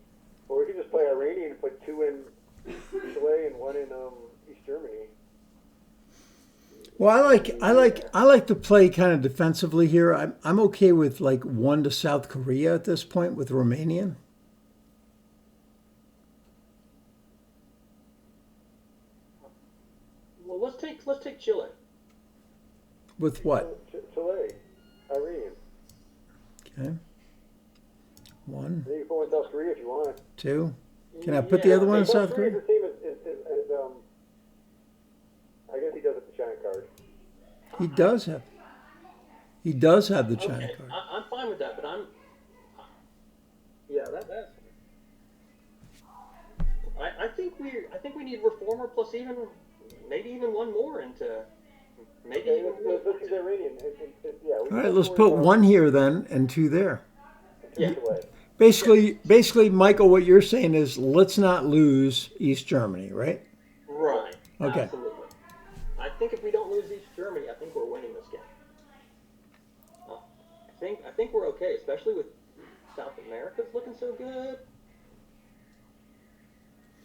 Or we could just play Iranian and put 2 in Chile and 1 in East Germany. Well, I like to play kind of defensively here. I'm okay with like 1 to South Korea at this point with Romanian. Well, let's take Chile. With what? Chile, Iranian. Okay. 1, Then you can put 1 in South Korea if you want. 2. Can I put the other one in South Korea? Korea's the same as I guess he does it the China card. He does have the China Okay, card. I'm fine with that, but I'm. Yeah, that's. I think we need reformer plus maybe even 1 more into maybe Okay, even let's use Iranian. Yeah. All right, let's put 1 here then and 2 there. Yeah. Basically, Michael, what you're saying is let's not lose East Germany, right? Right. Okay. Absolutely. I think if we don't lose East Germany, I think we're winning this game. I think we're okay, especially with South America's looking so good.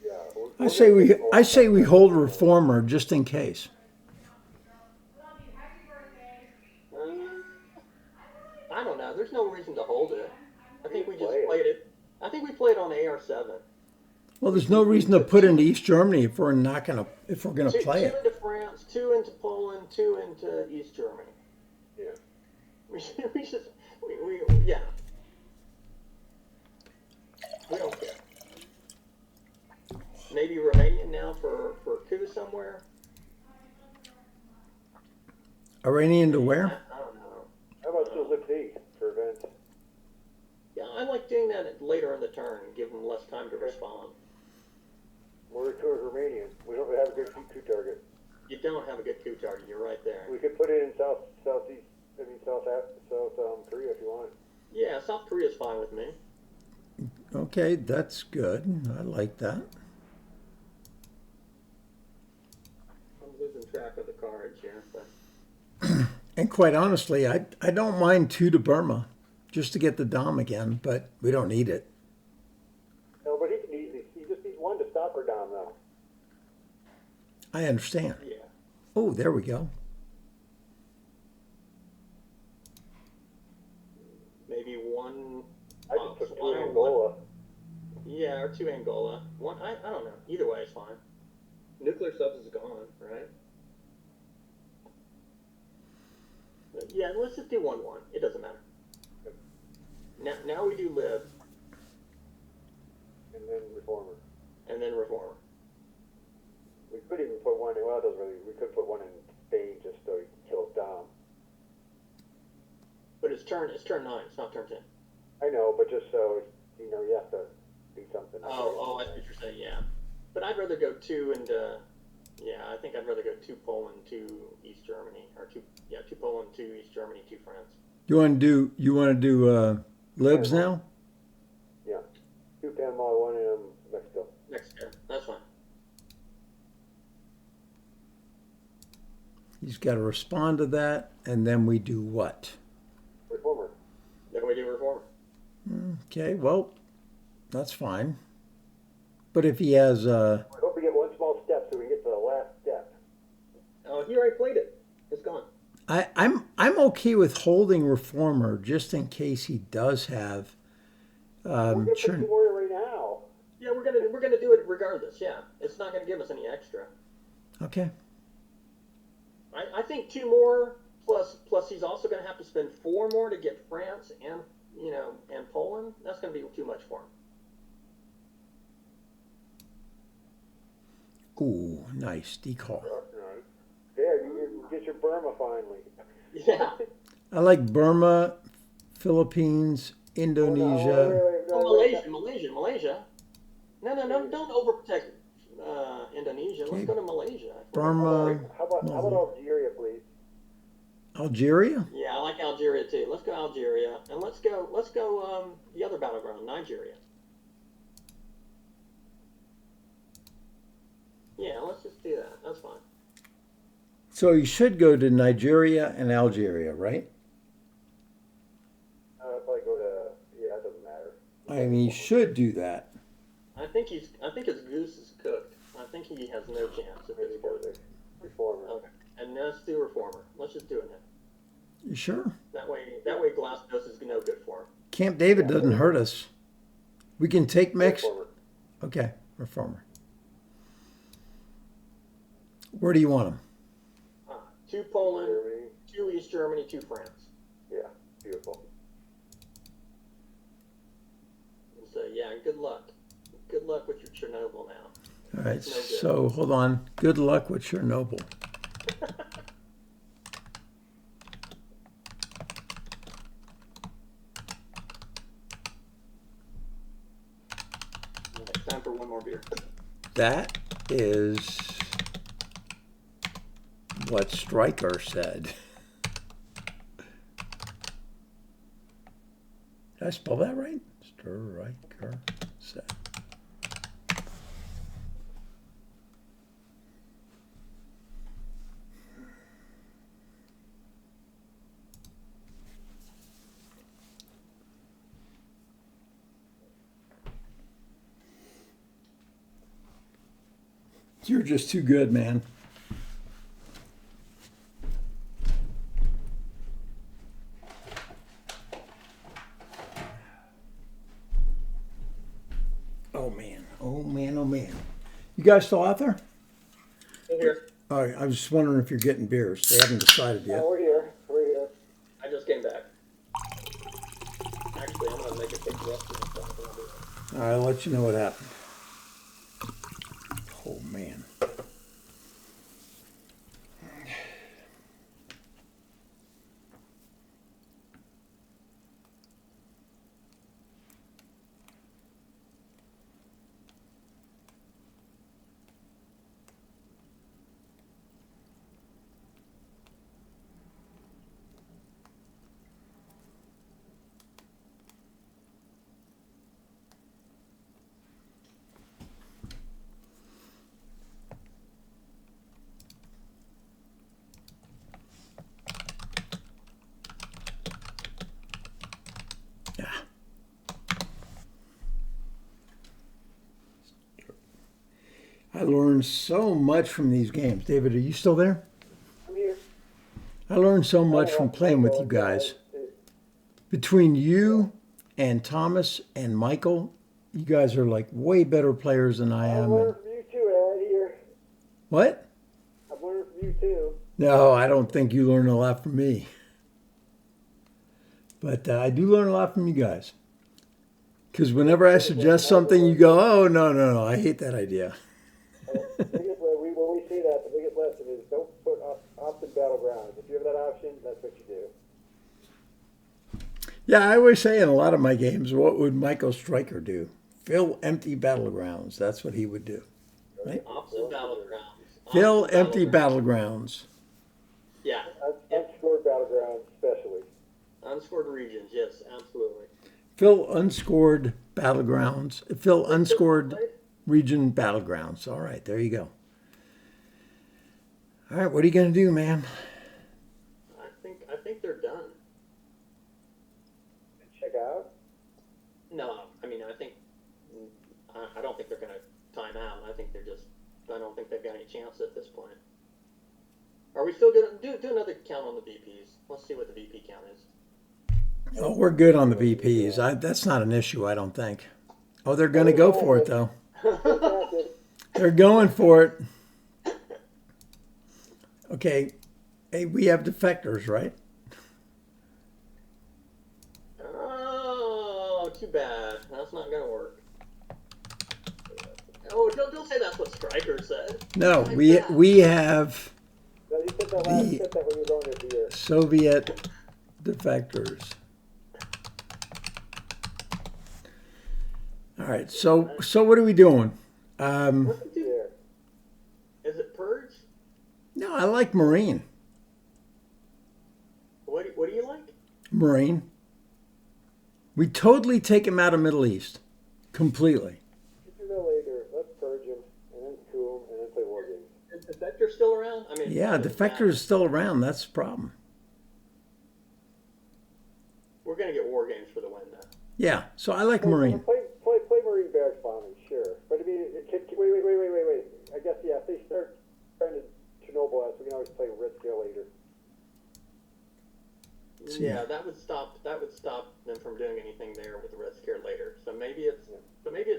Yeah. I say we hold reformer just in case. I don't know. There's no reason to hold it. I think we just Play it. played it. I think we played on AR7. Well, there's no reason to put into East Germany if we're gonna play two it. into France, two into Poland, two into East Germany. Yeah. We should, yeah. We don't care. Maybe Romania now for coup somewhere. Iranian to I where? don't know. How about Suzuki for events? Yeah, I like doing that later in the turn and give them less time to respond. We're towards Romania. We don't have a good coup target. You don't have a good coup target. You're right there. We could put it in South Korea if you want. Yeah, South Korea's fine with me. Okay, that's good. I like that. I'm losing track of the cards here, but And quite honestly, I don't mind 2 to Burma just to get the Dom again, but we don't need it. No, but he just needs 1 to stop her down though. I understand. yeah. Oh, there we go. Maybe one. I just took 2 one- Angola. Yeah, or 2 Angola. One. I don't know. Either way is fine. Nuclear subs is gone, right? But yeah, let's just do 1-1. It doesn't matter. Now we do live And then Reformer. and then reformer. We could even put 1 in, well, it doesn't really, we could put 1 in Spain just so he kills Dom. But it's turn 9. It's not turn 10. I know, but just so, you have to do something. Oh, I see what you're saying. Yeah, but I'd rather go 2 and yeah, I think I'd rather go 2 Poland, 2 East Germany, or 2 Poland, 2 East Germany, 2 France. You want to do libs now? Yeah. 2 Panama, 1 in Mexico. Mexico. That's fine. He's got to respond to that, and then we do what? Reformer. Then we do reformer. Okay, well, that's fine. But if he has I hope we get 1 small step so we get to the last step. Oh, he already played it. It's gone. I'm okay with holding reformer just in case he does have. We're going to put 2 more in right now. Yeah, we're gonna do it regardless. Yeah, it's not gonna give us any extra. Okay. I think 2 more plus he's also gonna have to spend 4 more to get France and and Poland. That's gonna be too much for him. Ooh, nice decall. There, you get your Burma finally. Yeah. I like Burma, Philippines, Indonesia. Oh, Malaysia. No, don't overprotect Indonesia. Let's go to Malaysia. Burma. How about Algeria, please? Algeria? Yeah, I like Algeria too. Let's go Algeria, and let's go the other battleground, Nigeria. Yeah, let's just do that. That's fine. So you should go to Nigeria and Algeria, right? I'd probably go to, yeah, it doesn't matter. I mean, you should do that. I think his goose is cooked. I think he has no chance if it's cooked. Reformer. Okay, and let's do reformer. Let's just do it now. You sure? That way Glasnost is no good for him. Camp David doesn't hurt us. We can take mix. Reformer. Okay, reformer. Where do you want him? 2 Poland, Germany. 2 East Germany, 2 France. Yeah, beautiful. So yeah, good luck. Good luck with your Chernobyl now. All right, It's no good. so hold on. Good luck with Chernobyl. Okay, time for one more beer. That is what Stryker said. Did I spell that right? Stryker said. You're just too good, man. Oh man, oh man, You guys still out there? Still here. All right, I was just wondering if you're getting beers. They haven't decided Yeah, yet. we're here. We're here. I just came back. Actually, I'm gonna make a big rest of myself. And I'll do it. All right, I'll let you know what happened. Oh, man. Yeah. I learned so much from these games. David, are you still there? I'm here. I learned so much from playing with you guys. Between you and Thomas and Michael, you guys are like way better players than I I'm am. learning from you too, Ed, here. What? I'm learning from you too. No, I don't think you learn a lot from me. But I do learn a lot from you guys. Because whenever I suggest something, you go, oh, no, I hate that idea. When we say that, the biggest lesson is don't put option battlegrounds. If you have that option, that's what you do. Yeah, I always say in a lot of my games, what would Michael Stryker do? Fill empty battlegrounds. That's what he would do. Right? Opposite battlegrounds. Fill Opposite empty battlegrounds. battlegrounds. Yeah. Unscored battlegrounds, especially. Unscored regions. Yes, absolutely. Fill unscored battlegrounds. Fill unscored region battlegrounds. All right, there you go. All right, what are you going to do, man? I think they're done. Check out. No, I mean I don't think they're going to time out. I don't think they've got any chance at this point. Are we still going to do another count on the VPs? Let's see what the VP count is. Oh, we're good on the VPs. That's not an issue, I don't think. Oh, they're going to go for it, though. They're going for it. Okay. Hey, we have defectors, right? Oh, too bad. That's not going to work. Oh, don't say that's what Stryker said. No, Like we that. we have No, you said that last. You said that when you were going this year. Soviet defectors. All right. So what are we doing? What's it do? Is it Purge? No, I like Marine. What do you like? Marine. We totally take him out of Middle East. Completely. If you know later, let's purge him, and then coup him, and then play war games. Is Defector still around? I mean, Yeah, defector is still around. That's the problem. We're going to get war games for the win, though. Yeah, so I like Marine. Play Marine barracks bombing, sure. But I mean, wait. I guess, yeah, if they start trying to Chernobyl us, we can always play Red Scale later. Yeah, that would stop them from doing anything there with the Red Scare later. So maybe it's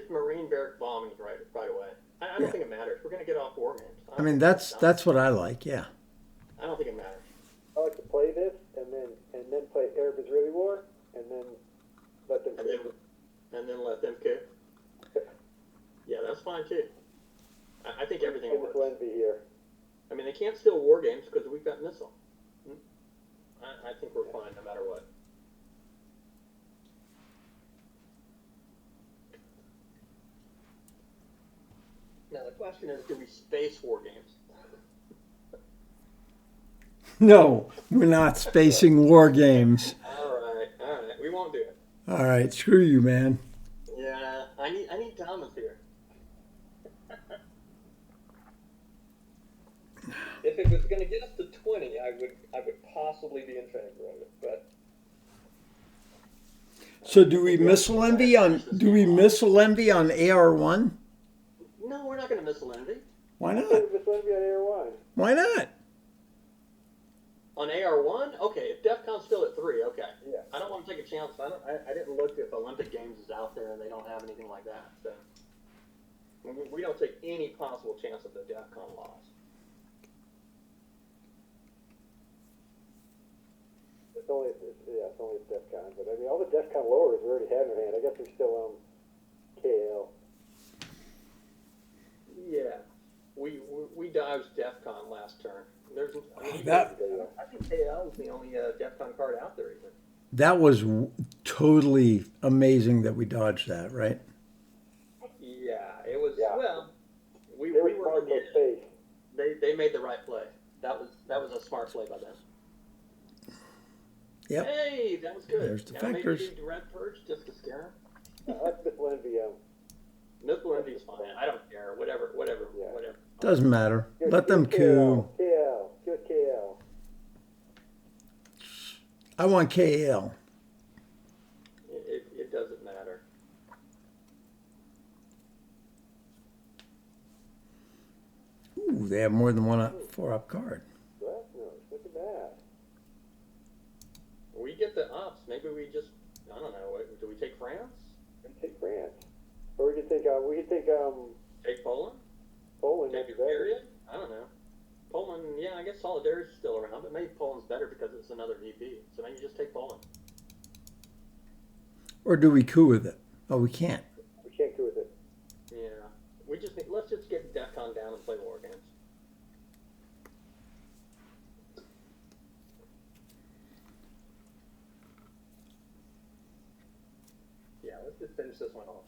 Marine barrack bombings right away. I don't think it matters. We're going to get off war games. I mean, that's what I like. Yeah. I don't think it matters. I like to play this, and then play Arab-Israeli war, and then let them. And then let them coup. Yeah, that's fine too. I think everything I just works. envy here. I mean, they can't steal war games because we've got missile. I think we're fine no matter what. Now the question is, do we space war games? No, we're not spacing war games. All right, we won't do it. All right, screw you, man. Yeah, I need Thomas here. If it was going to get us to 20, I would possibly be in favor of it, but. So do we missile envy on AR1? No, we're not going to missile envy. Why not? Just let me on Air 1. Why not? On AR1? Okay, if DEFCON's still at 3, okay. Yeah. I don't want to take a chance. I didn't look if Olympic Games is out there and they don't have anything like that. So We don't take any possible chance of the DEFCON loss. It's only a DEFCON, but I mean, all the DEFCON lowers we already had in our hand. I guess we're still KL. Yeah, we dodged DEFCON last turn. I think KL is the only DEFCON card out there even. That was totally amazing that we dodged that, right? Yeah, it was. Yeah. Well, we They were were smart with space. They made the right play. That was a smart play by them. Yep. Hey, that was good. There's Now maybe defectors. do Red Purge just to scare him. I like Missile Envy. Missile Envy is fine. I don't care. Whatever. Yeah. Doesn't matter. Let them KL. coup. KL. Give it KL. I want KL. It doesn't matter. Ooh, they have more than one 4-up card. Well, no, look at that. We get the ups. Maybe we just, I don't know. Do we take France? We can take France. Or we could take Take Poland? Poland. Take That's Bulgaria? I don't know. Poland, yeah, I guess Solidarity's still around, but maybe Poland's better because it's another VP. So maybe just take Poland. Or do we coup with it? Oh, we can't. We can't do with it. Yeah. Let's just get DEFCON down and play war games. Yeah, let's just finish this one off.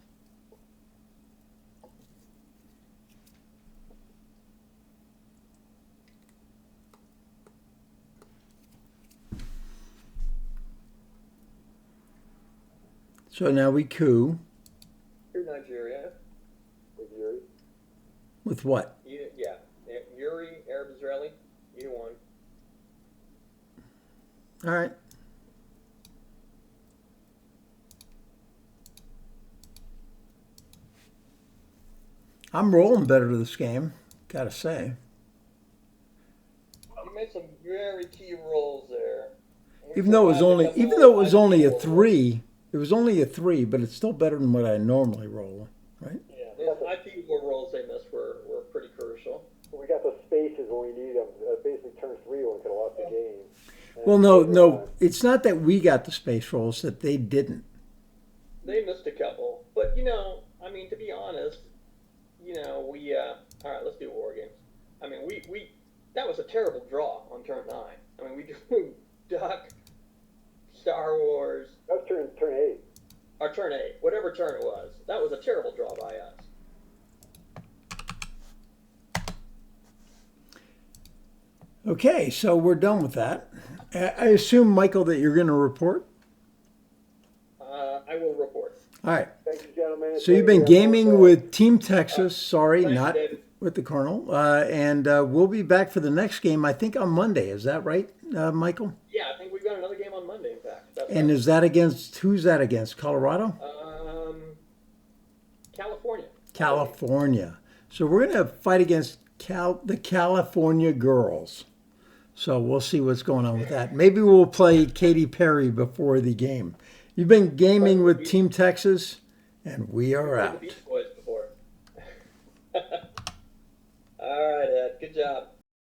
So now we coup Here's Nigeria. With Yuri. with what? Yeah. Yuri, Arab Israeli, either one. All right. I'm rolling better this game, gotta say. You made some very key rolls there. Even though it was only a 3, it was only a 3, but it's still better than what I normally roll, right? Yeah, those IP war rolls they missed were pretty crucial. We got those spaces when we need them. Basically, turn 3 when we could have lost the game. Well, no, it's not that we got the space rolls, that they didn't. They missed a couple, but I mean, to be honest, we all right. Let's do war games. I mean, we that was a terrible draw on turn 9. I mean, we drew Duck, Star Wars, That was turn 8. or turn 8, whatever turn it was. That was a terrible draw by us. Okay, so we're done with that. I assume, Michael, that you're going to report? I will report. All right. Thank you, gentlemen. So you've been gaming with Team Texas. Sorry, Thanks, not David. with the Colonel. And we'll be back for the next game, I think, on Monday. Is that right, Michael? Yeah, I think we've got another game on Monday. In fact, that's And right. is that against, who's that against? Colorado? California. California. So we're going to fight against the California girls. So we'll see what's going on with that. Maybe we'll play Katy Perry before the game. You've been gaming with Team Texas, and we are The out. Beach Boys before. All right, Ed. Good job.